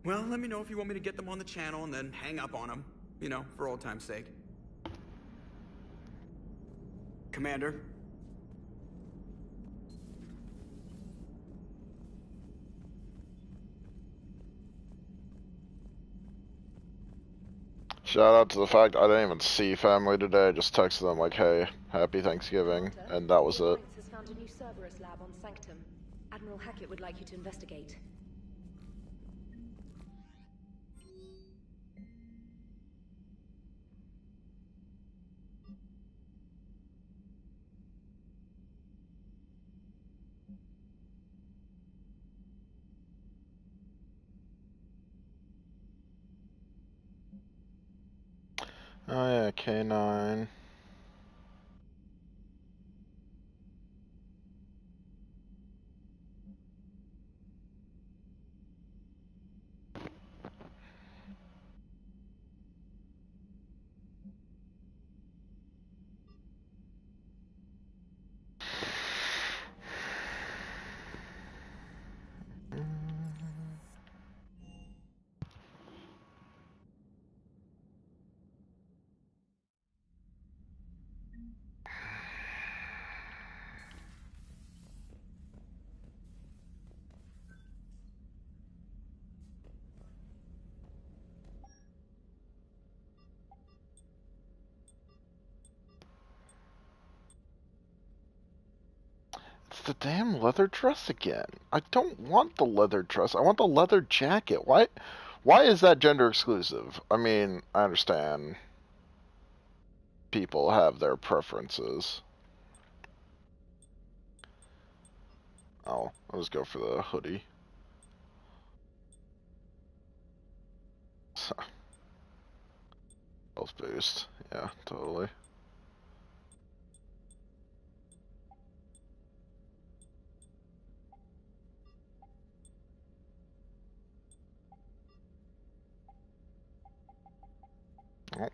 Well, let me know if you want me to get them on the channel and then hang up on them, you know, for old time's sake. Commander? Shout out to the fact I didn't even see family today. I just texted them like, hey, happy Thanksgiving, and that was it. Has found a new Cerberus lab on Sanctum. Admiral Hackett would like you to investigate. Oh yeah, K9. It's the damn leather dress again. I don't want the leather dress. I want the leather jacket. Why is that gender exclusive? I mean, I understand people have their preferences. Oh, I'll just go for the hoodie. Health boost. Yeah, totally. Oh.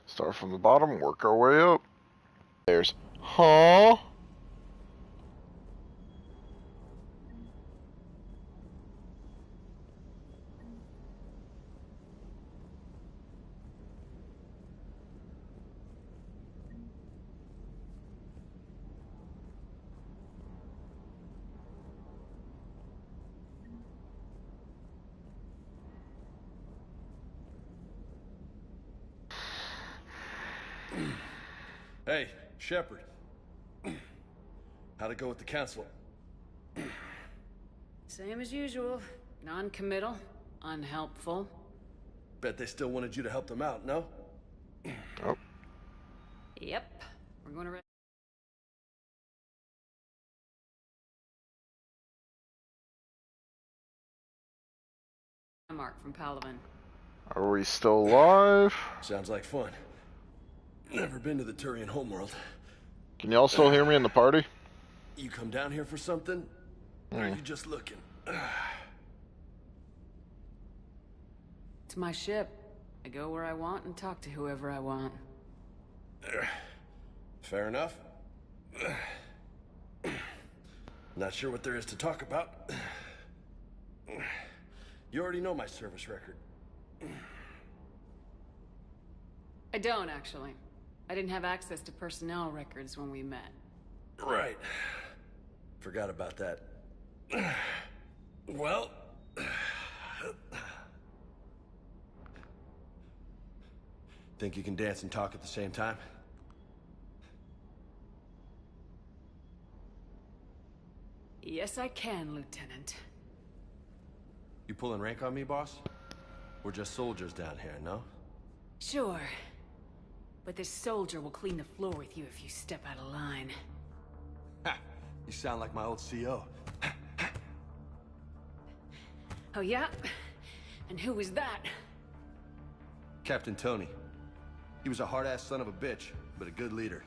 Start from the bottom, work our way up. There's, huh? Hey, Shepard. How'd it go with the Council? Same as usual. Non-committal, unhelpful. Bet they still wanted you to help them out, no? Oh. Yep. We're going to... Mark from Palaven. Are we still alive? Sounds like fun. Never been to the Turian homeworld. Can y'all still hear me in the party? You come down here for something? Or are you just looking? It's my ship. I go where I want and talk to whoever I want. Fair enough. Not sure what there is to talk about. You already know my service record. I don't, actually. I didn't have access to personnel records when we met. Right. Forgot about that. Well... Think you can dance and talk at the same time? Yes, I can, Lieutenant. You pulling rank on me, boss? We're just soldiers down here, no? Sure. But this soldier will clean the floor with you if you step out of line. Ha! You sound like my old CO. Oh, yeah? And who was that? Captain Tony. He was a hard-ass son of a bitch, but a good leader.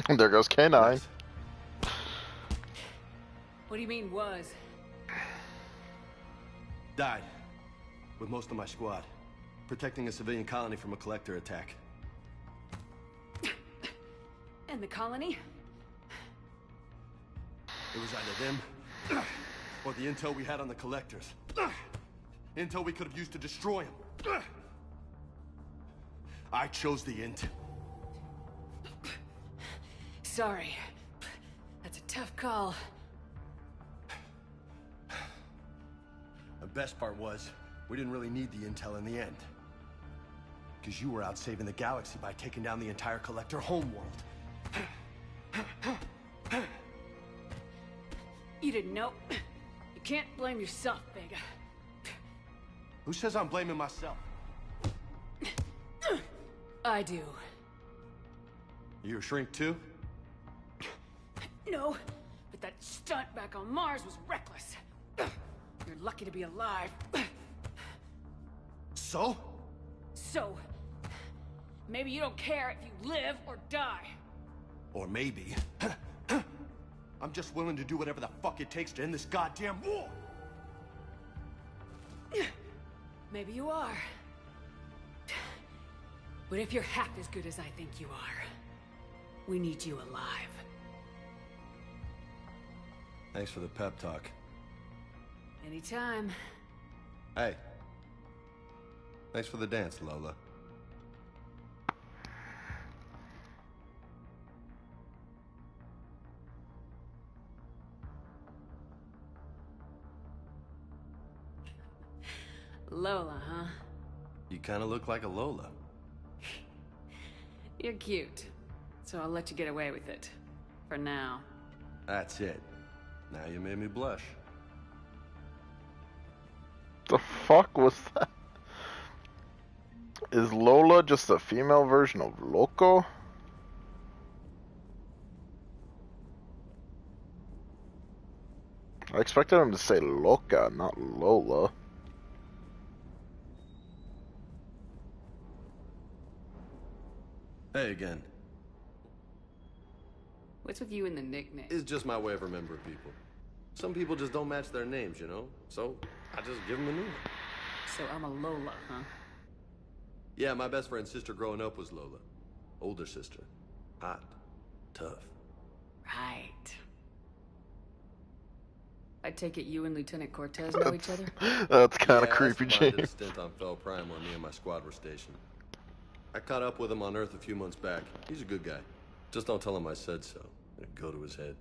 There goes K9. Nice. What do you mean, was? Died. With most of my squad. Protecting a civilian colony from a collector attack. And the colony? It was either them, or the intel we had on the collectors. Intel we could have used to destroy them. I chose the intel. Sorry. That's a tough call. The best part was, we didn't really need the intel in the end. Because you were out saving the galaxy by taking down the entire collector homeworld. You didn't know. You can't blame yourself, Vega. Who says I'm blaming myself? I do. You a shrink too? No, but that stunt back on Mars was reckless. You're lucky to be alive. So? So, maybe you don't care if you live or die. Or maybe... I'm just willing to do whatever the fuck it takes to end this goddamn war! Maybe you are. But if you're half as good as I think you are, we need you alive. Thanks for the pep talk. Anytime. Hey. Thanks for the dance, Lola. Lola, huh? You kind of look like a Lola. You're cute. So I'll let you get away with it. For now. That's it. Now you made me blush. The fuck was that? Is Lola just a female version of Loco? I expected him to say Loca, not Lola. Hey again. What's with you and the nickname? It's just my way of remembering people. Some people just don't match their names, you know? So, I just give them a new one. So I'm a Lola, huh? Yeah, my best friend's sister growing up was Lola. Older sister. Hot. Tough. Right. I take it you and Lieutenant Cortez know each other? That's kind of Yeah, creepy, Esteban did a James. stint on Fel Prime where me and my squad were stationed. I caught up with him on Earth a few months back. He's a good guy. Just don't tell him I said so. It'd go to his head.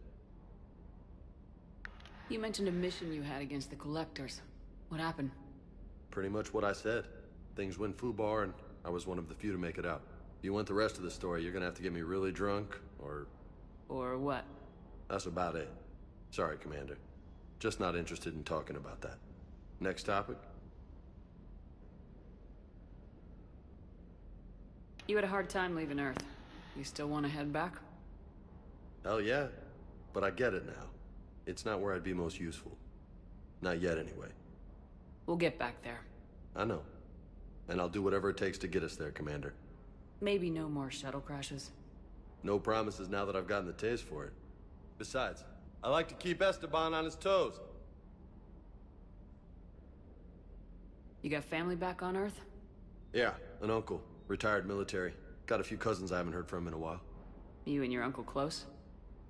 You mentioned a mission you had against the Collectors. What happened? Pretty much what I said. Things went foobar, and I was one of the few to make it out. If you want the rest of the story, you're gonna have to get me really drunk, or... Or what? That's about it. Sorry, Commander. Just not interested in talking about that. Next topic? You had a hard time leaving Earth. You still want to head back? Hell yeah. But I get it now. It's not where I'd be most useful. Not yet, anyway. We'll get back there. I know. And I'll do whatever it takes to get us there, Commander. Maybe no more shuttle crashes. No promises now that I've gotten the taste for it. Besides, I like to keep Esteban on his toes. You got family back on Earth? Yeah, an uncle. Retired military. Got a few cousins I haven't heard from in a while. You and your uncle close?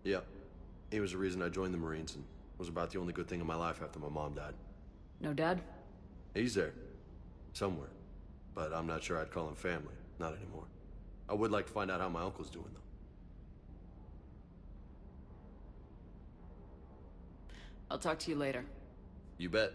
Yeah. He was the reason I joined the Marines and was about the only good thing in my life after my mom died. No dad? He's there. Somewhere. But I'm not sure I'd call him family. Not anymore. I would like to find out how my uncle's doing, though. I'll talk to you later. You bet.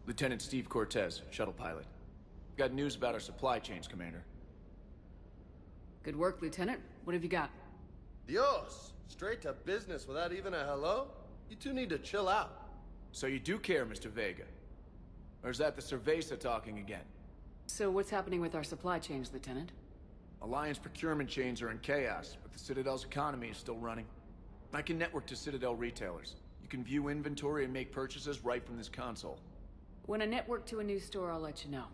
Lieutenant Steve Cortez, shuttle pilot. Got news about our supply chains, Commander. Good work, Lieutenant. What have you got? Dios! Straight to business without even a hello? You two need to chill out. So you do care, Mr. Vega? Or is that the Cerveza talking again? So what's happening with our supply chains, Lieutenant? Alliance procurement chains are in chaos, but the Citadel's economy is still running. I can network to Citadel retailers. You can view inventory and make purchases right from this console. When I network to a new store, I'll let you know.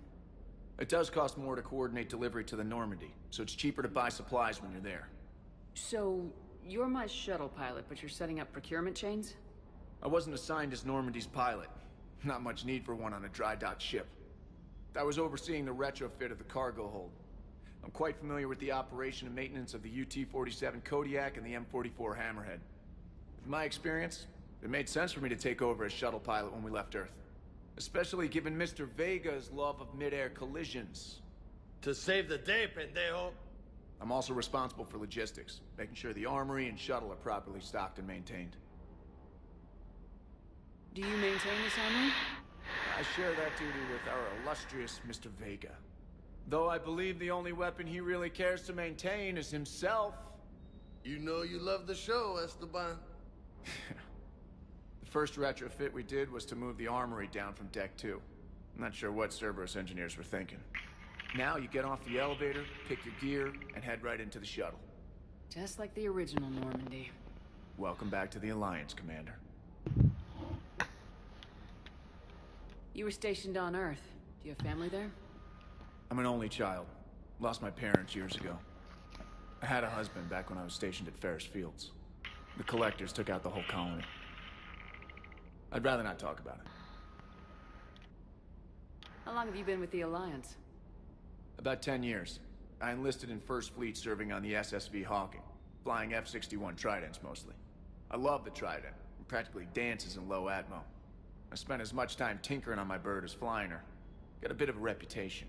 It does cost more to coordinate delivery to the Normandy, so it's cheaper to buy supplies when you're there. So, you're my shuttle pilot, but you're setting up procurement chains? I wasn't assigned as Normandy's pilot. Not much need for one on a dry dock ship. I was overseeing the retrofit of the cargo hold. I'm quite familiar with the operation and maintenance of the UT-47 Kodiak and the M44 Hammerhead. With my experience, it made sense for me to take over as shuttle pilot when we left Earth. Especially given Mr. Vega's love of mid-air collisions. To save the day, pendejo! I'm also responsible for logistics, making sure the armory and shuttle are properly stocked and maintained. Do you maintain this armory? I share that duty with our illustrious Mr. Vega. Though I believe the only weapon he really cares to maintain is himself. You know you love the show, Esteban. The first retrofit we did was to move the armory down from Deck 2. I'm not sure what Cerberus engineers were thinking. Now you get off the elevator, pick your gear, and head right into the shuttle. Just like the original Normandy. Welcome back to the Alliance, Commander. You were stationed on Earth. Do you have family there? I'm an only child. Lost my parents years ago. I had a husband back when I was stationed at Ferris Fields. The Collectors took out the whole colony. I'd rather not talk about it. How long have you been with the Alliance? About 10 years. I enlisted in First Fleet serving on the SSV Hawking, flying F-61 Tridents mostly. I love the Trident. It practically dances in low atmo. I spent as much time tinkering on my bird as flying her. Got a bit of a reputation.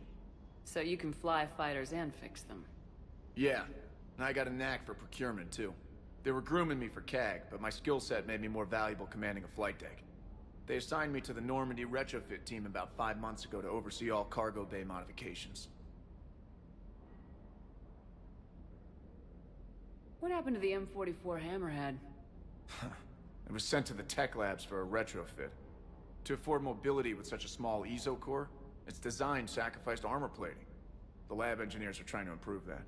So you can fly fighters and fix them? Yeah, and I got a knack for procurement too. They were grooming me for CAG, but my skill set made me more valuable commanding a flight deck. They assigned me to the Normandy retrofit team about 5 months ago to oversee all cargo bay modifications. What happened to the M44 Hammerhead? It was sent to the tech labs for a retrofit. To afford mobility with such a small ESO core, its design sacrificed armor plating. The lab engineers are trying to improve that.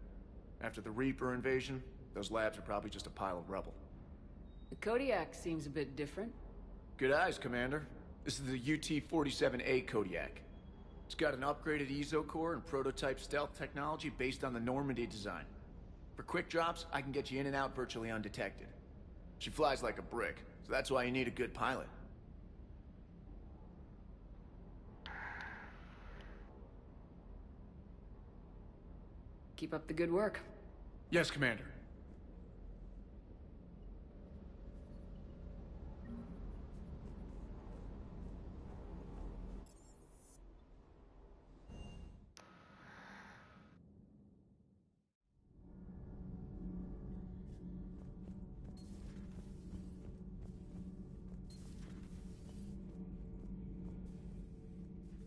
After the Reaper invasion, those labs are probably just a pile of rubble. The Kodiak seems a bit different. Good eyes, Commander. This is the UT-47A Kodiak. It's got an upgraded ESO core and prototype stealth technology based on the Normandy design. For quick drops, I can get you in and out virtually undetected. She flies like a brick, so that's why you need a good pilot. Keep up the good work. Yes, Commander.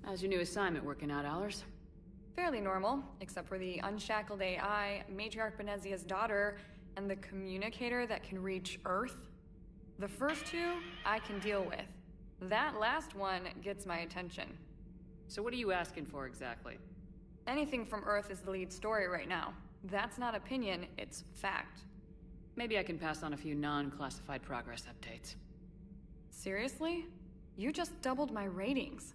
How's your new assignment working out, Allers? Fairly normal, except for the unshackled AI, Matriarch Benezia's daughter, and the communicator that can reach Earth. The first two, I can deal with. That last one gets my attention. So what are you asking for exactly? Anything from Earth is the lead story right now. That's not opinion, it's fact. Maybe I can pass on a few non-classified progress updates. Seriously? You just doubled my ratings.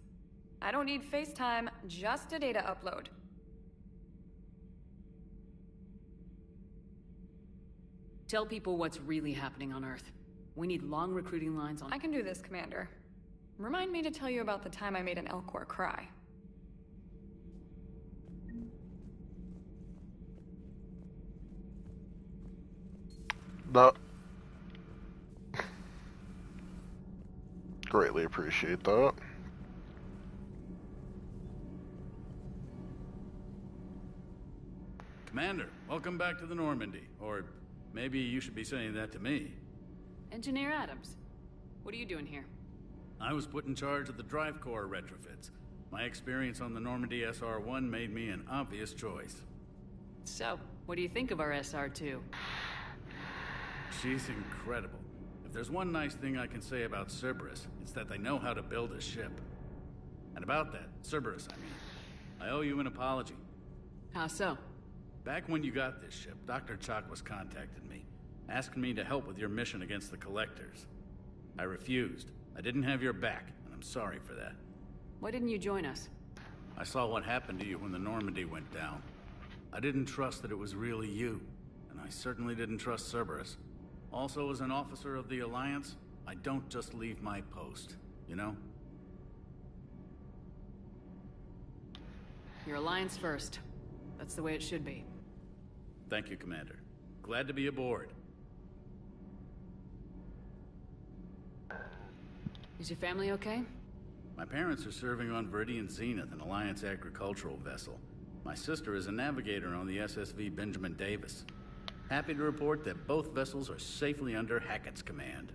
I don't need FaceTime, just a data upload. Tell people what's really happening on Earth. We need long recruiting lines on... I can do this, Commander. Remind me to tell you about the time I made an Elcor cry. No. Greatly appreciate that. Commander, welcome back to the Normandy. Or maybe you should be saying that to me. Engineer Adams, what are you doing here? I was put in charge of the drive core retrofits. My experience on the Normandy SR-1 made me an obvious choice. So, what do you think of our SR-2? She's incredible. If there's one nice thing I can say about Cerberus, it's that they know how to build a ship. And about that, Cerberus, I mean, I owe you an apology. How so? Back when you got this ship, Dr. Chakwas contacted me, asking me to help with your mission against the Collectors. I refused. I didn't have your back, and I'm sorry for that. Why didn't you join us? I saw what happened to you when the Normandy went down. I didn't trust that it was really you, and I certainly didn't trust Cerberus. Also, as an officer of the Alliance, I don't just leave my post, you know? Your Alliance first. That's the way it should be. Thank you, Commander. Glad to be aboard. Is your family okay? My parents are serving on Viridian Zenith, an Alliance agricultural vessel. My sister is a navigator on the SSV Benjamin Davis. Happy to report that both vessels are safely under Hackett's command.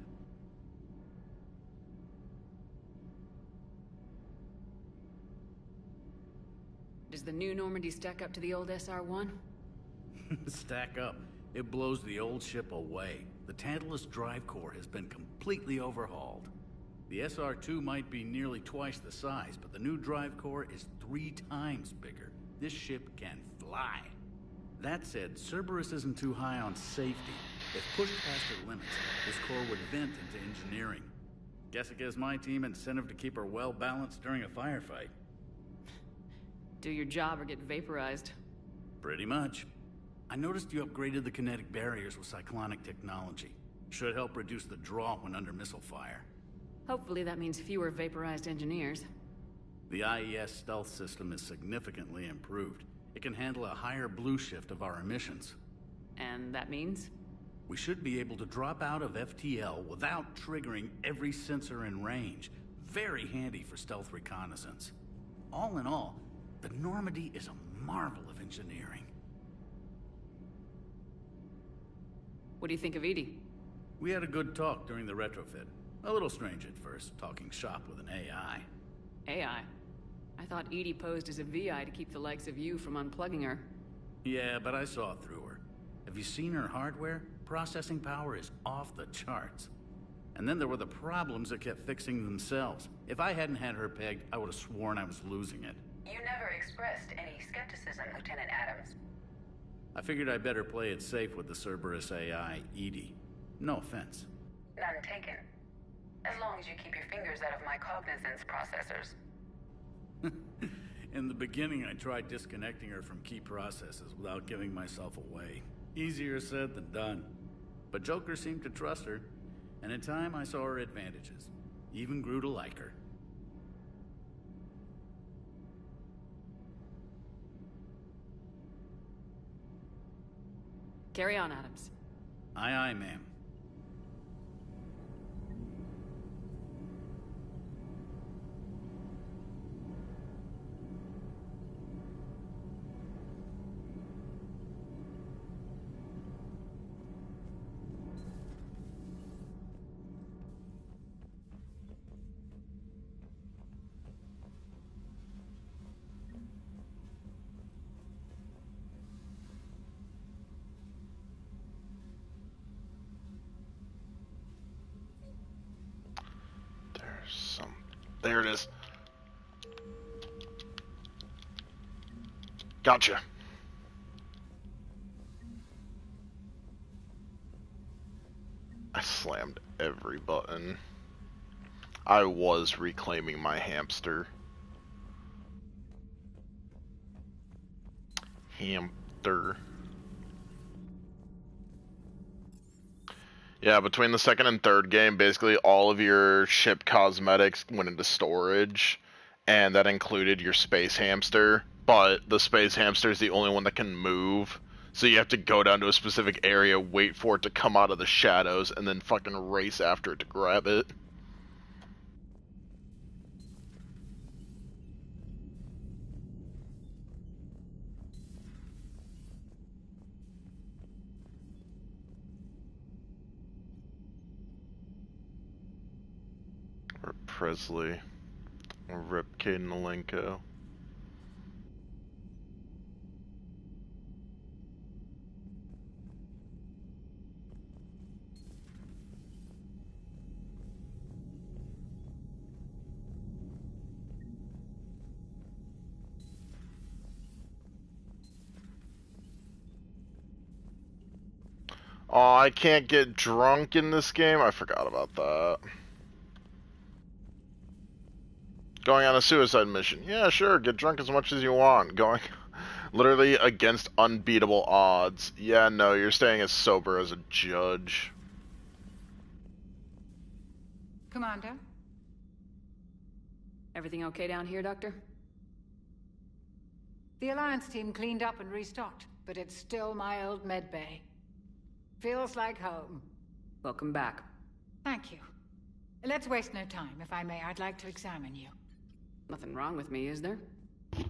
Does the new Normandy stack up to the old SR-1? Stack up. It blows the old ship away. The Tantalus drive core has been completely overhauled. The SR-2 might be nearly twice the size, but the new drive core is 3 times bigger. This ship can fly. That said, Cerberus isn't too high on safety. If pushed past her limits, this core would vent into engineering. Guess it gives my team incentive to keep her well balanced during a firefight. Do your job or get vaporized. Pretty much. I noticed you upgraded the kinetic barriers with cyclonic technology. Should help reduce the draw when under missile fire. Hopefully that means fewer vaporized engineers. The IES stealth system is significantly improved. It can handle a higher blue shift of our emissions. And that means? We should be able to drop out of FTL without triggering every sensor in range. Very handy for stealth reconnaissance. All in all, the Normandy is a marvel of engineering. What do you think of Edie? We had a good talk during the retrofit. A little strange at first, talking shop with an AI. AI? I thought Edie posed as a VI to keep the likes of you from unplugging her. Yeah, but I saw through her. Have you seen her hardware? Processing power is off the charts. And then there were the problems that kept fixing themselves. If I hadn't had her pegged, I would have sworn I was losing it. You never expressed any skepticism, Lieutenant Adams. I figured I'd better play it safe with the Cerberus AI, Edie. No offense. None taken. As long as you keep your fingers out of my cognizance processors. In the beginning, I tried disconnecting her from key processes without giving myself away. Easier said than done. But Joker seemed to trust her, and in time I saw her advantages. Even grew to like her. Carry on, Adams. Aye, aye, ma'am. There it is. Gotcha. I slammed every button. I was reclaiming my hamster. Hamster. Yeah, between the second and third game, basically all of your ship cosmetics went into storage, and that included your space hamster, but the space hamster is the only one that can move, so you have to go down to a specific area, wait for it to come out of the shadows, and then fucking race after it to grab it. Or Presley. Or Rip Caden. Oh, I can't get drunk in this game? I forgot about that. Going on a suicide mission. Yeah, sure, get drunk as much as you want. Going literally against unbeatable odds. Yeah, no, you're staying as sober as a judge. Commander? Everything okay down here, Doctor? The Alliance team cleaned up and restocked, but it's still my old med bay. Feels like home. Welcome back. Thank you. Let's waste no time. If I may, I'd like to examine you. Nothing wrong with me, is there?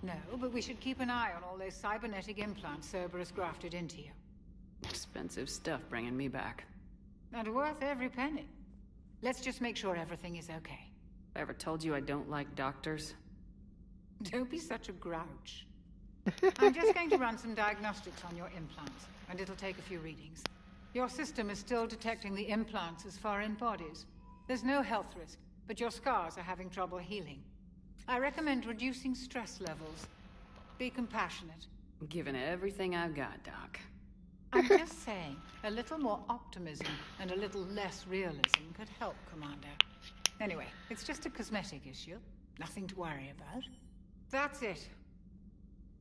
No, but we should keep an eye on all those cybernetic implants Cerberus grafted into you. Expensive stuff bringing me back. And worth every penny. Let's just make sure everything is okay. I ever told you I don't like doctors? Don't be such a grouch. I'm just going to run some diagnostics on your implants, and it'll take a few readings. Your system is still detecting the implants as foreign bodies. There's no health risk, but your scars are having trouble healing. I recommend reducing stress levels. Be compassionate. I'm giving everything I've got, Doc. I'm just saying, a little more optimism and a little less realism could help, Commander. Anyway, it's just a cosmetic issue. Nothing to worry about. That's it.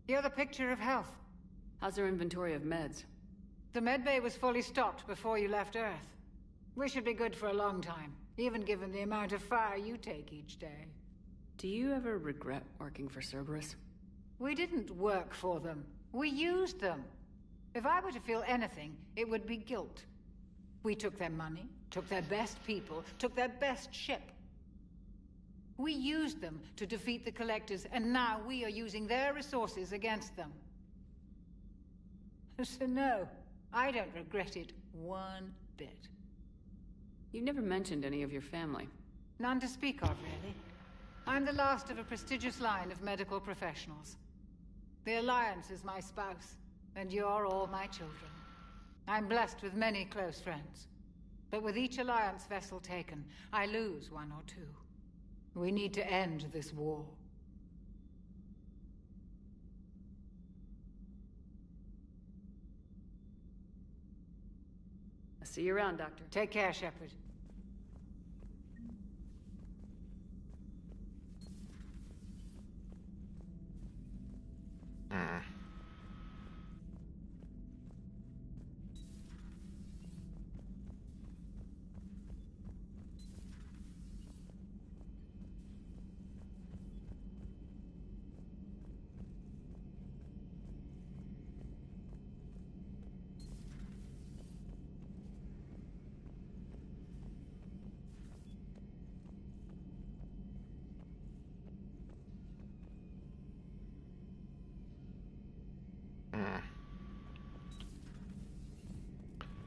You're the picture of health. How's their inventory of meds? The medbay was fully stocked before you left Earth. We should be good for a long time, even given the amount of fire you take each day. Do you ever regret working for Cerberus? We didn't work for them. We used them. If I were to feel anything, it would be guilt. We took their money, took their best people, took their best ship. We used them to defeat the Collectors, and now we are using their resources against them. So no, I don't regret it one bit. You never mentioned any of your family. None to speak of, really. I'm the last of a prestigious line of medical professionals. The Alliance is my spouse, and you're all my children. I'm blessed with many close friends. But with each Alliance vessel taken, I lose one or two. We need to end this war. I'll see you around, Doctor. Take care, Shepard.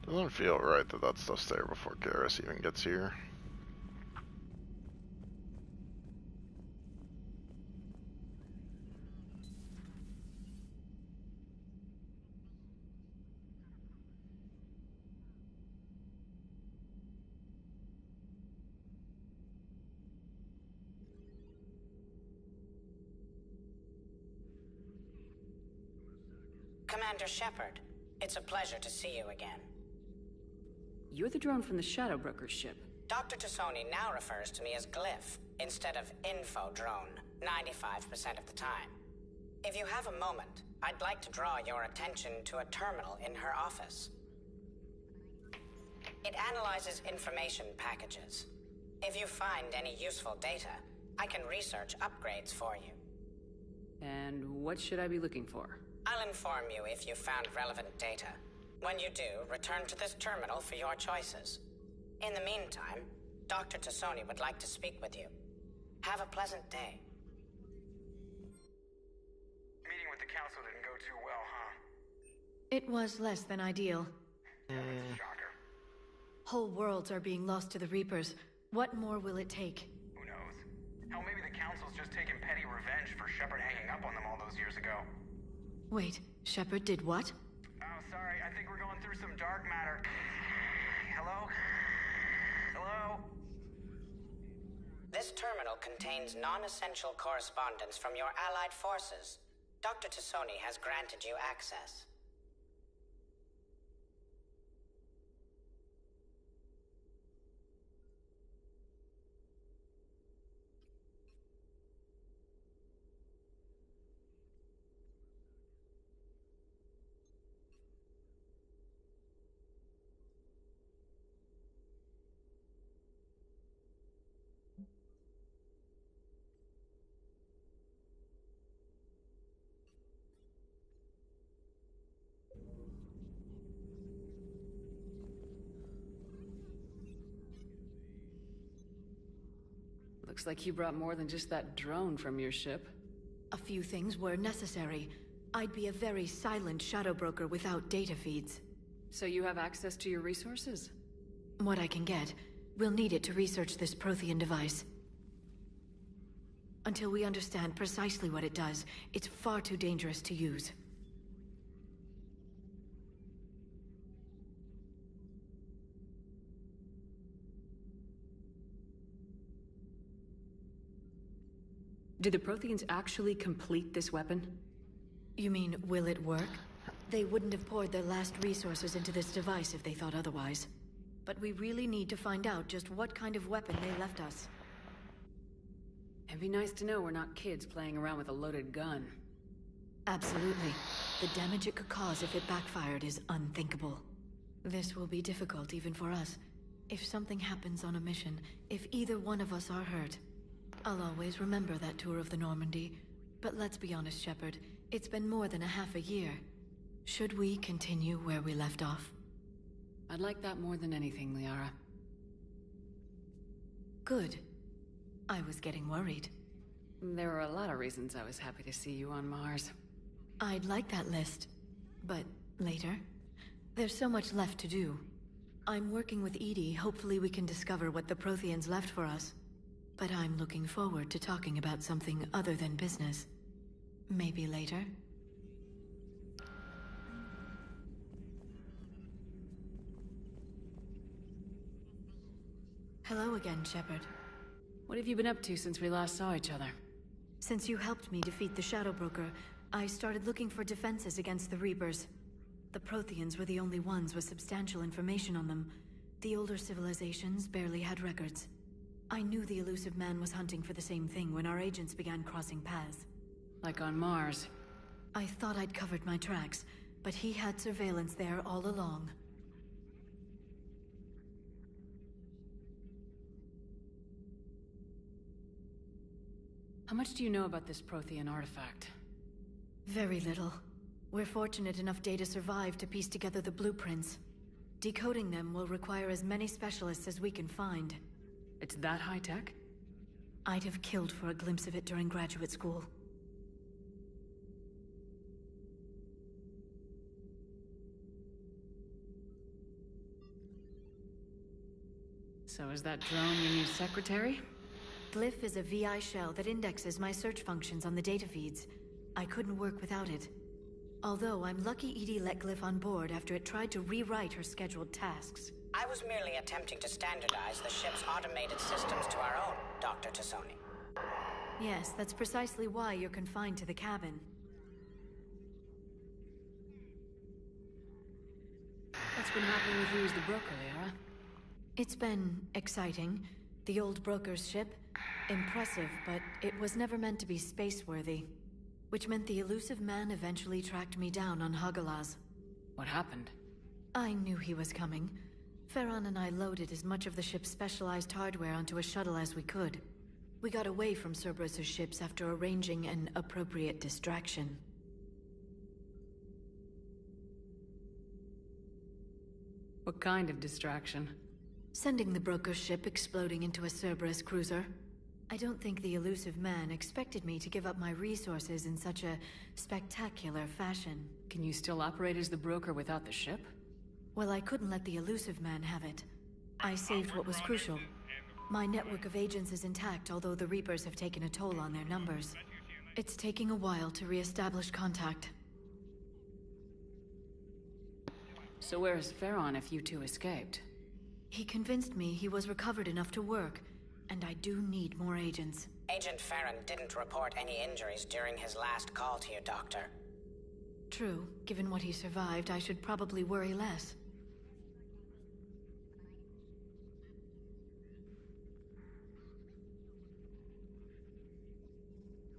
Doesn't feel right that that stuff's there before Garrus even gets here. Commander Shepard, it's a pleasure to see you again. You're the drone from the Shadow Broker's ship. Dr. Tassoni now refers to me as Glyph, instead of Info Drone, 95% of the time. If you have a moment, I'd like to draw your attention to a terminal in her office. It analyzes information packages. If you find any useful data, I can research upgrades for you. And what should I be looking for? I'll inform you if you found relevant data. When you do, return to this terminal for your choices. In the meantime, Dr. Tassoni would like to speak with you. Have a pleasant day. Meeting with the council didn't go too well, huh? It was less than ideal. Shocker. Whole worlds are being lost to the Reapers. What more will it take? Who knows? Hell, maybe the council's just taking petty revenge for Shepard hanging up on them all those years ago. Wait, Shepard did what? Oh, sorry, I think we're going through some dark matter. Hello? Hello? This terminal contains non-essential correspondence from your allied forces. Dr. Tassoni has granted you access. Looks like you brought more than just that drone from your ship. A few things were necessary. I'd be a very silent shadow broker without data feeds. So you have access to your resources? What I can get. We'll need it to research this Prothean device. Until we understand precisely what it does, it's far too dangerous to use. Do the Protheans actually complete this weapon? You mean, will it work? They wouldn't have poured their last resources into this device if they thought otherwise. But we really need to find out just what kind of weapon they left us. It'd be nice to know we're not kids playing around with a loaded gun. Absolutely. The damage it could cause if it backfired is unthinkable. This will be difficult even for us. If something happens on a mission, if either one of us are hurt, I'll always remember that tour of the Normandy. But let's be honest, Shepard. It's been more than a half a year. Should we continue where we left off? I'd like that more than anything, Liara. Good. I was getting worried. There were a lot of reasons I was happy to see you on Mars. I'd like that list. But later? There's so much left to do. I'm working with EDI. Hopefully we can discover what the Protheans left for us. But I'm looking forward to talking about something other than business. Maybe later? Hello again, Shepard. What have you been up to since we last saw each other? Since you helped me defeat the Shadow Broker, I started looking for defenses against the Reapers. The Protheans were the only ones with substantial information on them. The older civilizations barely had records. I knew the elusive man was hunting for the same thing when our agents began crossing paths. Like on Mars. I thought I'd covered my tracks, but he had surveillance there all along. How much do you know about this Prothean artifact? Very little. We're fortunate enough Data survived to piece together the blueprints. Decoding them will require as many specialists as we can find. It's that high-tech? I'd have killed for a glimpse of it during graduate school. So is that drone your new secretary? Glyph is a VI shell that indexes my search functions on the data feeds. I couldn't work without it. Although I'm lucky EDI let Glyph on board after it tried to rewrite her scheduled tasks. I was merely attempting to standardize the ship's automated systems to our own, Dr. Tassoni. Yes, that's precisely why you're confined to the cabin. What's been happening with you as the broker, Liara? It's been exciting. The old broker's ship, impressive, but it was never meant to be space-worthy. Which meant the elusive man eventually tracked me down on Hagalaz. What happened? I knew he was coming. Farron and I loaded as much of the ship's specialized hardware onto a shuttle as we could. We got away from Cerberus' ships after arranging an appropriate distraction. What kind of distraction? Sending the broker's ship exploding into a Cerberus cruiser. I don't think the elusive man expected me to give up my resources in such a spectacular fashion. Can you still operate as the broker without the ship? Well, I couldn't let the elusive man have it. I saved what was crucial. My network of agents is intact, although the Reapers have taken a toll on their numbers. It's taking a while to re-establish contact. So where is Farron if you two escaped? He convinced me he was recovered enough to work, and I do need more agents. Agent Farron didn't report any injuries during his last call to you, Doctor. True. Given what he survived, I should probably worry less.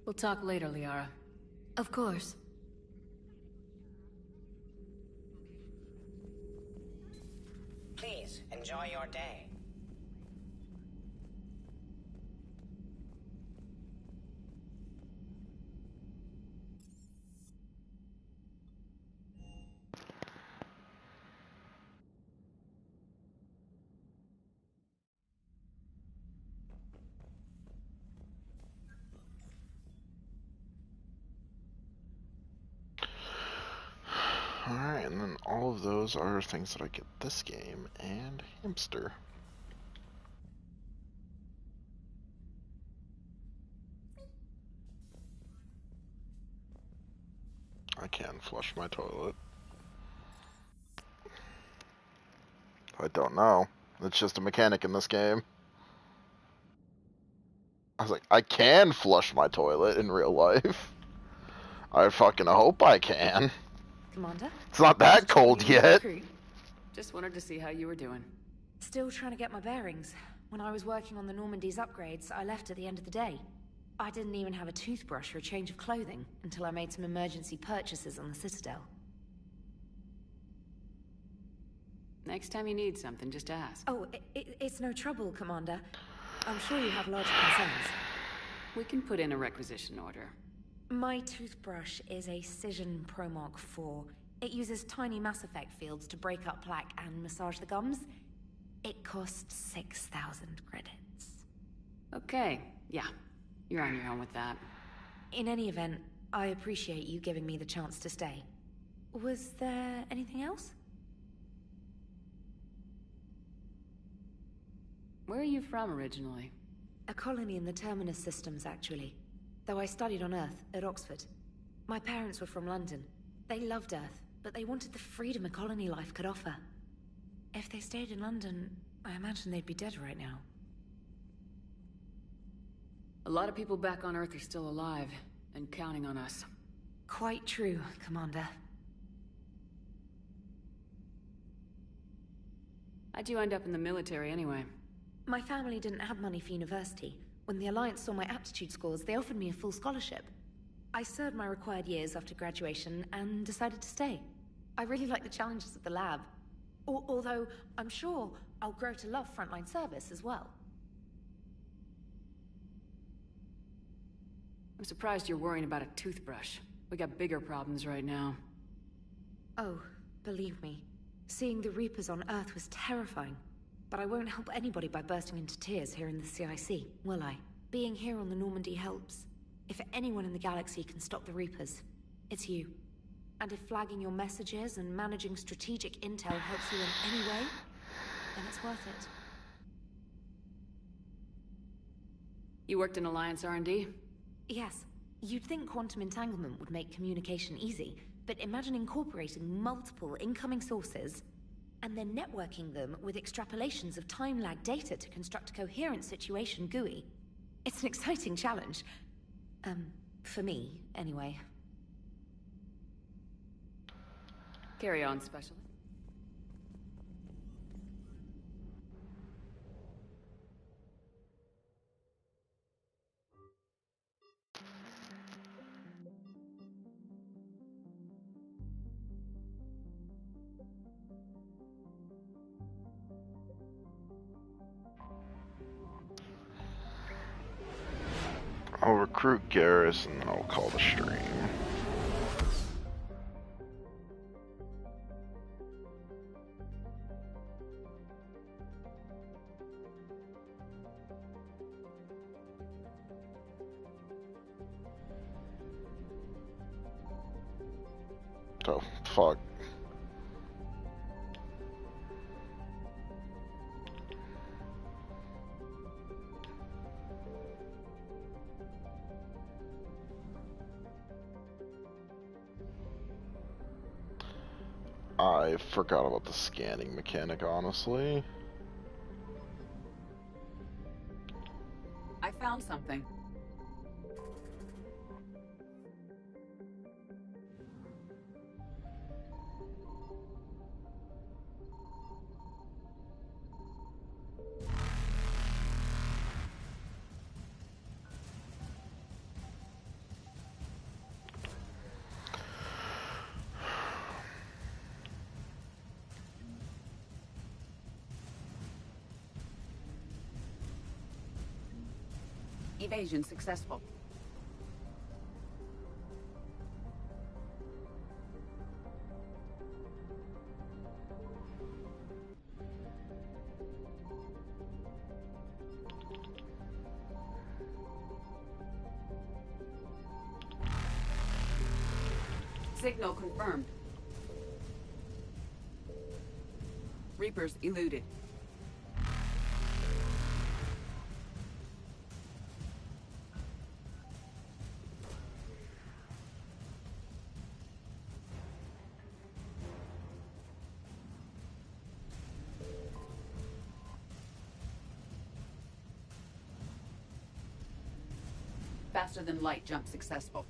We'll talk later, Liara. Of course. Please, enjoy your day. Alright, and then all of those are things that I get this game, and Hamster. I can flush my toilet. I don't know. It's just a mechanic in this game. I was like, I can flush my toilet in real life. I fucking hope I can. Commander? It's not that cold yet. Just wanted to see how you were doing. Still trying to get my bearings. When I was working on the Normandy's upgrades, I left at the end of the day. I didn't even have a toothbrush or a change of clothing until I made some emergency purchases on the Citadel. Next time you need something, just ask. Oh, it's no trouble, Commander. I'm sure you have larger concerns. We can put in a requisition order. My toothbrush is a Cision Pro Mark IV. It uses tiny Mass Effect fields to break up plaque and massage the gums. It costs 6,000 credits. Okay, yeah. You're on your own with that. In any event, I appreciate you giving me the chance to stay. Was there anything else? Where are you from originally? A colony in the Terminus systems, actually. Though I studied on Earth, at Oxford. My parents were from London. They loved Earth, but they wanted the freedom a colony life could offer. If they stayed in London, I imagine they'd be dead right now. A lot of people back on Earth are still alive, and counting on us. Quite true, Commander. How'd you end up in the military anyway? My family didn't have money for university. When the Alliance saw my aptitude scores, they offered me a full scholarship. I served my required years after graduation and decided to stay. I really like the challenges of the lab. Although, I'm sure I'll grow to love frontline service as well. I'm surprised you're worrying about a toothbrush. We got bigger problems right now. Oh, believe me. Seeing the Reapers on Earth was terrifying. But I won't help anybody by bursting into tears here in the CIC, will I? Being here on the Normandy helps. If anyone in the galaxy can stop the Reapers, it's you. And if flagging your messages and managing strategic intel helps you in any way, then it's worth it. You worked in Alliance R&D? Yes. You'd think quantum entanglement would make communication easy, but imagine incorporating multiple incoming sources and then networking them with extrapolations of time-lag data to construct a coherent situation GUI. It's an exciting challenge. For me, anyway. Carry on, Specialist. recruit Garrus, and then I'll call the stream. Oh, fuck. I forgot about the scanning mechanic, honestly. I found something. Evasion successful. Signal confirmed. Reapers eluded. Faster than light jump successful.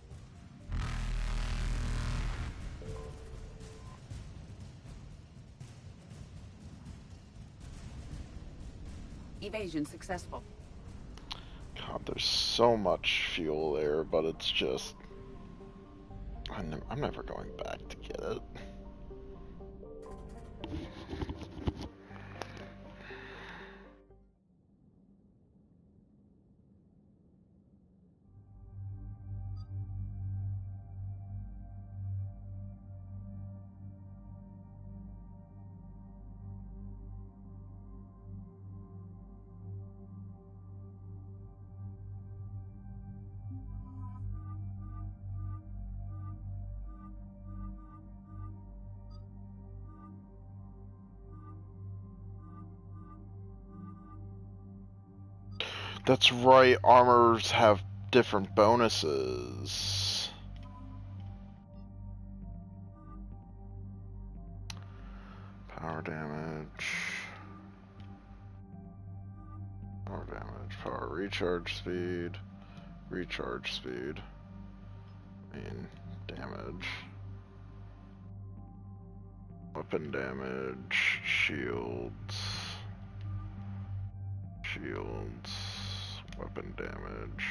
Evasion successful. God, there's so much fuel there, but it's just... I'm never going back to get it. That's right, armors have different bonuses. Power damage. Power damage. Power recharge speed. Recharge speed. Damage. Weapon damage. Shields. Shields. Weapon damage.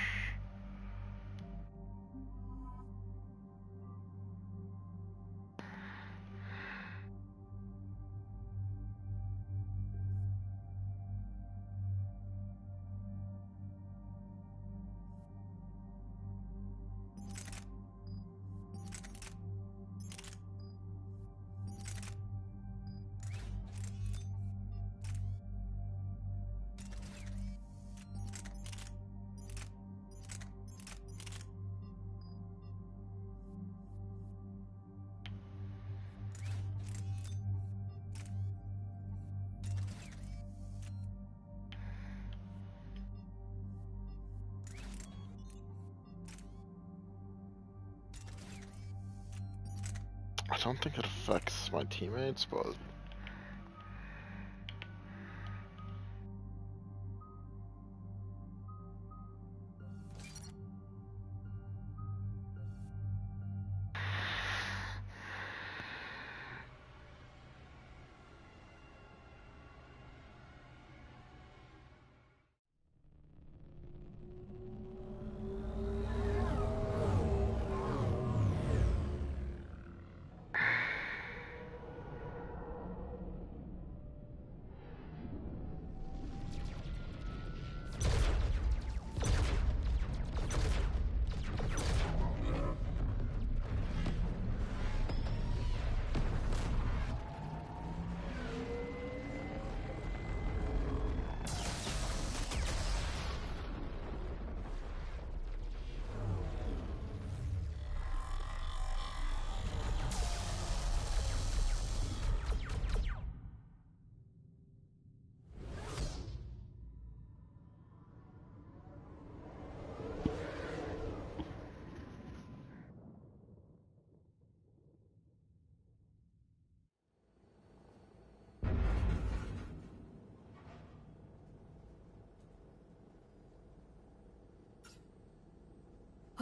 I don't think it affects my teammates, but...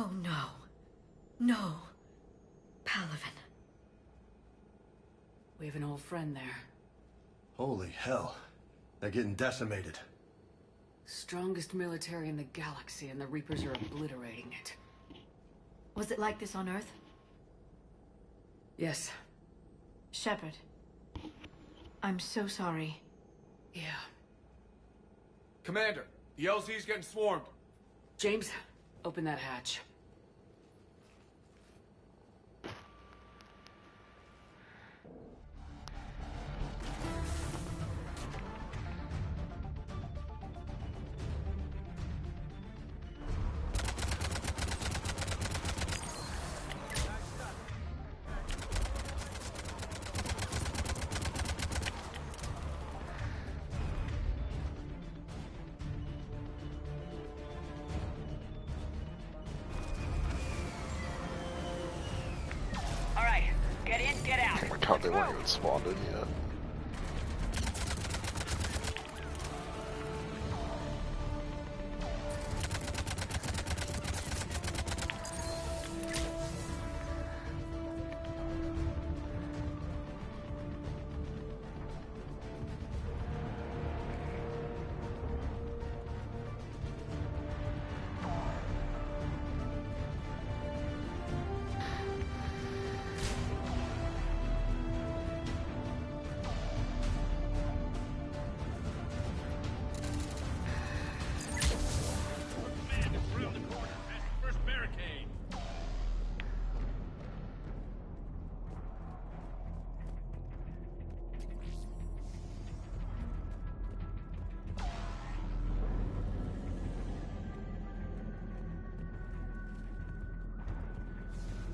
Oh no. No. Palaven. We have an old friend there. Holy hell. They're getting decimated. Strongest military in the galaxy, and the Reapers are obliterating it. Was it like this on Earth? Yes. Shepard. I'm so sorry. Yeah. Commander, the LZ's getting swarmed. James, open that hatch. Get in, get out. Oh my god, they weren't even spawned in yet.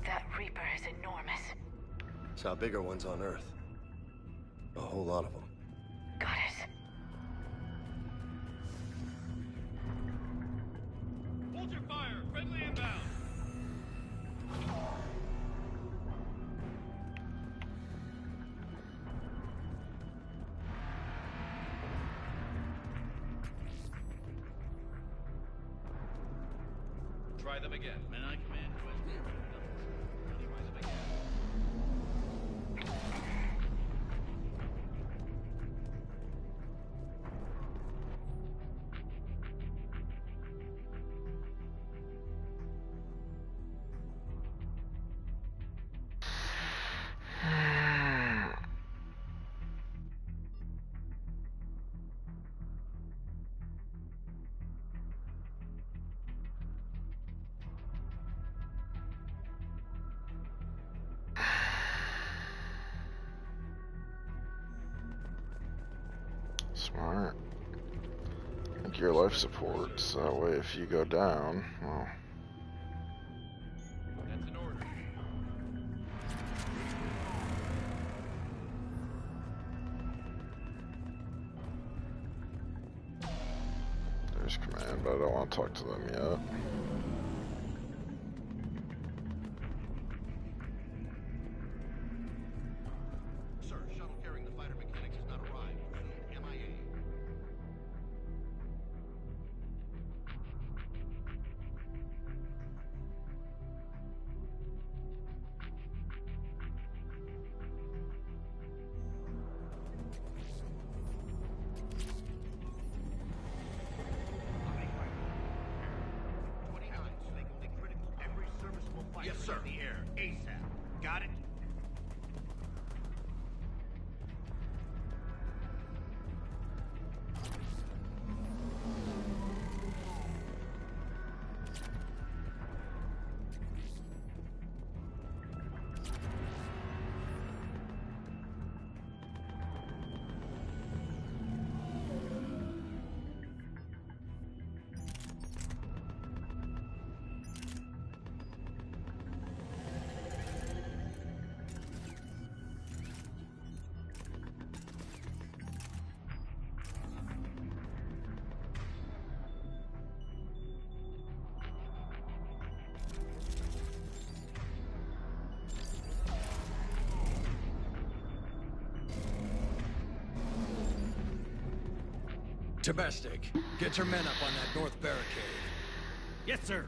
That Reaper is enormous. Saw bigger ones on Earth. A whole lot of them. Got it. Hold your fire! Friendly inbound! Try them again. Men I command request. Try them again. Smart. Make your life support, so that way if you go down, well... That's an order. There's command, but I don't want to talk to them yet. Sir, shuttle carrying the fighter mechanics has not arrived. Presumed MIA. Yes, sir. The air, ASAP. Got it? Domestic, get your men up on that north barricade. Yes, sir.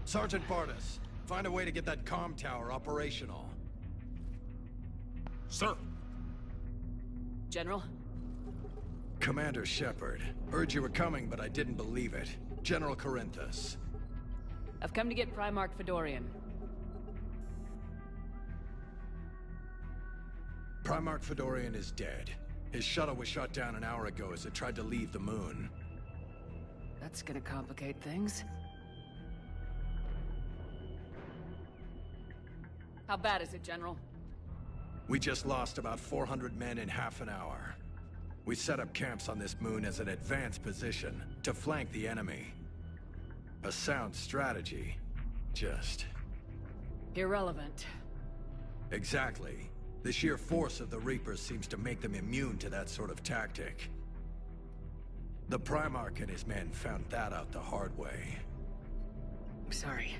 Sergeant Bartis, find a way to get that comm tower operational. Sir. General? Commander Shepard. Heard you were coming, but I didn't believe it. General Corinthus. I've come to get Primarch Fedorian. Primarch Fedorian is dead. His shuttle was shot down an hour ago as it tried to leave the moon. That's gonna complicate things. How bad is it, General? We just lost about 400 men in half an hour. We set up camps on this moon as an advanced position to flank the enemy. A sound strategy. Just... irrelevant. Exactly. The sheer force of the Reapers seems to make them immune to that sort of tactic. The Primarch and his men found that out the hard way. I'm sorry.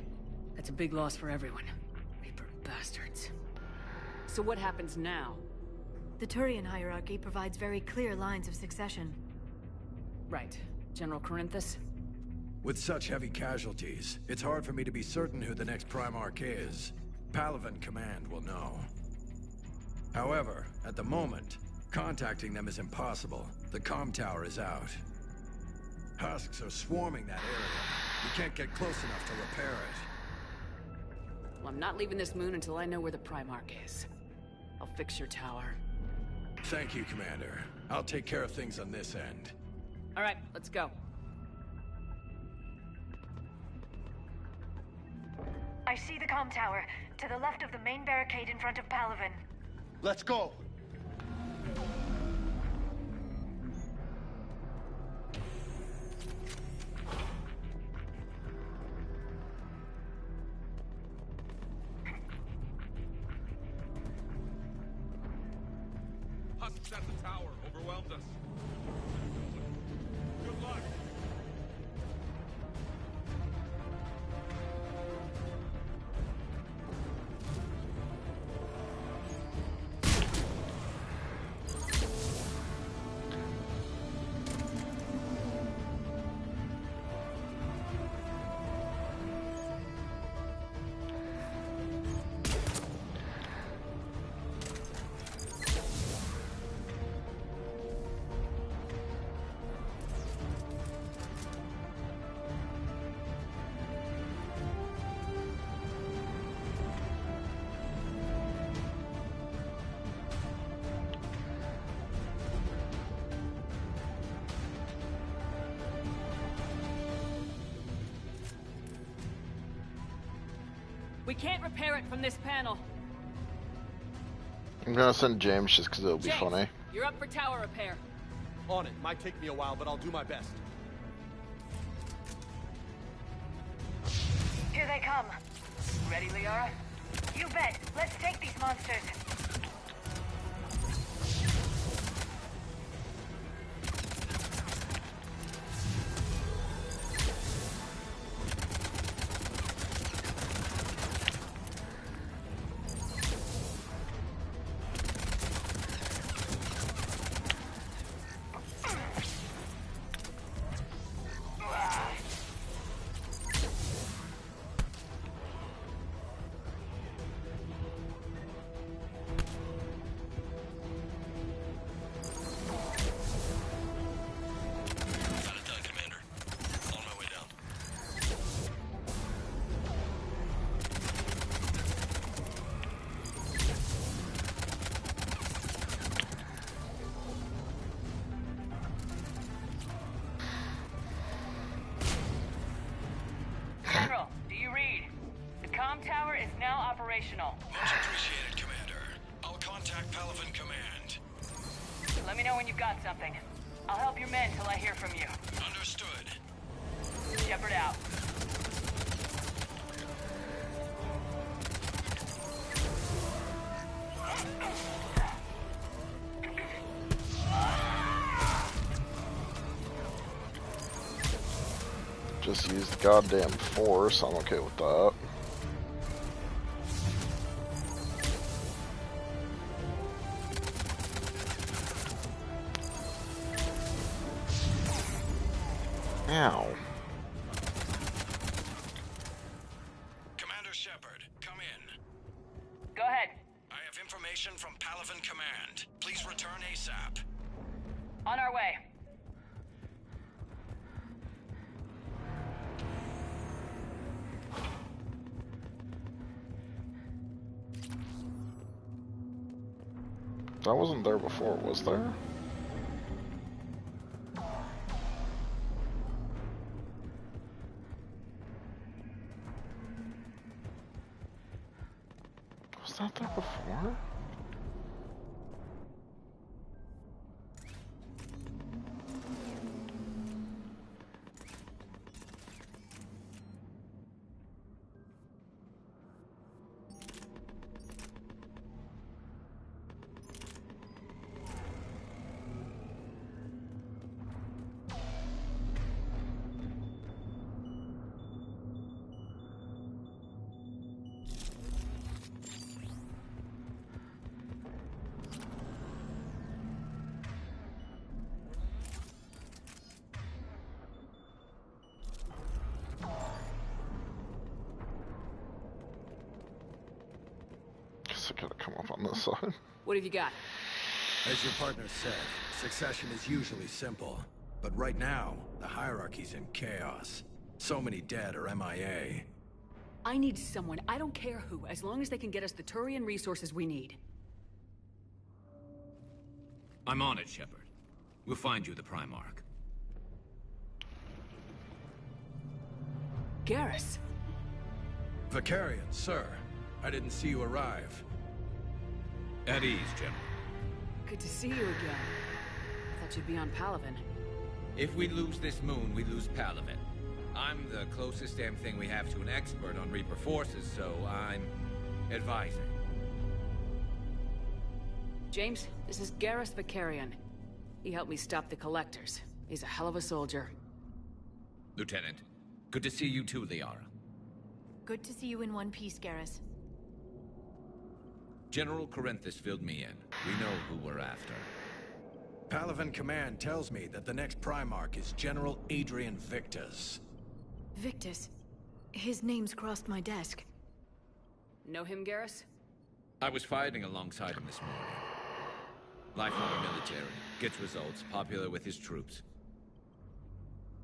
That's a big loss for everyone. Reaper bastards. So what happens now? The Turian hierarchy provides very clear lines of succession. Right. General Corinthus? With such heavy casualties, it's hard for me to be certain who the next Primarch is. Palaven Command will know. However, at the moment, contacting them is impossible. The comm tower is out. Husks are swarming that area. We can't get close enough to repair it. Well, I'm not leaving this moon until I know where the Primarch is. I'll fix your tower. Thank you, Commander. I'll take care of things on this end. All right, let's go. I see the comm tower, to the left of the main barricade in front of Palaven. Let's go! Husks at the tower overwhelmed us. Good luck. We can't repair it from this panel. I'm gonna send James just because it'll be James, funny. You're up for tower repair. On it. Might take me a while, but I'll do my best. Here they come. Ready, Liara? You bet. Let's take these monsters. General, do you read? The comm tower is now operational. Much appreciated, Commander. I'll contact Palaven Command. Let me know when you've got something. I'll help your men till I hear from you. Understood. Shepard out. Just use the goddamn force. I'm okay with that. Ow. come in. Go ahead. I have information from Palaven Command. Please return ASAP. On our way. That wasn't there before, was there? Was that there before? Guess I gotta come up on this side. What have you got? As your partner said, succession is usually simple. But right now, the hierarchy's in chaos. So many dead or MIA. I need someone, I don't care who, as long as they can get us the Turian resources we need. I'm on it, Shepard. We'll find you the Primarch. Garrus. Vicarian, sir. I didn't see you arrive. At ease, General. Good to see you again. I thought you'd be on Palaven. If we lose this moon, we lose Palaven. I'm the closest damn thing we have to an expert on Reaper forces, so I'm advising. James, this is Garrus Vicarian. He helped me stop the Collectors. He's a hell of a soldier. Lieutenant, good to see you too, Liara. Good to see you in one piece, Garrus. General Corinthus filled me in. We know who we're after. Palaven Command tells me that the next Primarch is General Adrian Victus. Victus? His name's crossed my desk. Know him, Garrus? I was fighting alongside him this morning. Lifelong military, gets results, popular with his troops.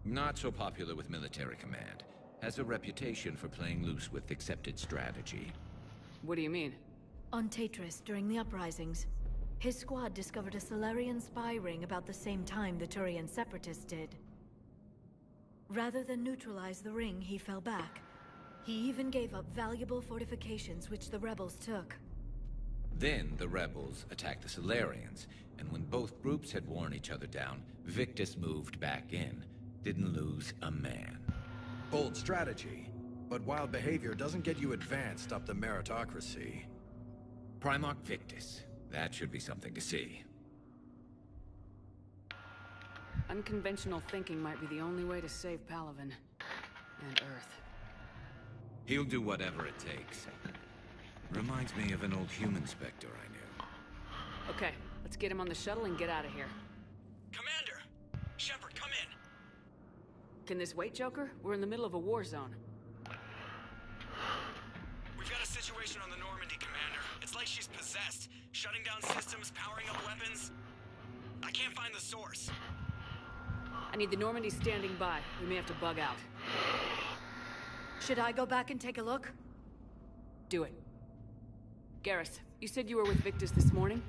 Not so popular with military command. Has a reputation for playing loose with accepted strategy. What do you mean? On Tatris, during the uprisings, his squad discovered a Solarian spy ring about the same time the Turian Separatists did. Rather than neutralize the ring, he fell back. He even gave up valuable fortifications which the rebels took. Then the rebels attacked the Solarians, and when both groups had worn each other down, Victus moved back in. Didn't lose a man. Bold strategy, but wild behavior doesn't get you advanced up the meritocracy. Primarch Victus. That should be something to see. Unconventional thinking might be the only way to save Palaven. And Earth. He'll do whatever it takes. Reminds me of an old human Spectre I knew. Okay, let's get him on the shuttle and get out of here. Commander! Shepard, come in! Can this wait, Joker? We're in the middle of a war zone. We've got a situation on the Normandy, Commander. It's like she's possessed. Shutting down systems, powering up weapons. I can't find the source. I need the Normandy standing by. We may have to bug out. Should I go back and take a look? Do it. Garrus, you said you were with Victus this morning?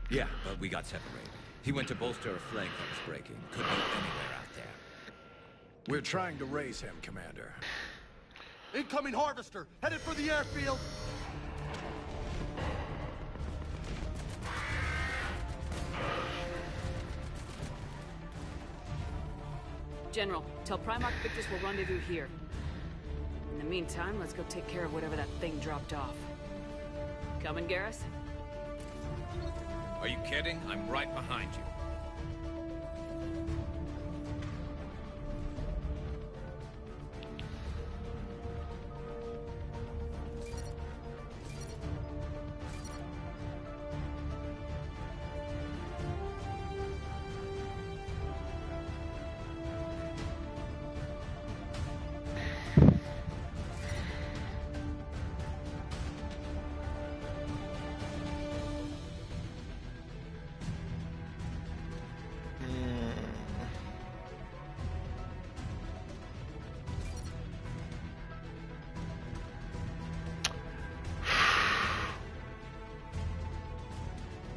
Yeah, but we got separated. He went to bolster a flank that was breaking. Could be anywhere out there. We're trying to raise him, Commander. Incoming Harvester! Headed for the airfield! General, tell Primarch Victus we'll rendezvous here. In the meantime, let's go take care of whatever that thing dropped off. Coming, Garrus? Are you kidding? I'm right behind you.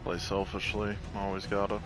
Play selfishly, always gotta.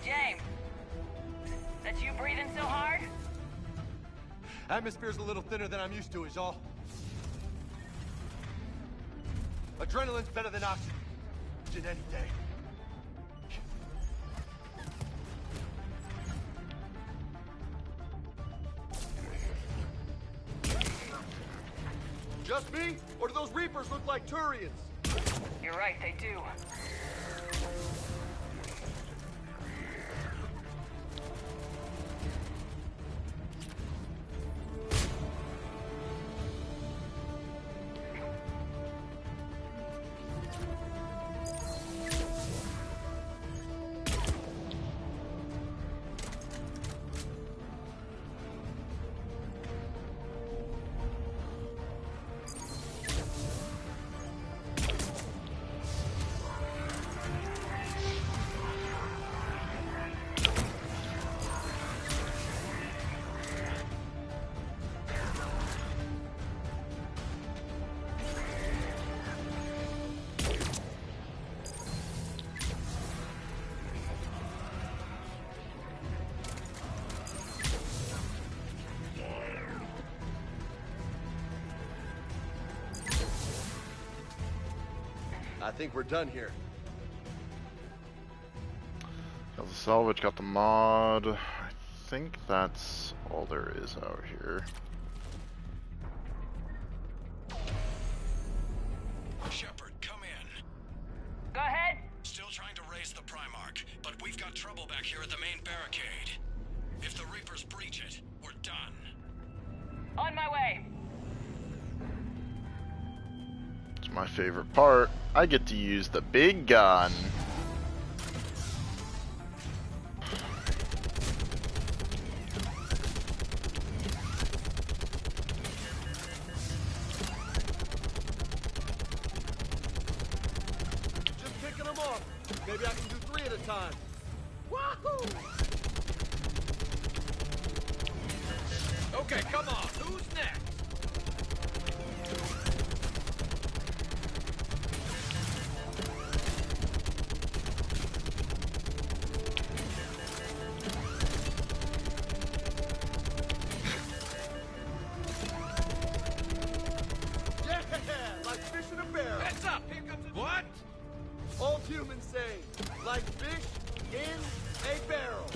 James, that's you breathing so hard? Atmosphere's a little thinner than I'm used to, is all. Adrenaline's better than oxygen any day. Just me? Or do those Reapers look like Turians? You're right, they do. I think we're done here. Got the salvage, got the mod. I think that's all there is out here. Shepard, come in. Go ahead. Still trying to raise the Primarch, but we've got trouble back here at the main barricade. If the Reapers breach it, we're done. On my way. It's my favorite part. I get to use the big gun. Just picking them off. Maybe I can do 3 at a time. Wahoo! Okay, come on. Who's next? Yeah, like fish in a barrel. Heads up! Here comes a... What? Old humans say, like fish in a barrel.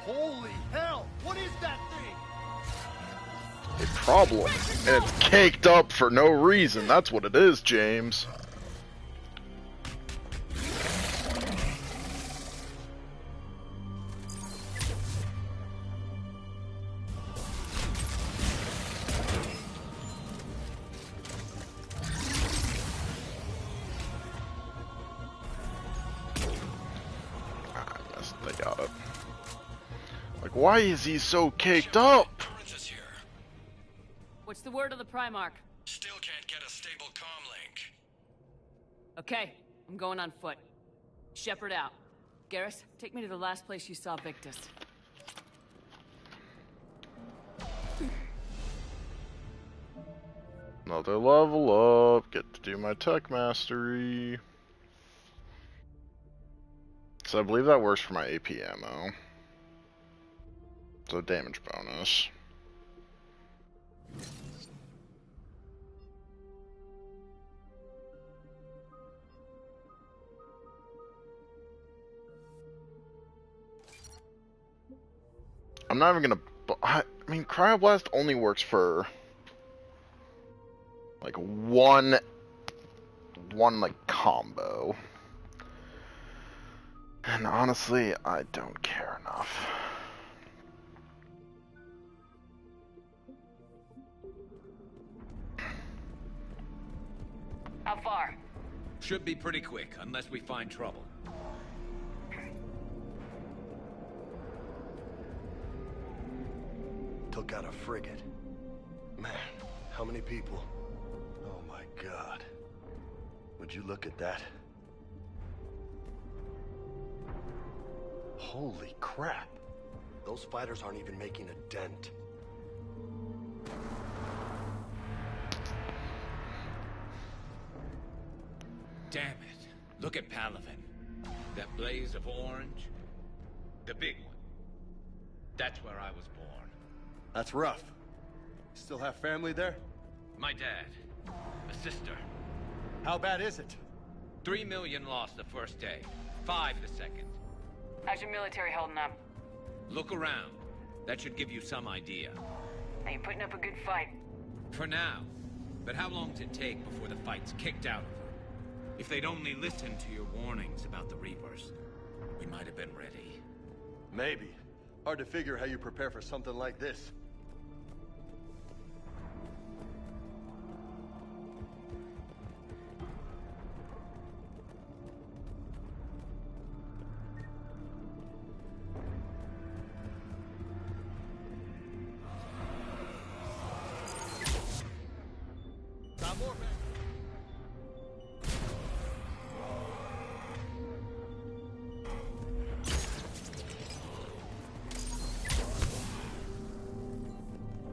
Holy hell! What is that thing? A problem. And it's caked up for no reason. That's what it is, James. Ah, yes, they got it. Like, why is he so caked up? What's the word of the Primarch? Still can't get a stable comm link. Okay, I'm going on foot. Shepard out. Garrus, take me to the last place you saw Victus. Another level up. Get to do my tech mastery. So I believe that works for my AP ammo. So damage bonus. I'm not even gonna... I mean, Cryoblast only works for... like, one like, combo. And honestly, I don't care enough. How far? Should be pretty quick, unless we find trouble. Took out a frigate. Man, how many people? Oh my god. Would you look at that? Holy crap. Those fighters aren't even making a dent. Damn it. Look at Palaven. That blaze of orange. The big one. That's where I was born. That's rough. Still have family there? My dad. A sister. How bad is it? 3 million lost the first day. 5 the second. How's your military holding up? Look around. That should give you some idea. Are you putting up a good fight? For now. But how long does it take before the fight's kicked out of her? If they'd only listened to your warnings about the Reapers, we might have been ready. Maybe. Hard to figure how you prepare for something like this.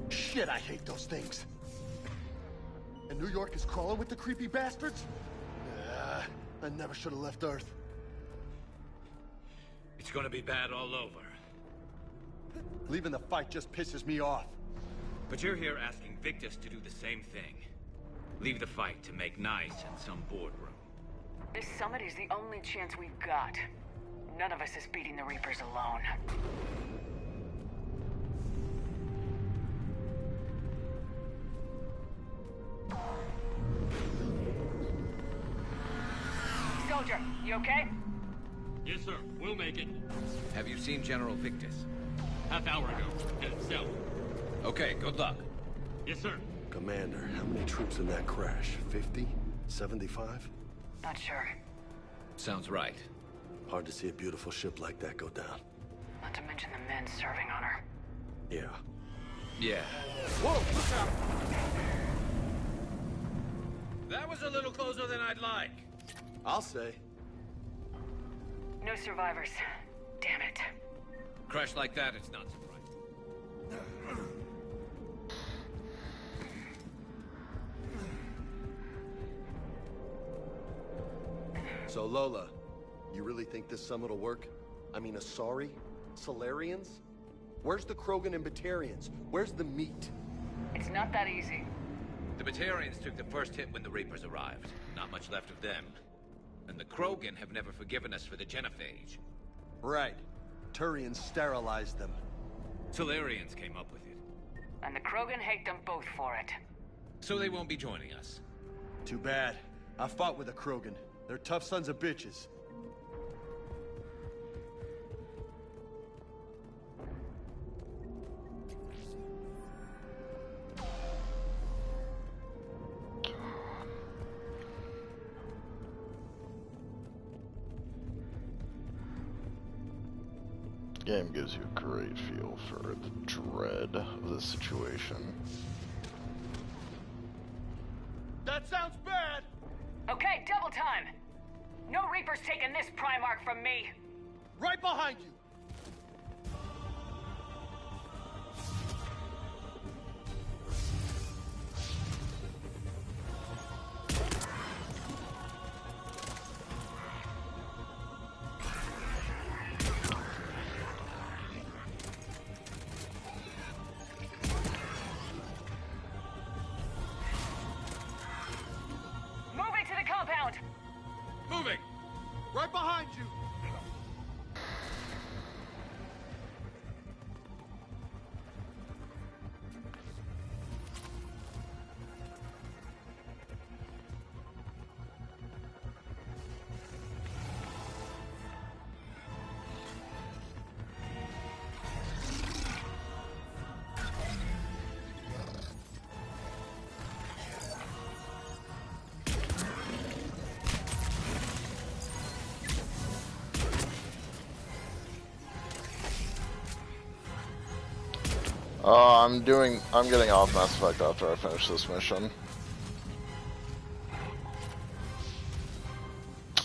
Shit, I hate those things. And New York is crawling with the creepy bastards? I never should have left Earth. It's gonna be bad all over. Leaving the fight just pisses me off. But you're here asking Victus to do the same thing. Leave the fight to make nice in some boardroom. This summit is the only chance we've got. None of us is beating the Reapers alone. Soldier, you okay? Yes, sir. We'll make it. Have you seen General Victus? Half hour ago. Headed south. Okay, good luck. Yes, sir. Commander, how many troops in that crash? 50? 75? Not sure. Sounds right. Hard to see a beautiful ship like that go down. Not to mention the men serving on her. Yeah. Yeah. Whoa, look out! That was a little closer than I'd like. I'll say. No survivors. Damn it. Crash like that, it's not surprising. So Lola, you really think this summit will work? I mean, Asari? Solarians? Where's the Krogan and Batarians? Where's the meat? It's not that easy. The Batarians took the first hit when the Reapers arrived. Not much left of them. And the Krogan have never forgiven us for the genophage. Right. Turians sterilized them. Solarians came up with it. And the Krogan hate them both for it. So they won't be joining us. Too bad. I fought with the Krogan. They're tough sons of bitches. Game gives you a great feel for the dread of the situation. That sounds bad! Okay, double time! No Reapers taking this Primarch from me! Right behind you! Moving! Right behind you! I'm getting off Mass Effect after I finish this mission. Yeah,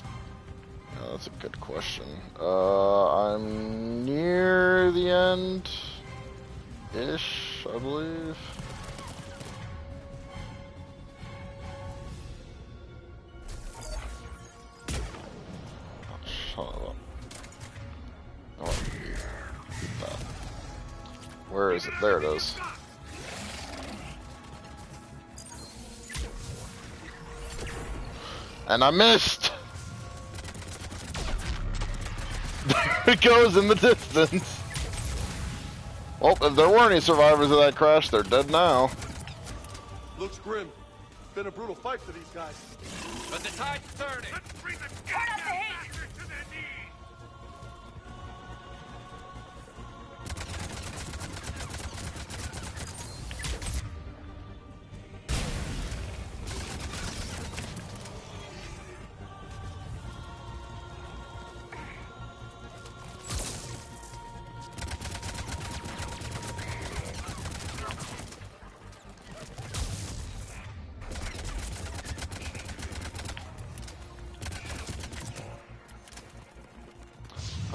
that's a good question. I'm near the end-ish, I believe. Where is it? There it is. And I missed! There it goes in the distance! Well, if there were any survivors of that crash, they're dead now. Looks grim. Been a brutal fight for these guys. But the tide's turning! Turn up the heat!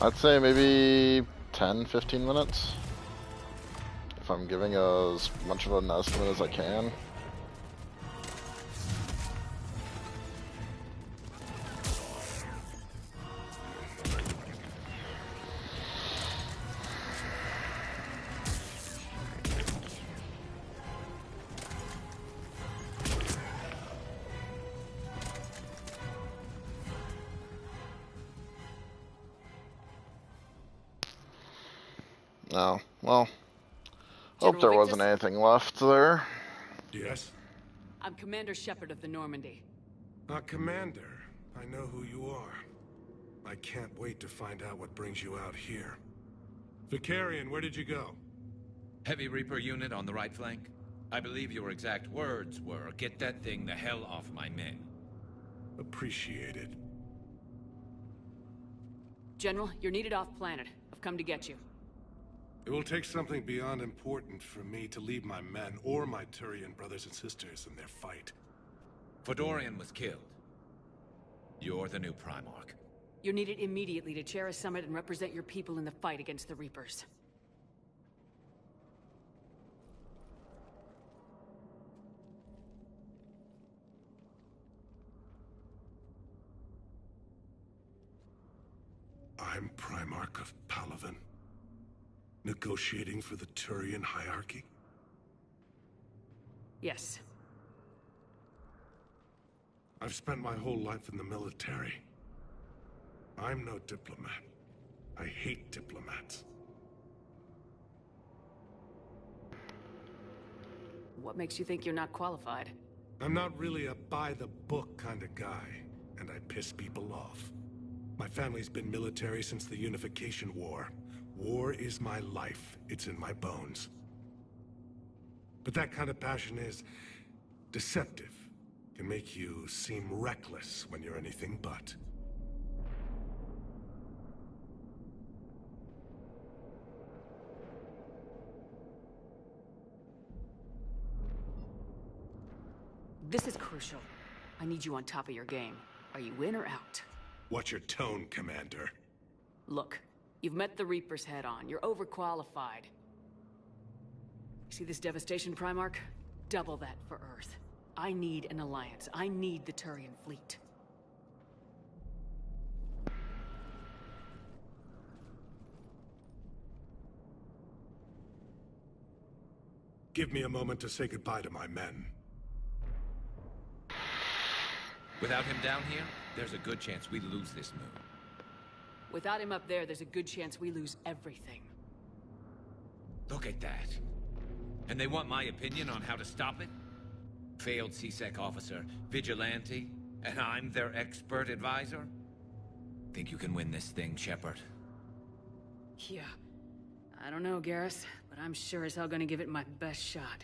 I'd say maybe 10, 15 minutes. If I'm giving as much of an estimate as I can. No, well, hope there wasn't anything left there. Yes? I'm Commander Shepard of the Normandy. Commander, I know who you are. I can't wait to find out what brings you out here. Vicarian, where did you go? Heavy Reaper unit on the right flank. I believe your exact words were, "Get that thing the hell off my men." Appreciated. General, you're needed off planet. I've come to get you. It will take something beyond important for me to leave my men or my Turian brothers and sisters in their fight. Fedorian was killed. You're the new Primarch. You're needed immediately to chair a summit and represent your people in the fight against the Reapers. I'm Primarch of Palaven. Negotiating for the Turian hierarchy? Yes. I've spent my whole life in the military. I'm no diplomat. I hate diplomats. What makes you think you're not qualified? I'm not really a by-the-book kind of guy, and I piss people off. My family's been military since the Unification War. War is my life. It's in my bones. But that kind of passion is deceptive. Can make you seem reckless when you're anything but. This is crucial. I need you on top of your game. Are you in or out? Watch your tone, Commander. Look, you've met the Reapers head-on. You're overqualified. See this devastation, Primarch? Double that for Earth. I need an alliance. I need the Turian fleet. Give me a moment to say goodbye to my men. Without him down here, there's a good chance we lose this move. Without him up there's a good chance we lose everything. Look at that. And they want my opinion on how to stop it? Failed CSEC officer, vigilante, and I'm their expert advisor? Think you can win this thing, Shepard? Yeah. I don't know, Garrus, but I'm sure as hell gonna give it my best shot.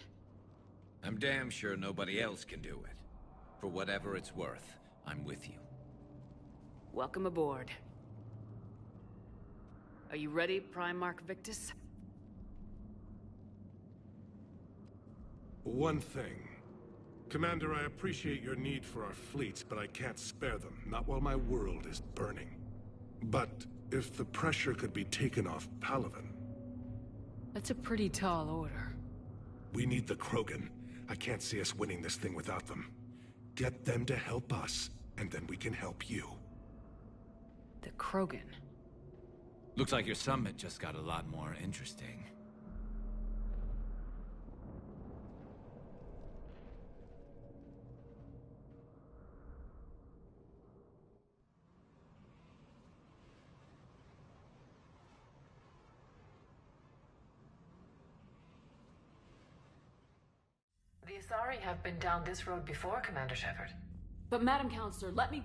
I'm damn sure nobody else can do it. For whatever it's worth, I'm with you. Welcome aboard. Are you ready, Primarch Victus? One thing. Commander, I appreciate your need for our fleets, but I can't spare them, not while my world is burning. But if the pressure could be taken off Palaven... That's a pretty tall order. We need the Krogan. I can't see us winning this thing without them. Get them to help us, and then we can help you. The Krogan? Looks like your summit just got a lot more interesting. The Asari have been down this road before, Commander Shepard. But Madam Counselor, let me...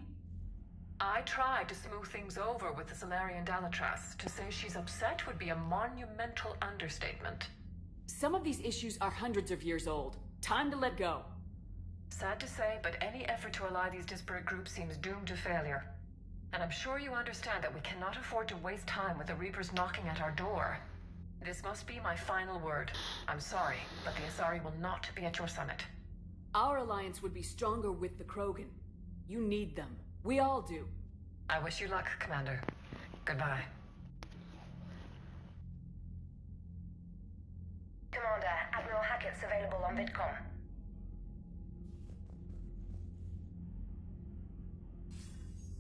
I tried to smooth things over with the Solarian Dalatras. To say she's upset would be a monumental understatement. Some of these issues are hundreds of years old. Time to let go. Sad to say, but any effort to ally these disparate groups seems doomed to failure. And I'm sure you understand that we cannot afford to waste time with the Reapers knocking at our door. This must be my final word. I'm sorry, but the Asari will not be at your summit. Our alliance would be stronger with the Krogan. You need them. We all do. I wish you luck, Commander. Goodbye. Commander, Admiral Hackett's available on VidCom.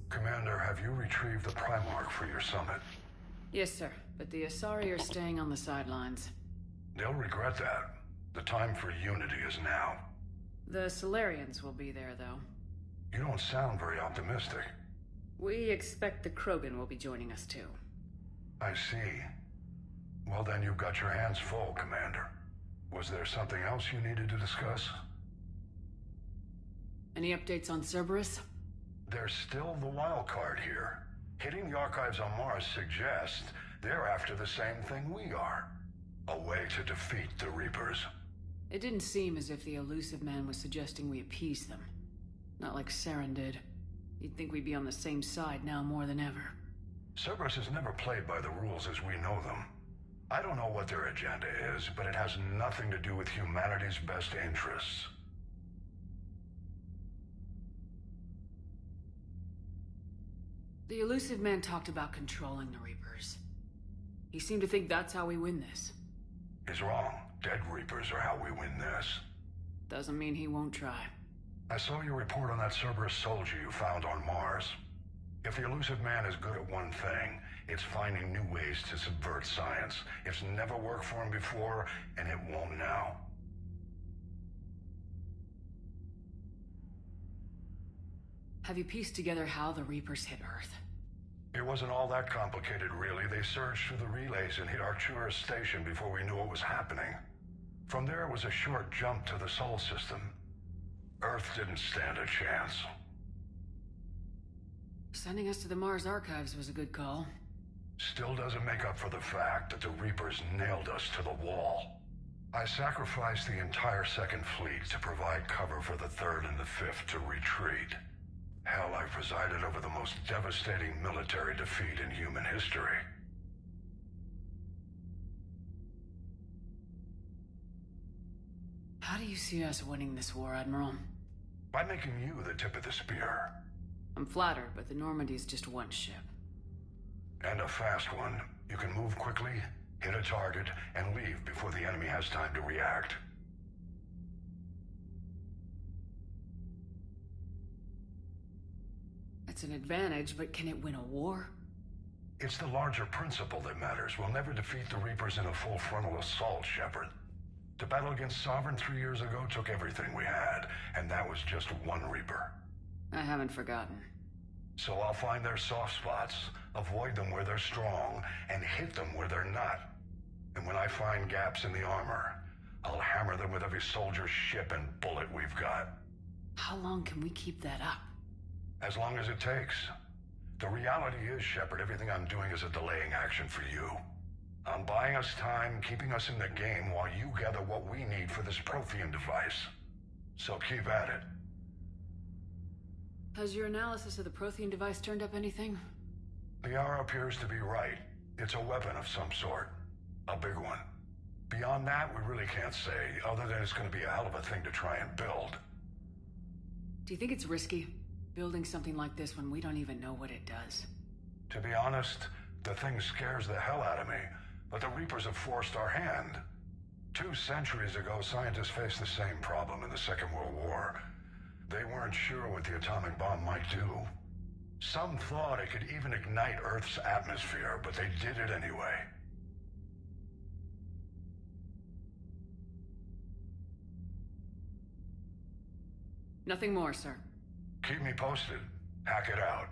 Commander, have you retrieved the Primarch for your summit? Yes, sir. But the Asari are staying on the sidelines. They'll regret that. The time for unity is now. The Solarians will be there, though. You don't sound very optimistic. We expect the Krogan will be joining us, too. I see. Well, then you've got your hands full, Commander. Was there something else you needed to discuss? Any updates on Cerberus? There's still the wild card here. Hitting the archives on Mars suggests they're after the same thing we are. A way to defeat the Reapers. It didn't seem as if the elusive man was suggesting we appease them. Not like Saren did. You'd think we'd be on the same side now more than ever. Cerberus has never played by the rules as we know them. I don't know what their agenda is, but it has nothing to do with humanity's best interests. The elusive man talked about controlling the Reapers. He seemed to think that's how we win this. He's wrong. Dead Reapers are how we win this. Doesn't mean he won't try. I saw your report on that Cerberus soldier you found on Mars. If the elusive man is good at one thing, it's finding new ways to subvert science. It's never worked for him before, and it won't now. Have you pieced together how the Reapers hit Earth? It wasn't all that complicated, really. They surged through the relays and hit Arcturus station before we knew what was happening. From there, it was a short jump to the Sol system. Earth didn't stand a chance. Sending us to the Mars archives was a good call. Still doesn't make up for the fact that the Reapers nailed us to the wall. I sacrificed the entire Second Fleet to provide cover for the Third and the Fifth to retreat. Hell, I presided over the most devastating military defeat in human history. How do you see us winning this war, Admiral? By making you the tip of the spear. I'm flattered, but the Normandy is just one ship. And a fast one. You can move quickly, hit a target, and leave before the enemy has time to react. It's an advantage, but can it win a war? It's the larger principle that matters. We'll never defeat the Reapers in a full frontal assault, Shepard. The battle against Sovereign 3 years ago took everything we had, and that was just one Reaper. I haven't forgotten. So I'll find their soft spots, avoid them where they're strong, and hit them where they're not. And when I find gaps in the armor, I'll hammer them with every soldier, ship, and bullet we've got. How long can we keep that up? As long as it takes. The reality is, Shepard, everything I'm doing is a delaying action for you. I'm buying us time, keeping us in the game while you gather what we need for this Prothean device. So keep at it. Has your analysis of the Prothean device turned up anything? The hour appears to be right. It's a weapon of some sort. A big one. Beyond that, we really can't say, other than it's going to be a hell of a thing to try and build. Do you think it's risky, building something like this when we don't even know what it does? To be honest, the thing scares the hell out of me, but the Reapers have forced our hand. 2 centuries ago, scientists faced the same problem in the Second World War. They weren't sure what the atomic bomb might do. Some thought it could even ignite Earth's atmosphere, but they did it anyway. Nothing more, sir. Keep me posted. Hack it out.